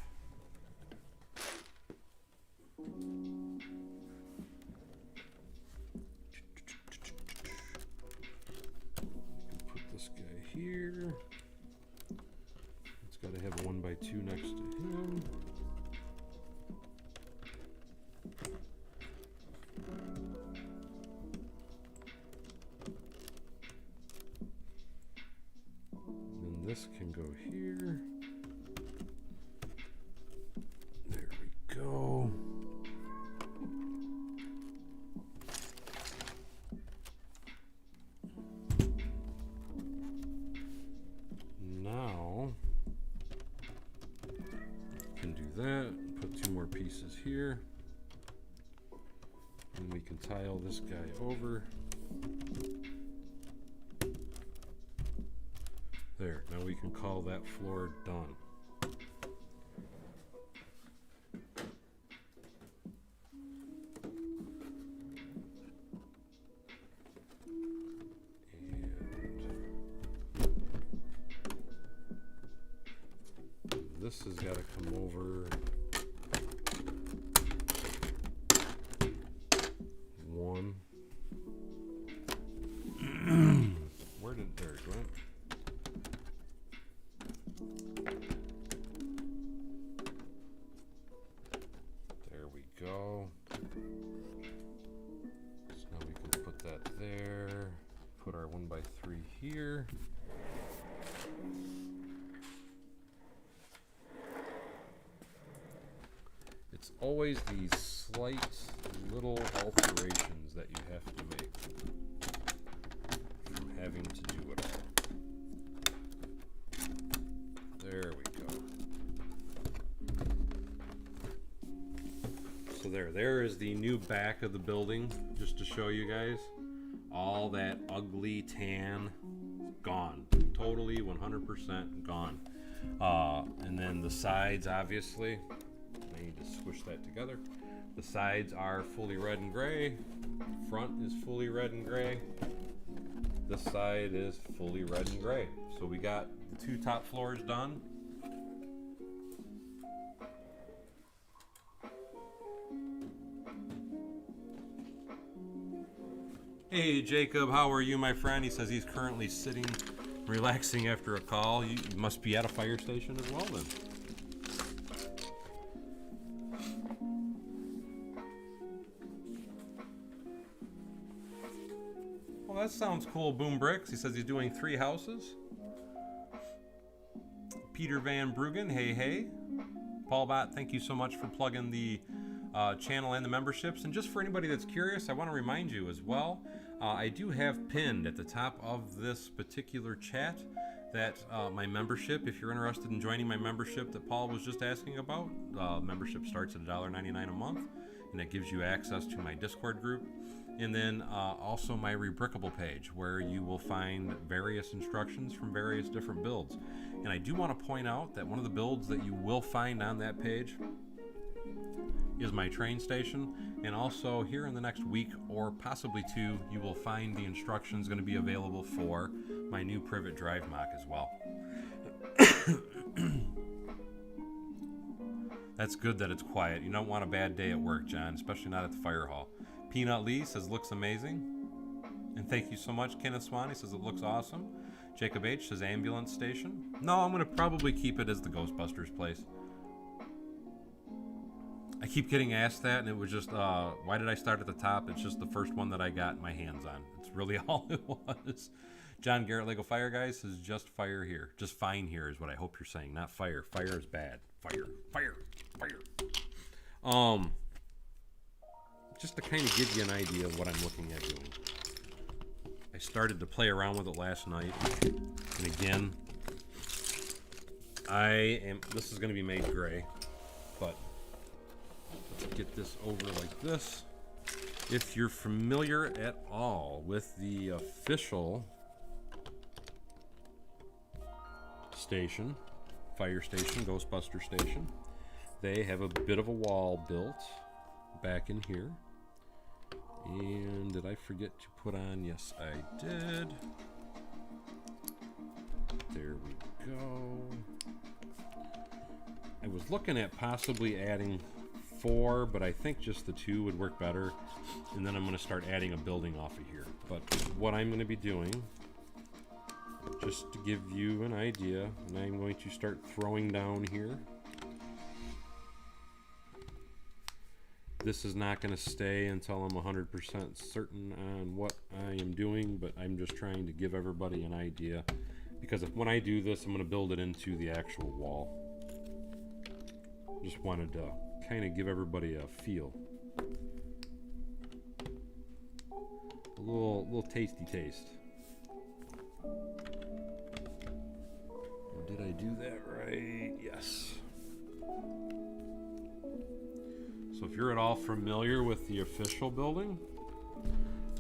Put this guy here. It's got to have a 1x2 next to him. This can go here. There we go. Now, can do that. Put 2 more pieces here. And we can tile this guy over. There, now we can call that floor done. And this has got to come over one. Where did there go? Go. So now we can put that there. Put our 1x3 here. It's always these slight little alterations that you have to make from having to do it all. There we go. So there is the new back of the building, just to show you guys. All that ugly tan, gone. Totally 100% gone. And then the sides, obviously, I need to squish that together. The sides are fully red and gray. Front is fully red and gray. This side is fully red and gray. So we got the 2 top floors done. Hey Jacob, how are you, my friend? He says he's currently sitting, relaxing after a call. You must be at a fire station as well then. Well, that sounds cool, Boom Bricks. He says he's doing 3 houses. Peter Van Bruggen, hey. Paul Bot, thank you so much for plugging the channel and the memberships. And just for anybody that's curious, I want to remind you as well, I do have pinned at the top of this particular chat that my membership, if you're interested in joining my membership that Paul was just asking about, membership starts at $1.99 a month, and it gives you access to my Discord group, and then also my Rebrickable page, where you will find various instructions from various different builds. And I do want to point out that one of the builds that you will find on that page is my train station, and also here in the next week or possibly two, you will find the instructions going to be available for my new Privet Drive mock as well. That's good that it's quiet. You don't want a bad day at work, John, especially not at the fire hall. Peanut Lee says looks amazing, and thank you so much. Kenneth Swanee says it looks awesome. Jacob H says ambulance station. No, I'm going to probably keep it as the Ghostbusters place. I keep getting asked that, and it was just, why did I start at the top? It's just the first one that I got my hands on. It's really all it was. John Garrett Lego Fire Guy says just fire here. Just fine here is what I hope you're saying, not fire. Fire is bad. Fire, fire, fire. Just to kind of give you an idea of what I'm looking at doing. I started to play around with it last night, and again, this is going to be made gray, but let's get this over like this. If you're familiar at all with the official station, fire station, Ghostbuster station, they have a bit of a wall built back in here. And did I forget to put on? Yes, I did. There we go. I was looking at possibly adding 4, but I think just the 2 would work better. And then I'm going to start adding a building off of here. But what I'm going to be doing, just to give you an idea, and I'm going to start throwing down here. This is not going to stay until I'm 100% certain on what I am doing, but I'm just trying to give everybody an idea, because when I do this, I'm going to build it into the actual wall. Just wanted to kind of give everybody a feel. A little tasty taste. Did I do that right? Yes. So if you're at all familiar with the official building,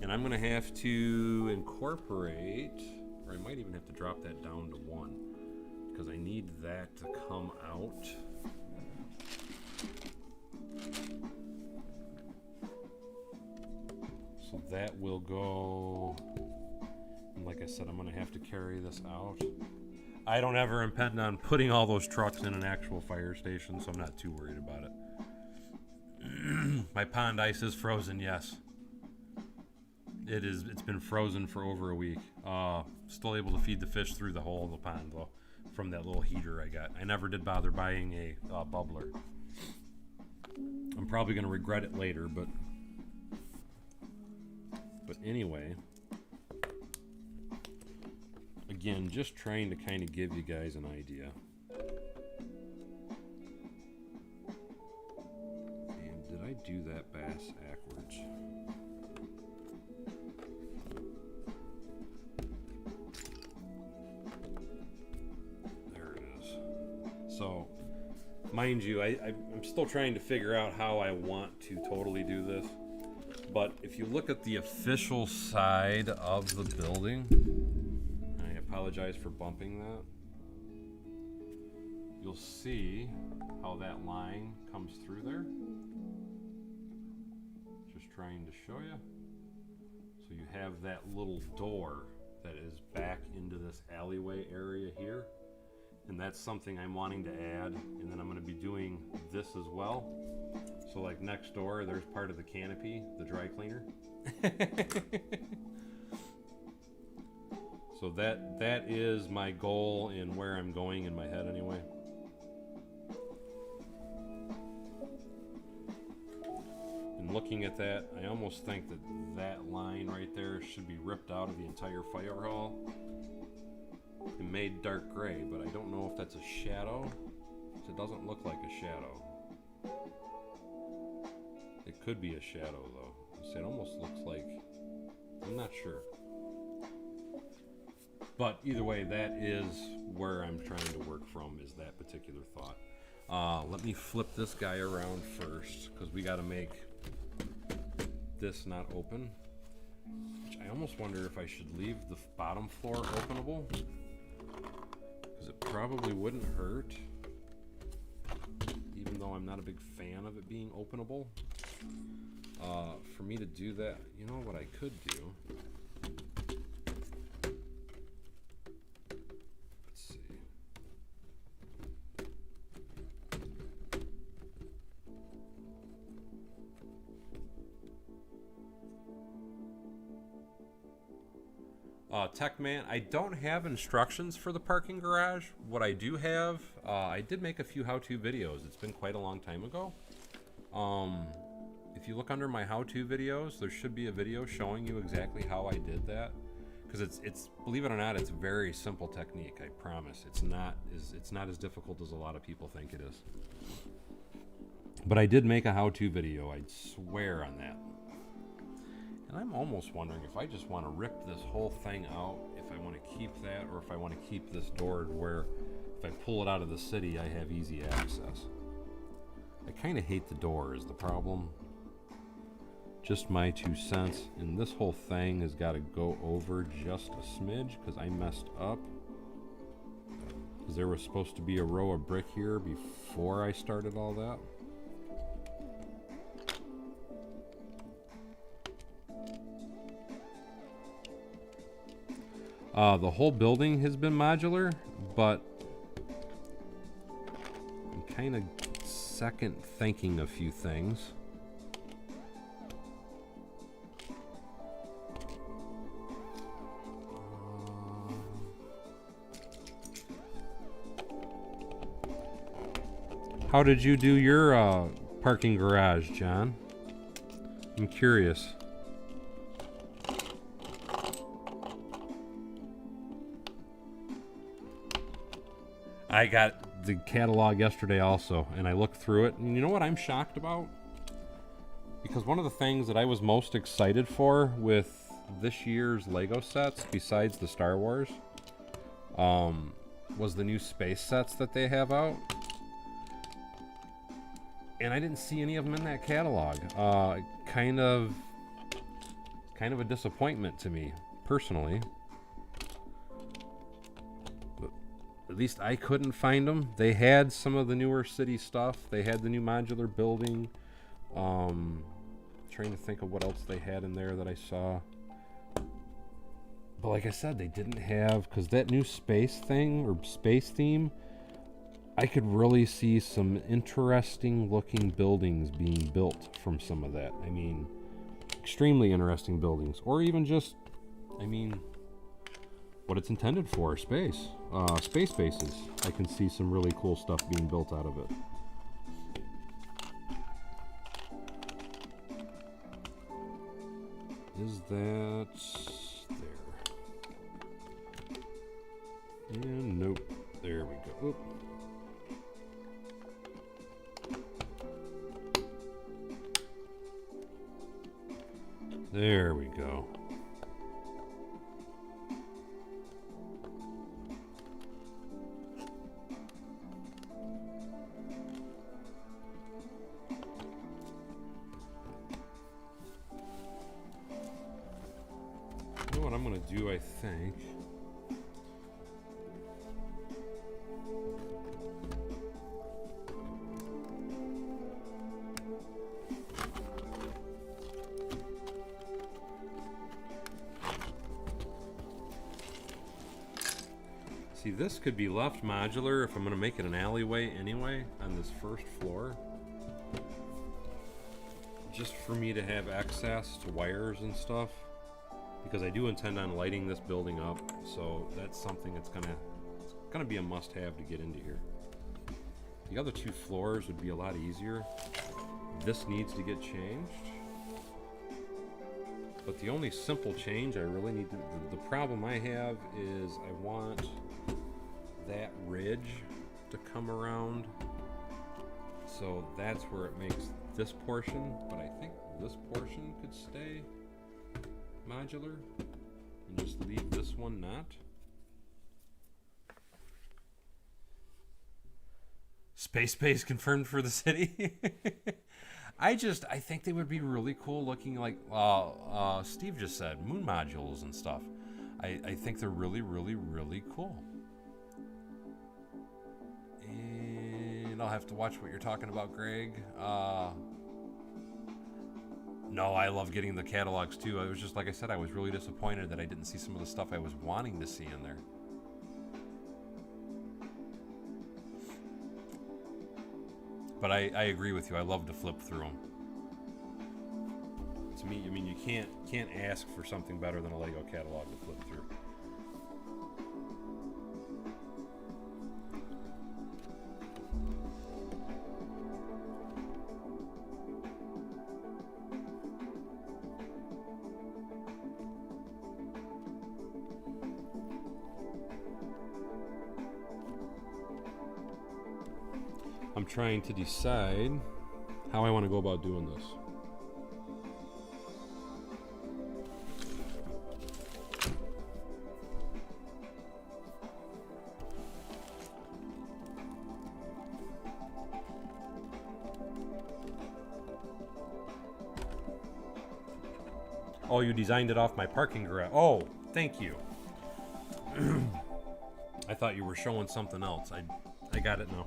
and I'm going to have to incorporate, or I might even have to drop that down to 1, because I need that to come out. So that will go, and like I said, I'm going to have to carry this out. I don't ever intend on putting all those trucks in an actual fire station, so I'm not too worried about it. My pond ice is frozen, yes. It is. It's been frozen for over a week. Still able to feed the fish through the hole of the pond, though, from that little heater I got. I never did bother buying a bubbler. I'm probably going to regret it later, but anyway. Again, just trying to kind of give you guys an idea. And did I do that bass backwards? There it is. So, mind you, I'm still trying to figure out how I want to totally do this. But if you look at the official side of the building, I apologize for bumping that. You'll see how that line comes through there. Just trying to show you. So you have that little door that is back into this alleyway area here. And that's something I'm wanting to add. And then I'm going to be doing this as well. So like next door, there's part of the canopy, the dry cleaner. So that is my goal and where I'm going in my head anyway. And looking at that, I almost think that line right there should be ripped out of the entire fire hall and made dark gray, but I don't know if that's a shadow. It doesn't look like a shadow. It could be a shadow though. So it almost looks like, I'm not sure. But either way, that is where I'm trying to work from, is that particular thought. Let me flip this guy around first, because we got to make this not open. Which I almost wonder if I should leave the bottom floor openable, because it probably wouldn't hurt, even though I'm not a big fan of it being openable. For me to do that, you know what I could do? Let's see. Tech Man, I don't have instructions for the parking garage. What I do have, I did make a few how-to videos. It's been quite a long time ago. If you look under my how-to videos, there should be a video showing you exactly how I did that. Because it's believe it or not, it's a very simple technique. I promise. It's not as difficult as a lot of people think it is. But I did make a how-to video. I swear on that. And I'm almost wondering if I just want to rip this whole thing out, if I want to keep that, or if I want to keep this door where if I pull it out of the city, I have easy access. I kind of hate the door is the problem. Just my 2 cents. And this whole thing has got to go over just a smidge because I messed up. Because there was supposed to be a row of brick here before I started all that. The whole building has been modular, but I'm kind of second thinking a few things. How did you do your parking garage, John? I'm curious. I got the catalog yesterday also, and I looked through it, and you know what I'm shocked about? Because one of the things that I was most excited for with this year's Lego sets, besides the Star Wars, was the new space sets that they have out. And I didn't see any of them in that catalog. Kind of a disappointment to me, personally. At least I couldn't find them. They had some of the newer city stuff. They had the new modular building. Trying to think of what else they had in there that I saw. But like I said, they didn't have, because that new space thing, or space theme, I could really see some interesting looking buildings being built from some of that. I mean, extremely interesting buildings. Or even just, I mean, what it's intended for, space. Space bases. I can see some really cool stuff being built out of it. Is that there? And nope. There we go. Oop. There we go. You know what I'm going to do, I think? See, this could be left modular if I'm going to make it an alleyway anyway on this first floor. Just for me to have access to wires and stuff. Because I do intend on lighting this building up, so that's something that's gonna be a must-have to get into here. The other 2 floors would be a lot easier. This needs to get changed. But the only simple change I really need to... The problem I have is I want that ridge to come around. So that's where it makes this portion, but I think this portion could stay modular and just leave this one not. Space base confirmed for the city. I think they would be really cool looking like Steve just said, moon modules and stuff. I think they're really, really, really cool. And I'll have to watch what you're talking about, Greg. No, I love getting the catalogs too. I was just, like I said, I was really disappointed that I didn't see some of the stuff I was wanting to see in there. But I agree with you. I love to flip through them. To me, I mean, you can't ask for something better than a Lego catalog to flip through. I'm trying to decide how I want to go about doing this. Oh, you designed it off my parking garage. Oh, thank you. I thought you were showing something else. I got it now.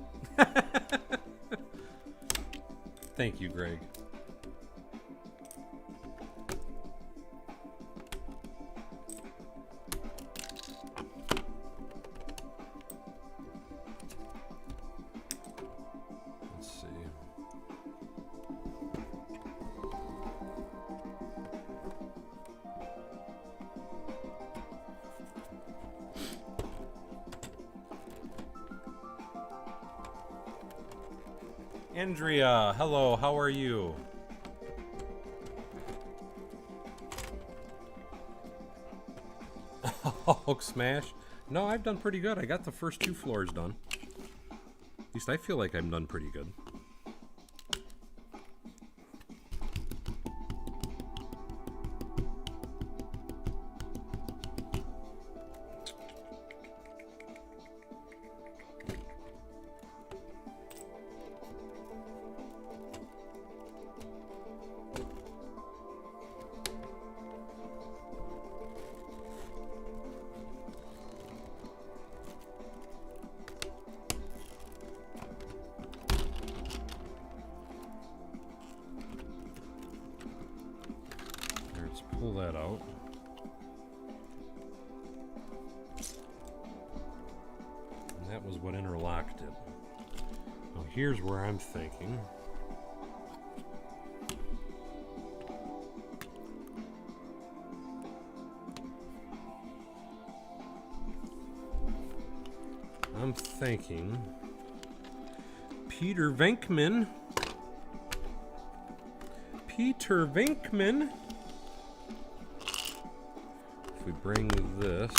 Thank you, Greg. Let's see. Andrea, hello, how are you? Hulk smash? No, I've done pretty good. I got the first 2 floors done. At least I feel like I'm done pretty good. Pull that out. And that was what interlocked it. Now here's where I'm thinking. I'm thinking Peter Venkman. We bring this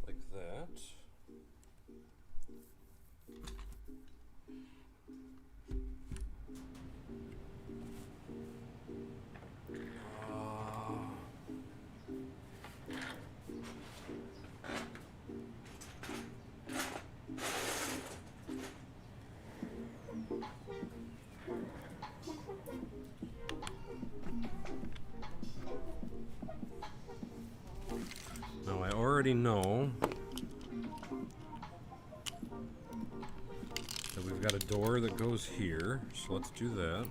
like that. Now I already know that we've got a door that goes here, so let's do that.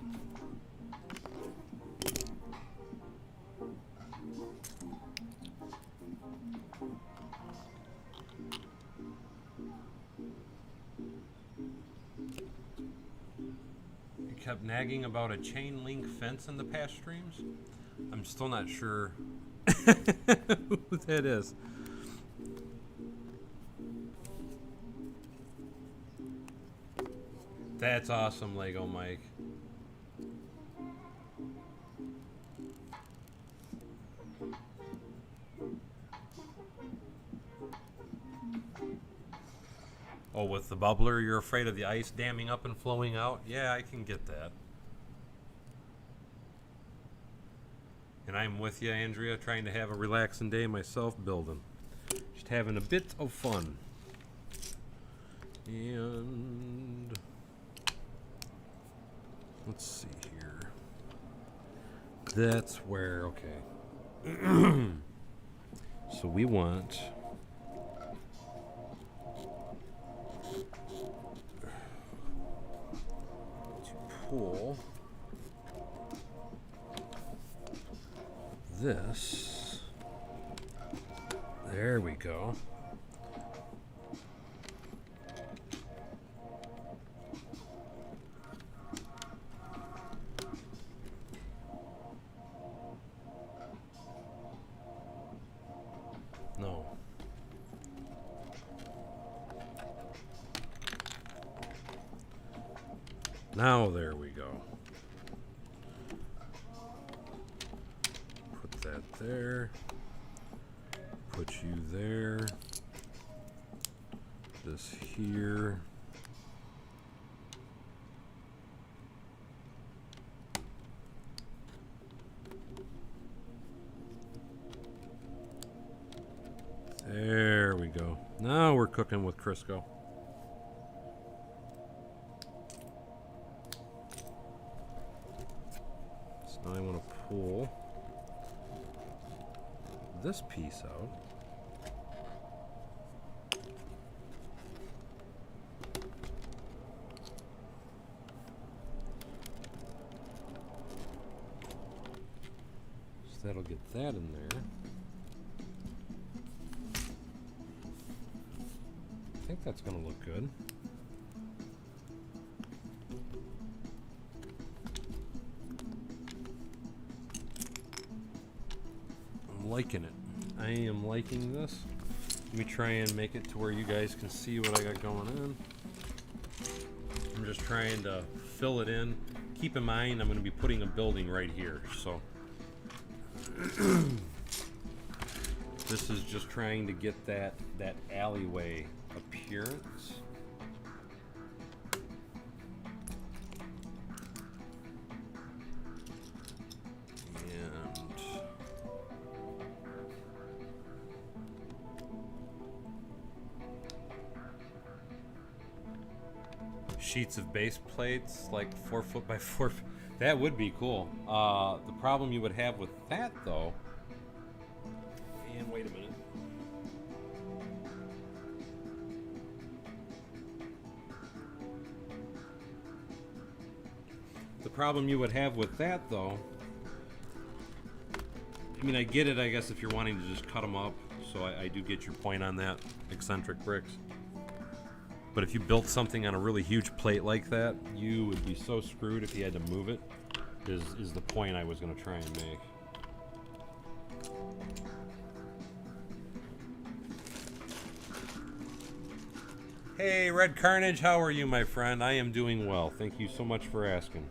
You kept nagging about a chain link fence in the past streams. I'm still not sure who that is. That's awesome, Lego Mike. Oh, with the bubbler, you're afraid of the ice damming up and flowing out? Yeah, I can get that. And I'm with you, Andrea, trying to have a relaxing day myself building. Just having a bit of fun. And let's see here. That's where, okay. So we want to pull this. There we go. No. Now there we go. Put that there. Put you there. This here. There we go. Now we're cooking with Crisco. So now I want to pull this piece out. So that'll get that in there. I think that's going to look good. I'm liking it. I am liking this. Let me try and make it to where you guys can see what I got going on. I'm just trying to fill it in. Keep in mind I'm going to be putting a building right here, so this is just trying to get that alleyway appearance. And sheets of base plates, like 4 foot by 4 foot. That would be cool. The problem you would have with that, though, and wait a minute. The problem you would have with that, though, I mean, I get it, I guess, if you're wanting to just cut them up, so I do get your point on that, eccentric bricks. But if you built something on a really huge plate like that, you would be so screwed if you had to move it, is the point I was going to try and make. Hey, Red Carnage, how are you, my friend? I am doing well. Thank you so much for asking.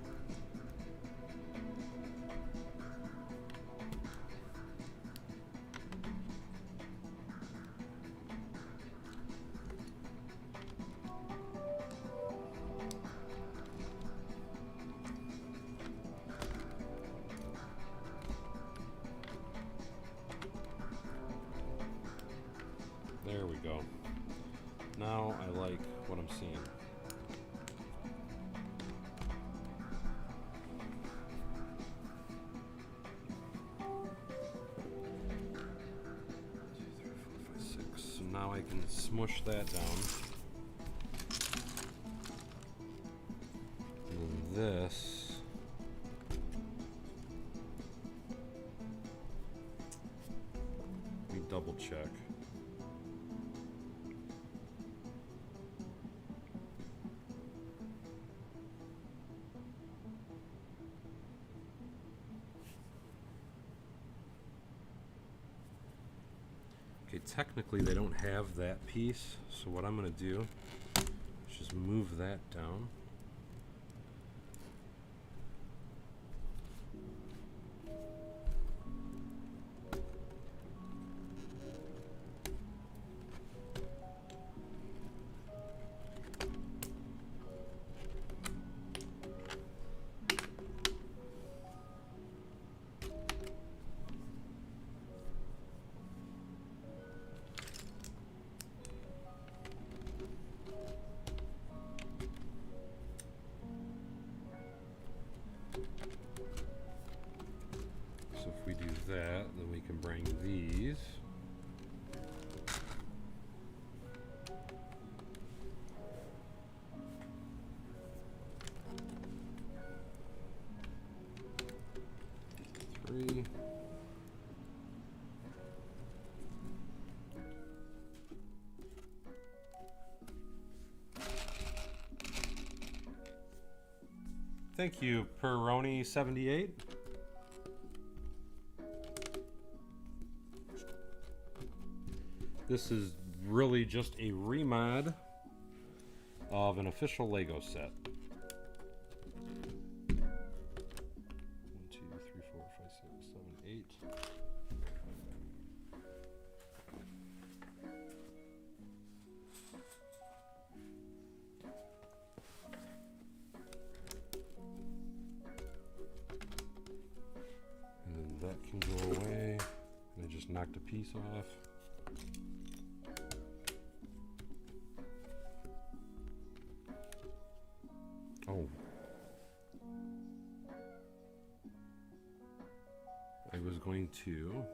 There we go. Now I like what I'm seeing. So now I can smush that down. And this. Let me double check. Okay, technically they don't have that piece, so what I'm going to do is just move that down. that, then we can bring these. Three. Thank you, Peroni78. This is really just a remod of an official Lego set. 1, 2, 3, 4, 5, 6, 7, 8. And then that can go away. And I just knocked a piece off. Oh. I was going to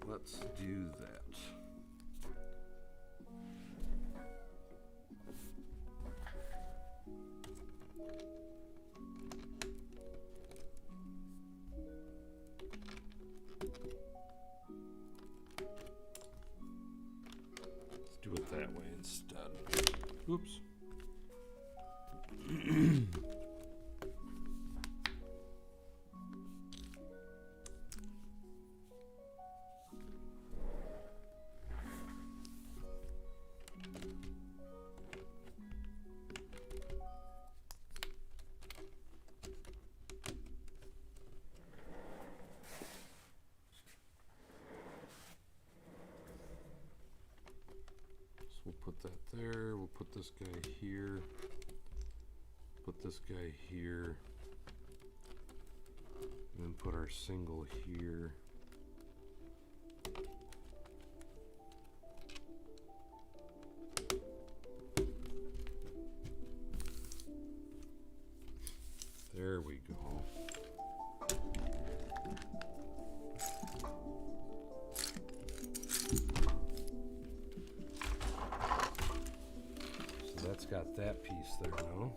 let's do that. Do it that way instead. Oops. We'll put that there, we'll put this guy here, put this guy here, and then put our single here. There we go. That's got that piece there now.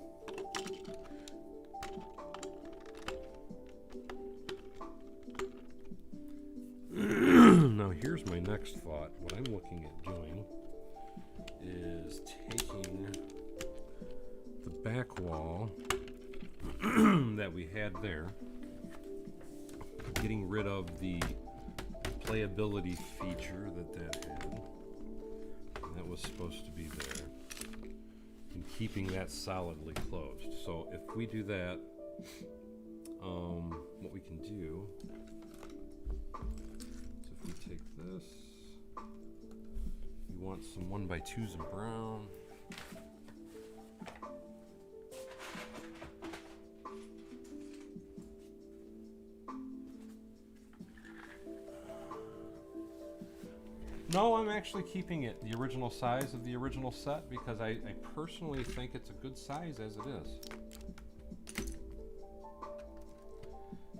Now here's my next thought. What I'm looking at doing is taking the back wall that we had there, getting rid of the playability feature that had. That was supposed to be there. And keeping that solidly closed. So if we do that, what we can do is if we take this, we want some 1x2s in brown. No, I'm actually keeping it the original size of the original set because I personally think it's a good size as it is.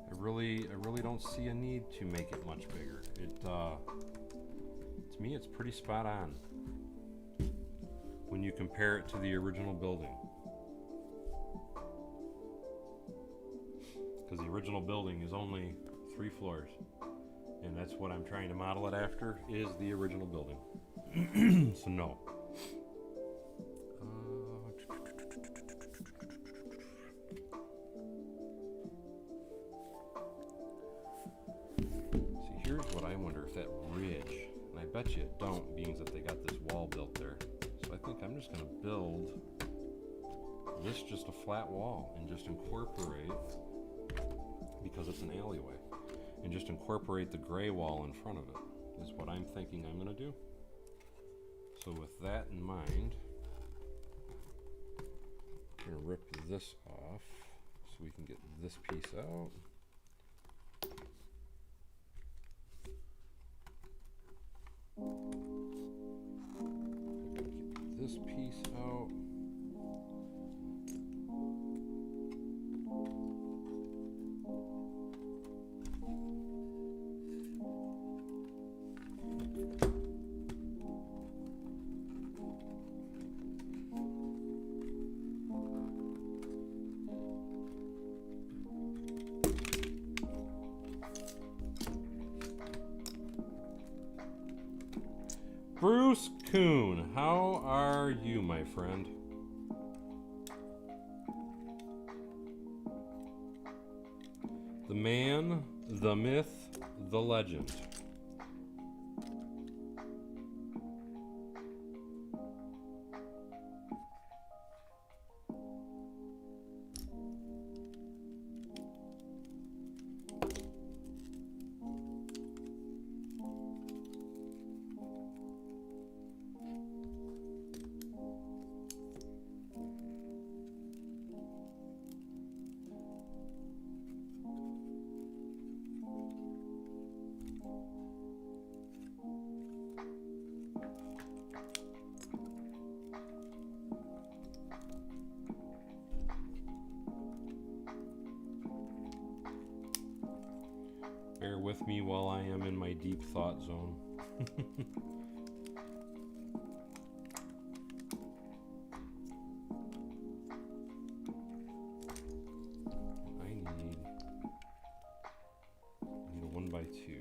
I really don't see a need to make it much bigger. To me, it's pretty spot on when you compare it to the original building. Because the original building is only 3 floors. And that's what I'm trying to model it after, is the original building. So no. See, here's what I wonder if that ridge, and I bet you it don't, being that they got this wall built there. So I think I'm just going to build this just a flat wall and just incorporate, because it's an alleyway, and just incorporate the gray wall in front of it is what I'm thinking I'm going to do. So with that in mind, I'm going to rip this off so we can get this piece out. I'm going to get this piece out. Bruce Kuhn, how are you, my friend? The man, the myth, the legend. Bear with me while I am in my deep thought zone. I need a 1x2.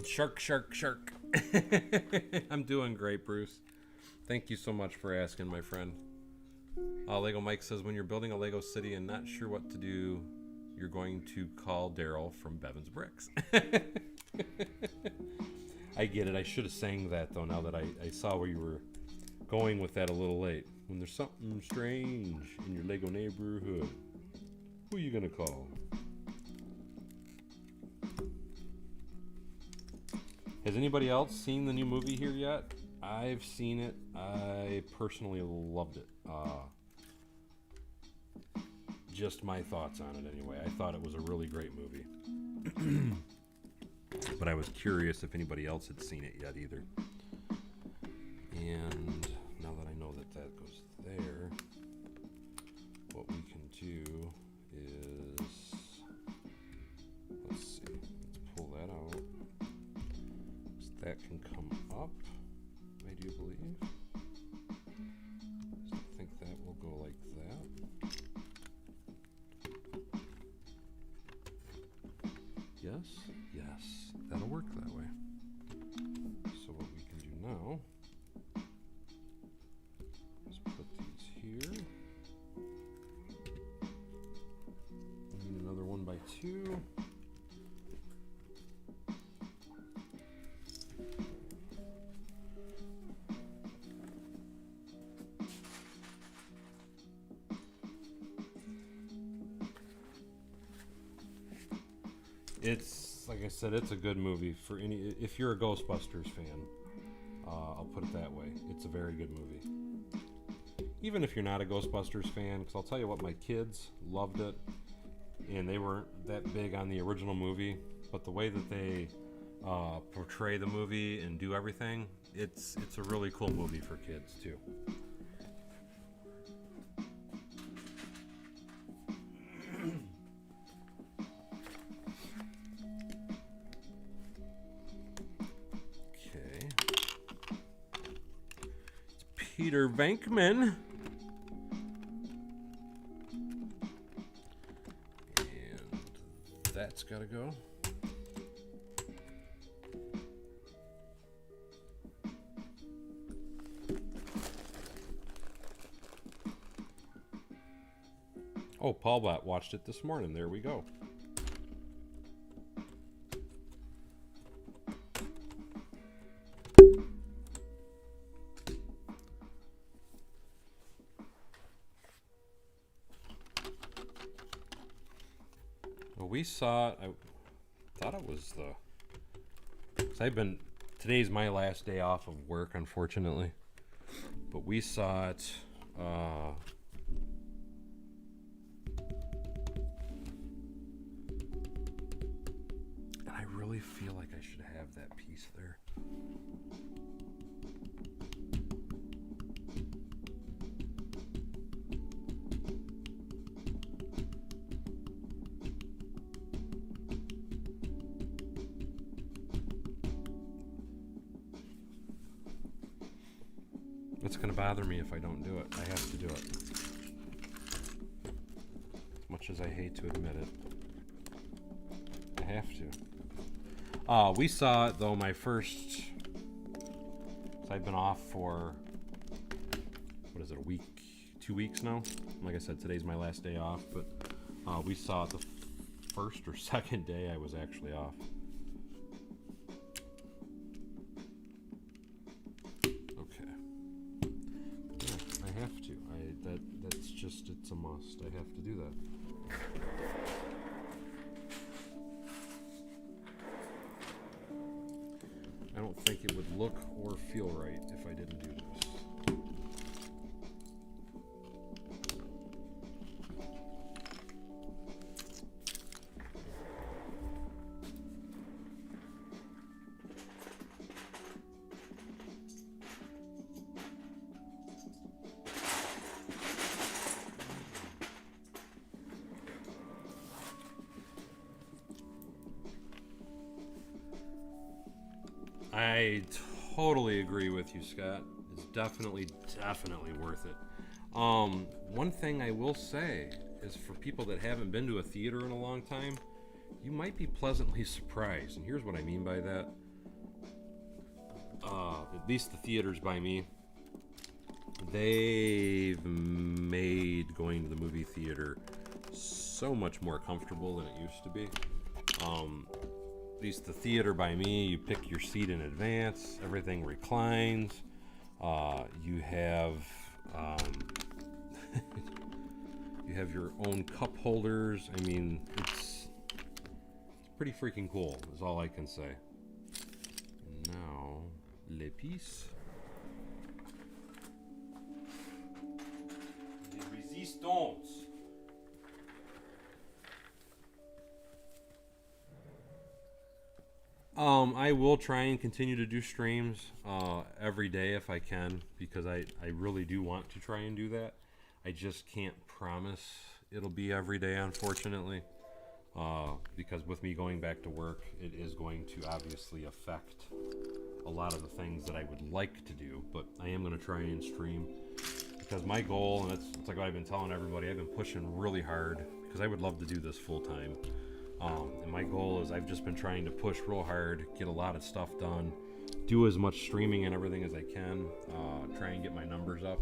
Shark, shark, shark. I'm doing great, Bruce. Thank you so much for asking, my friend. Lego Mike says, when you're building a Lego city and not sure what to do, you're going to call Daryl from Bevins Bricks. I get it. I should have sang that, though, now that I saw where you were going with that a little late. When there's something strange in your Lego neighborhood, who are you going to call? Has anybody else seen the new movie here yet? I've seen it. I personally loved it. Just my thoughts on it anyway. I thought it was a really great movie. But I was curious if anybody else had seen it yet either. And now that I know that that goes there, what we can do is, let's see, let's pull that out. That can come up, I do believe. So I think that will go like that. Yes, yes, that'll work that way. So what we can do now is put these here. We need another 1x2. It's, like I said, it's a good movie for any, if you're a Ghostbusters fan, I'll put it that way. It's a very good movie. Even if you're not a Ghostbusters fan, because I'll tell you what, my kids loved it, and they weren't that big on the original movie, but the way that they portray the movie and do everything, it's a really cool movie for kids too. Peter Venkman. And that's got to go. Oh, Paul Bot watched it this morning. There we go. We saw it, I thought it was today's my last day off of work, unfortunately, but we saw it, and I really feel like I should have that piece there. What's going to bother me if I don't do it? I have to do it. As much as I hate to admit it. I have to. We saw it, though, my first... So I've been off for... What is it, a week? 2 weeks now? Like I said, today's my last day off, but we saw it the first or second day I was actually off. I have to. That's just, it's a must. I have to do that. I don't think it would look or feel right if I didn't do this. I totally agree with you, Scott. It's definitely worth it. One thing I will say is for people that haven't been to a theater in a long time, you might be pleasantly surprised. And here's what I mean by that. At least the theaters by me, they've made going to the movie theater so much more comfortable than it used to be. At least the theater by me, you pick your seat in advance, everything reclines, you have you have your own cup holders. I mean, it's pretty freaking cool, is all I can say. And now, les pièces de résistance. I will try and continue to do streams every day if I can, because I really do want to try and do that. I just can't promise it'll be every day, unfortunately, because with me going back to work, it is going to obviously affect a lot of the things that I would like to do, but I am going to try and stream, because my goal, and it's like what I've been telling everybody, I've been pushing really hard, because I would love to do this full time. And my goal is I've just been trying to push real hard, get a lot of stuff done, do as much streaming and everything as I can, try and get my numbers up.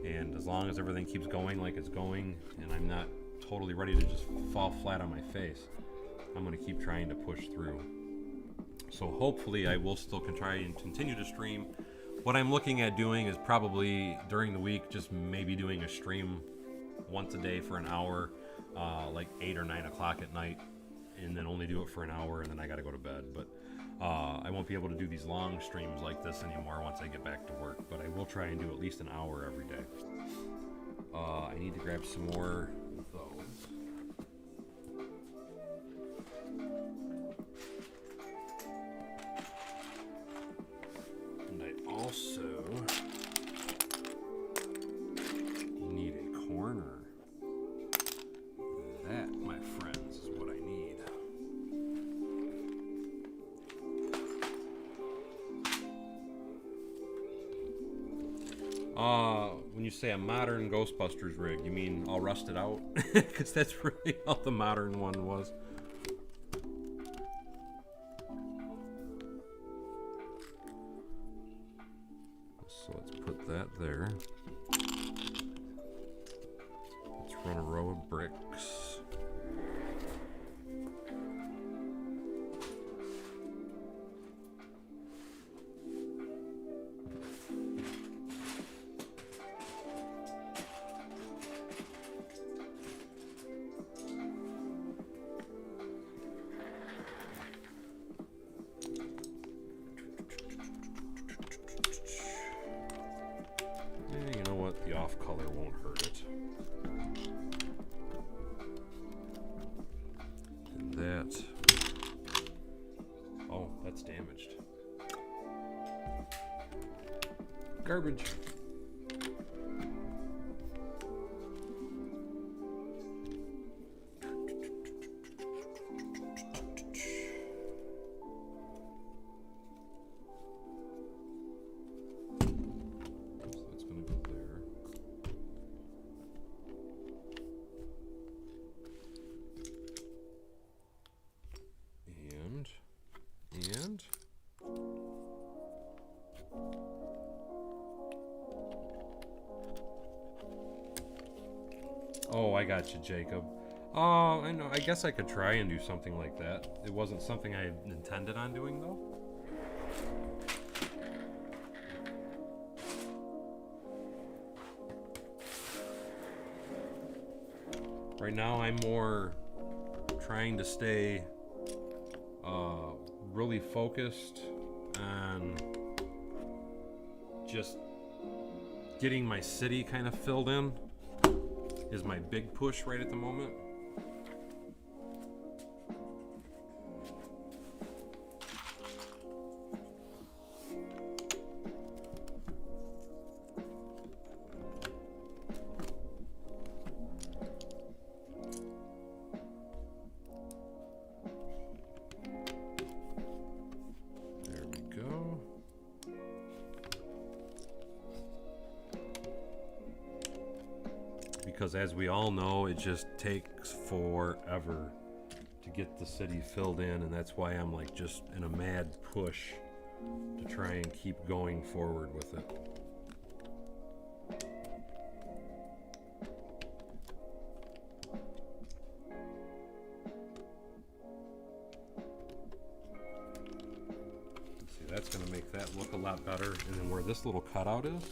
And as long as everything keeps going like it's going, and I'm not totally ready to just fall flat on my face, I'm going to keep trying to push through. So hopefully I will still try and continue to stream. What I'm looking at doing is probably during the week, just maybe doing a stream once a day for an hour, like 8 or 9 o'clock at night, and then only do it for an hour, and then I gotta go to bed. But I won't be able to do these long streams like this anymore once I get back to work, but I will try and do at least an hour every day. I need to grab some more of those. And I also need a corner. That, my friends, is what I need. When you say a modern Ghostbusters rig, you mean all rusted out? Because that's really all the modern one was. So let's put that there. Let's run a row of bricks. You know what? The off color won't hurt it. And that. Oh, that's damaged. Garbage. Oh, I got you, Jacob. I know. I guess I could try and do something like that. It wasn't something I intended on doing, though. Right now, I'm more trying to stay really focused on just getting my city kind of filled in is my big push right at the moment. Because as we all know, it just takes forever to get the city filled in, and that's why I'm like just in a mad push to try and keep going forward with it. Let's see, that's going to make that look a lot better. And then where this little cutout is,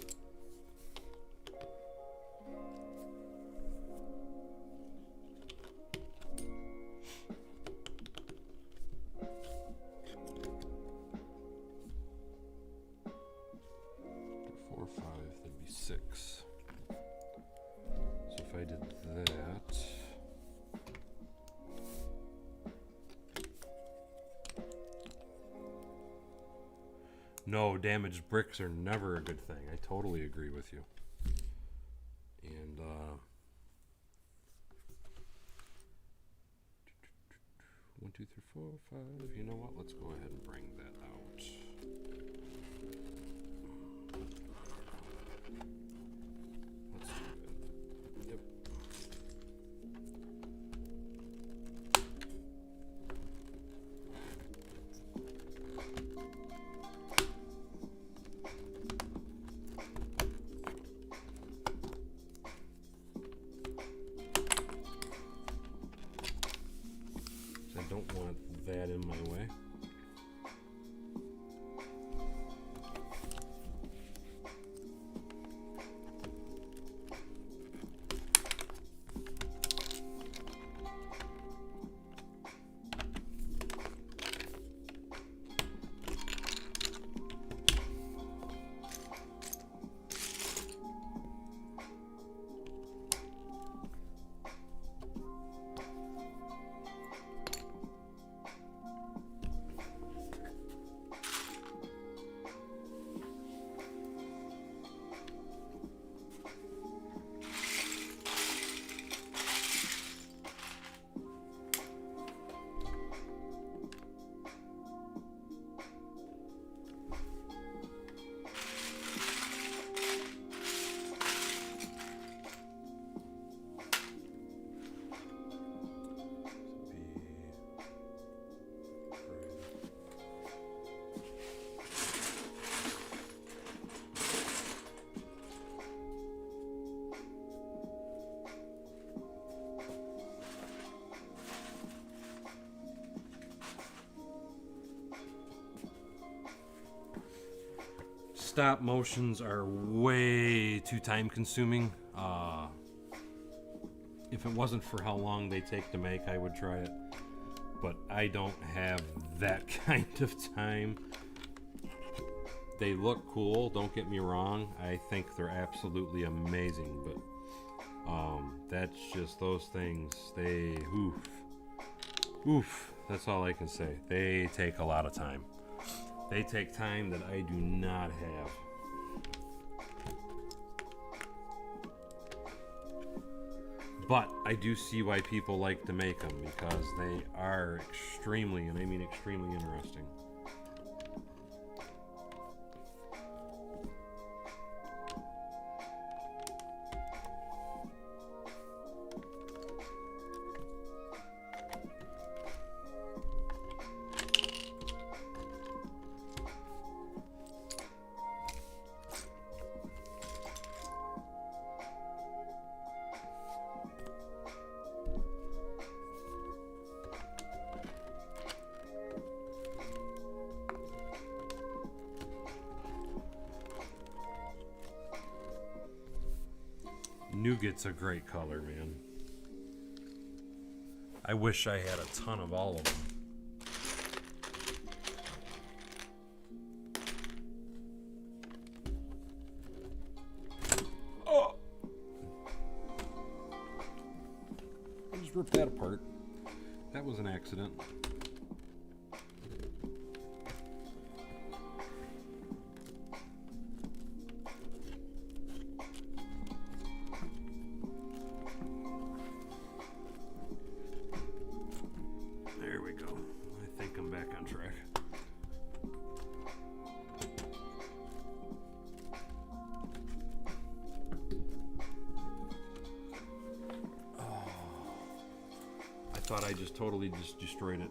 no, damaged bricks are never a good thing. I totally agree with you. And 1, 2, 3, 4, 5. You know what? Let's go ahead and bring that out. Let's do it. Yep. I don't want that in my way. Stop motions are way too time consuming. If it wasn't for how long they take to make, I would try it. But I don't have that kind of time. They look cool, don't get me wrong. I think they're absolutely amazing, but that's just those things. They, oof, that's all I can say. They take a lot of time. They take time that I do not have. But I do see why people like to make them, because they are extremely, and I mean extremely interesting. Nougat's a great color, man. I wish I had a ton of all of them. Oh! I just ripped that apart. That was an accident. There we go. I think I'm back on track. Oh, I thought I just totally just destroyed it.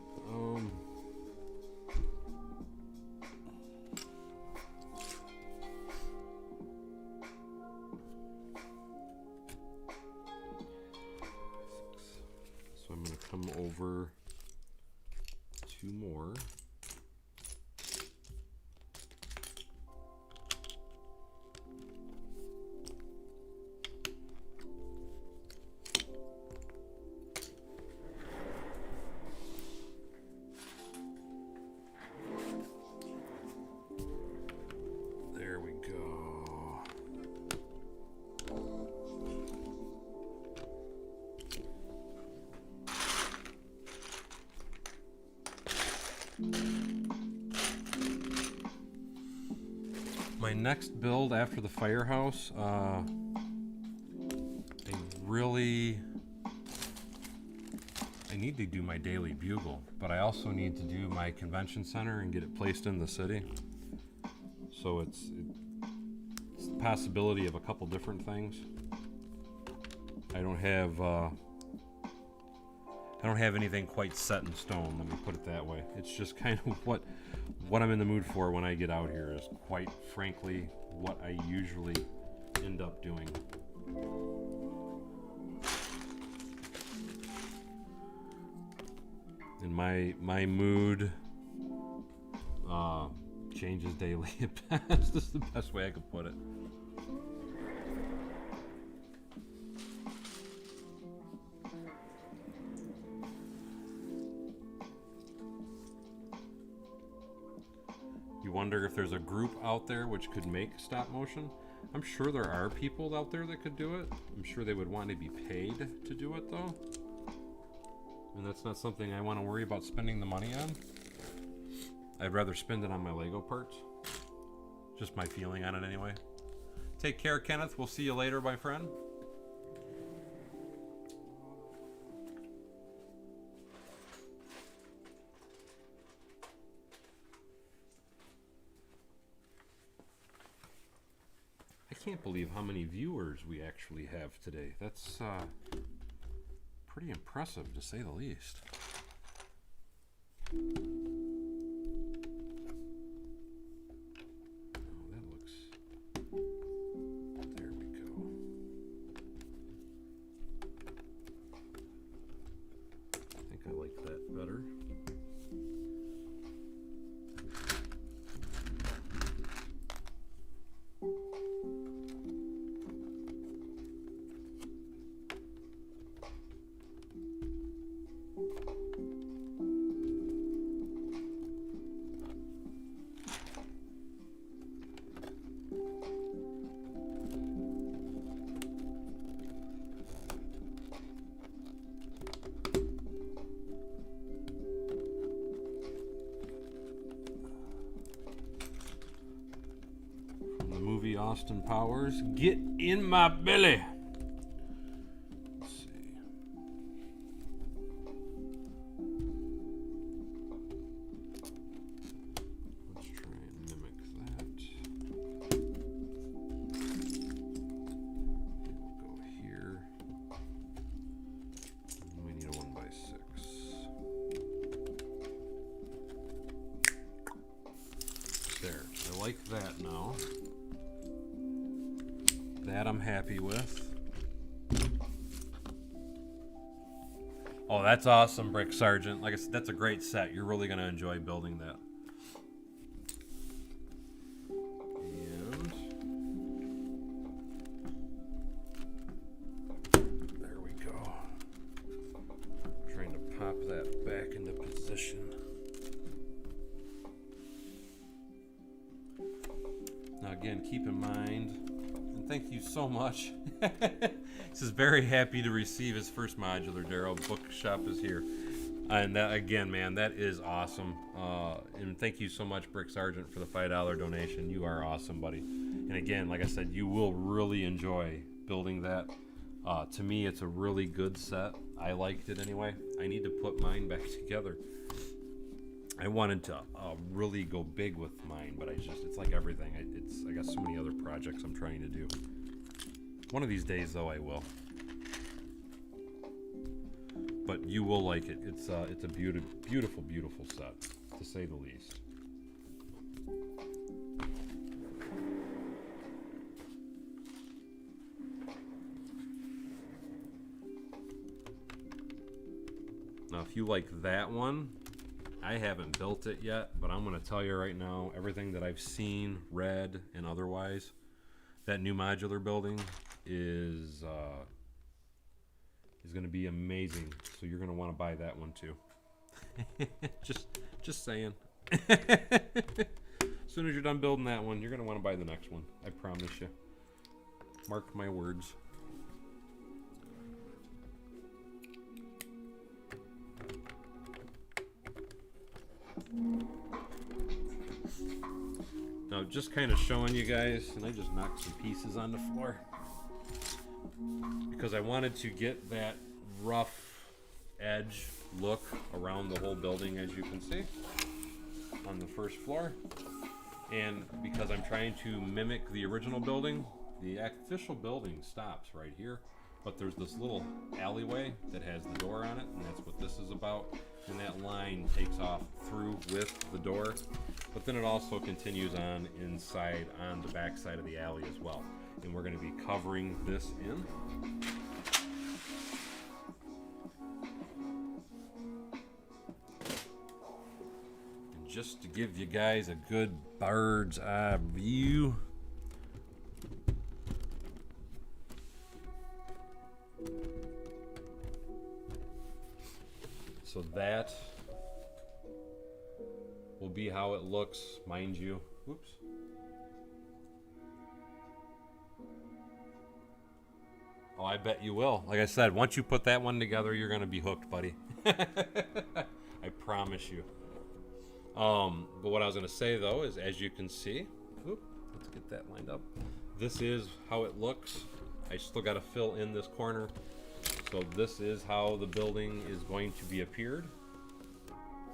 So I'm going to come over 2 more. There we go. My next build after the Firehouse, I need to do my daily bugle, but I also need to do my convention center and get it placed in the city. So it's the possibility of a couple different things. I don't have anything quite set in stone, let me put it that way. It's just kind of what I'm in the mood for when I get out here is quite frankly what I usually end up doing. And my mood changes daily at best. This is the best way I could put it. You wonder if there's a group out there which could make stop motion. I'm sure there are people out there that could do it. I'm sure they would want to be paid to do it though. And that's not something I want to worry about spending the money on. I'd rather spend it on my Lego parts. Just my feeling on it anyway. Take care, Kenneth. We'll see you later, my friend. I can't believe how many viewers we actually have today. That's pretty impressive, to say the least. Oh, that looks... There we go. I think I like that better. Austin Powers, get in my belly. Let's see. Let's try and mimic that. We'll go here. We need a 1x6. There. I like that now. That I'm happy with. Oh, that's awesome, Brick Sergeant. Like I said, that's a great set. You're really going to enjoy building that. And again, keep in mind, and thank you so much. This is very happy to receive his first modular. Daryl Bookshop is here. And that, again, man, that is awesome. And thank you so much, Brick Sargent, for the $5 donation. You are awesome, buddy. And again, like I said, you will really enjoy building that. To me, it's a really good set. I liked it anyway. I need to put mine back together. I wanted to really go big with mine, but it's like everything. I got so many other projects I'm trying to do. One of these days, though, I will. But you will like it. It's a beautiful, beautiful set, to say the least. Now, if you like that one, I haven't built it yet, but I'm going to tell you right now, everything that I've seen, read, and otherwise, that new modular building is going to be amazing. So you're going to want to buy that one too. just saying. As soon as you're done building that one, you're going to want to buy the next one. I promise you. Mark my words. Now, just kind of showing you guys, and I just knocked some pieces on the floor because I wanted to get that rough edge look around the whole building, as you can see on the first floor. And because I'm trying to mimic the original building, the official building stops right here, but there's this little alleyway that has the door on it, and that's what this is about. And that line takes off through with the door, but then it also continues on inside on the back side of the alley as well. And we're going to be covering this in. And just to give you guys a good bird's eye view, so that will be how it looks, mind you. Whoops. Oh, I bet you will. Like I said, once you put that one together, you're going to be hooked, buddy. I promise you. But what I was going to say, though, is as you can see, let's get that lined up. This is how it looks. I still got to fill in this corner. So this is how the building is going to be appeared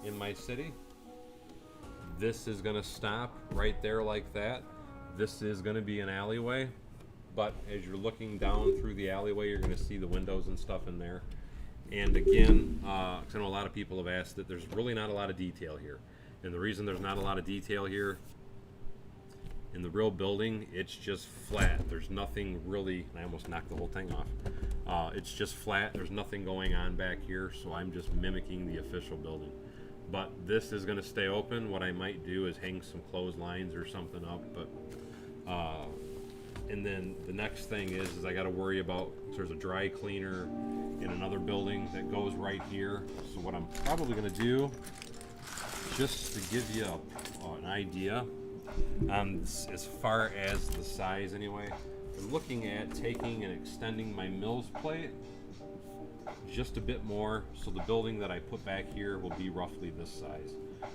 in my city. This is going to stop right there like that. This is going to be an alleyway. But as you're looking down through the alleyway, you're going to see the windows and stuff in there. And again, because I know a lot of people have asked that there's really not a lot of detail here. And the reason there's not a lot of detail here, in the real building, it's just flat. There's nothing really, and I almost knocked the whole thing off. It's just flat. There's nothing going on back here, so I'm just mimicking the official building. But this is going to stay open. What I might do is hang some clotheslines or something up. But and then the next thing is I got to worry about, there's a dry cleaner in another building that goes right here. So what I'm probably going to do, just to give you an idea, as far as the size anyway, I'm looking at taking and extending my mills plate just a bit more, so the building that I put back here will be roughly this size.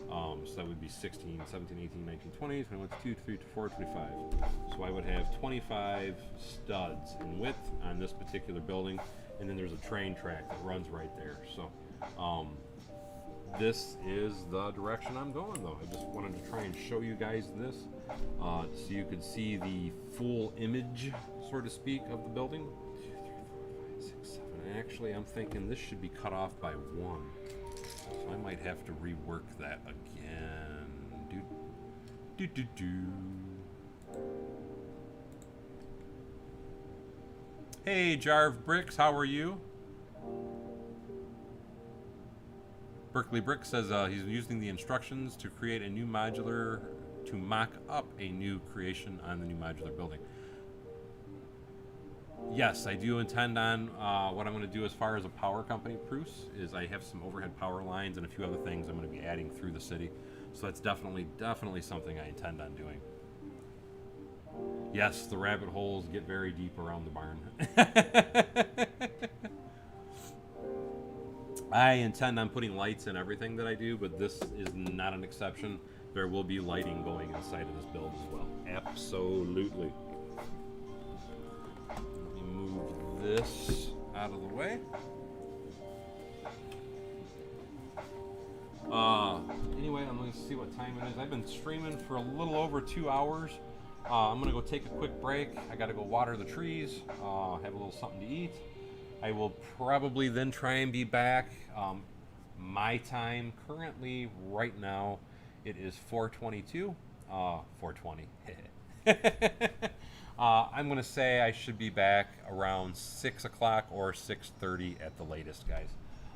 So that would be 16, 17, 18, 19, 20, 21, 22, 23, 24, 25. So I would have 25 studs in width on this particular building, and then there's a train track that runs right there. So this is the direction I'm going, though. I just wanted to try and show you guys this so you could see the full image, so to speak, of the building. 2, 3, 4, 5, 6, 7. And actually, I'm thinking this should be cut off by 1. So I might have to rework that again. Hey, Jarv Bricks, how are you? Berkeley Brick says he's using the instructions to create a new modular, to mock up a new creation on the new modular building. Yes, I do intend on, what I'm going to do as far as a power company, Bruce, is I have some overhead power lines and a few other things I'm going to be adding through the city. So that's definitely something I intend on doing. Yes, the rabbit holes get very deep around the barn. I intend on putting lights in everything that I do, but this is not an exception. There will be lighting going inside of this build as well. Absolutely. Let me move this out of the way. Anyway, I'm going to see what time it is. I've been streaming for a little over 2 hours. I'm going to go take a quick break. I got to go water the trees, have a little something to eat. I will probably then try and be back. My time currently, right now, it is 4:22. 4:20. I'm going to say I should be back around 6 o'clock or 6:30 at the latest, guys.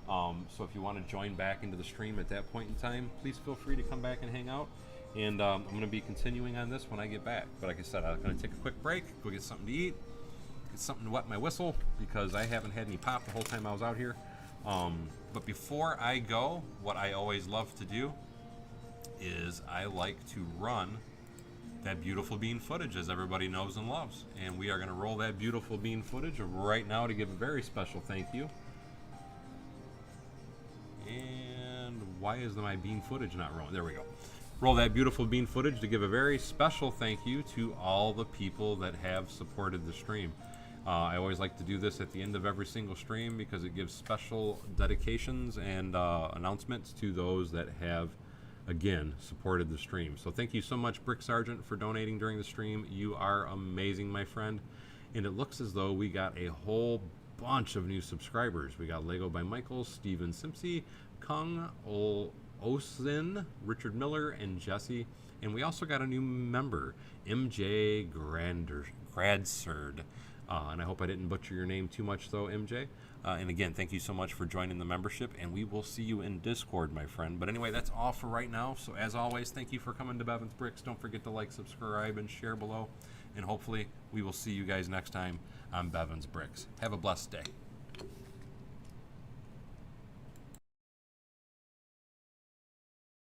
So if you want to join back into the stream at that point in time, please feel free to come back and hang out. And I'm going to be continuing on this when I get back. But like I said, I'm going to take a quick break, go get something to eat, get something to wet my whistle, because I haven't had any pop the whole time I was out here. But before I go, what I always love to do is I like to run that beautiful bean footage, as everybody knows and loves. And we are going to roll that beautiful bean footage right now to give a very special thank you. And why is my bean footage not rolling? There we go. Roll that beautiful bean footage to give a very special thank you to all the people that have supported the stream. I always like to do this at the end of every single stream because it gives special dedications and announcements to those that have, again, supported the stream. So thank you so much, Brick Sergeant, for donating during the stream. You are amazing, my friend. And it looks as though we got a whole bunch of new subscribers. We got Lego by Michael, Steven Simpsey, Kung Osin, Richard Miller, and Jesse. And we also got a new member, MJ Gradserd. And I hope I didn't butcher your name too much, though, MJ. And again, thank you so much for joining the membership, and we will see you in Discord, my friend. But anyway, that's all for right now. So as always, thank you for coming to Bevins Bricks. Don't forget to like, subscribe, and share below. And hopefully we will see you guys next time on Bevins Bricks. Have a blessed day.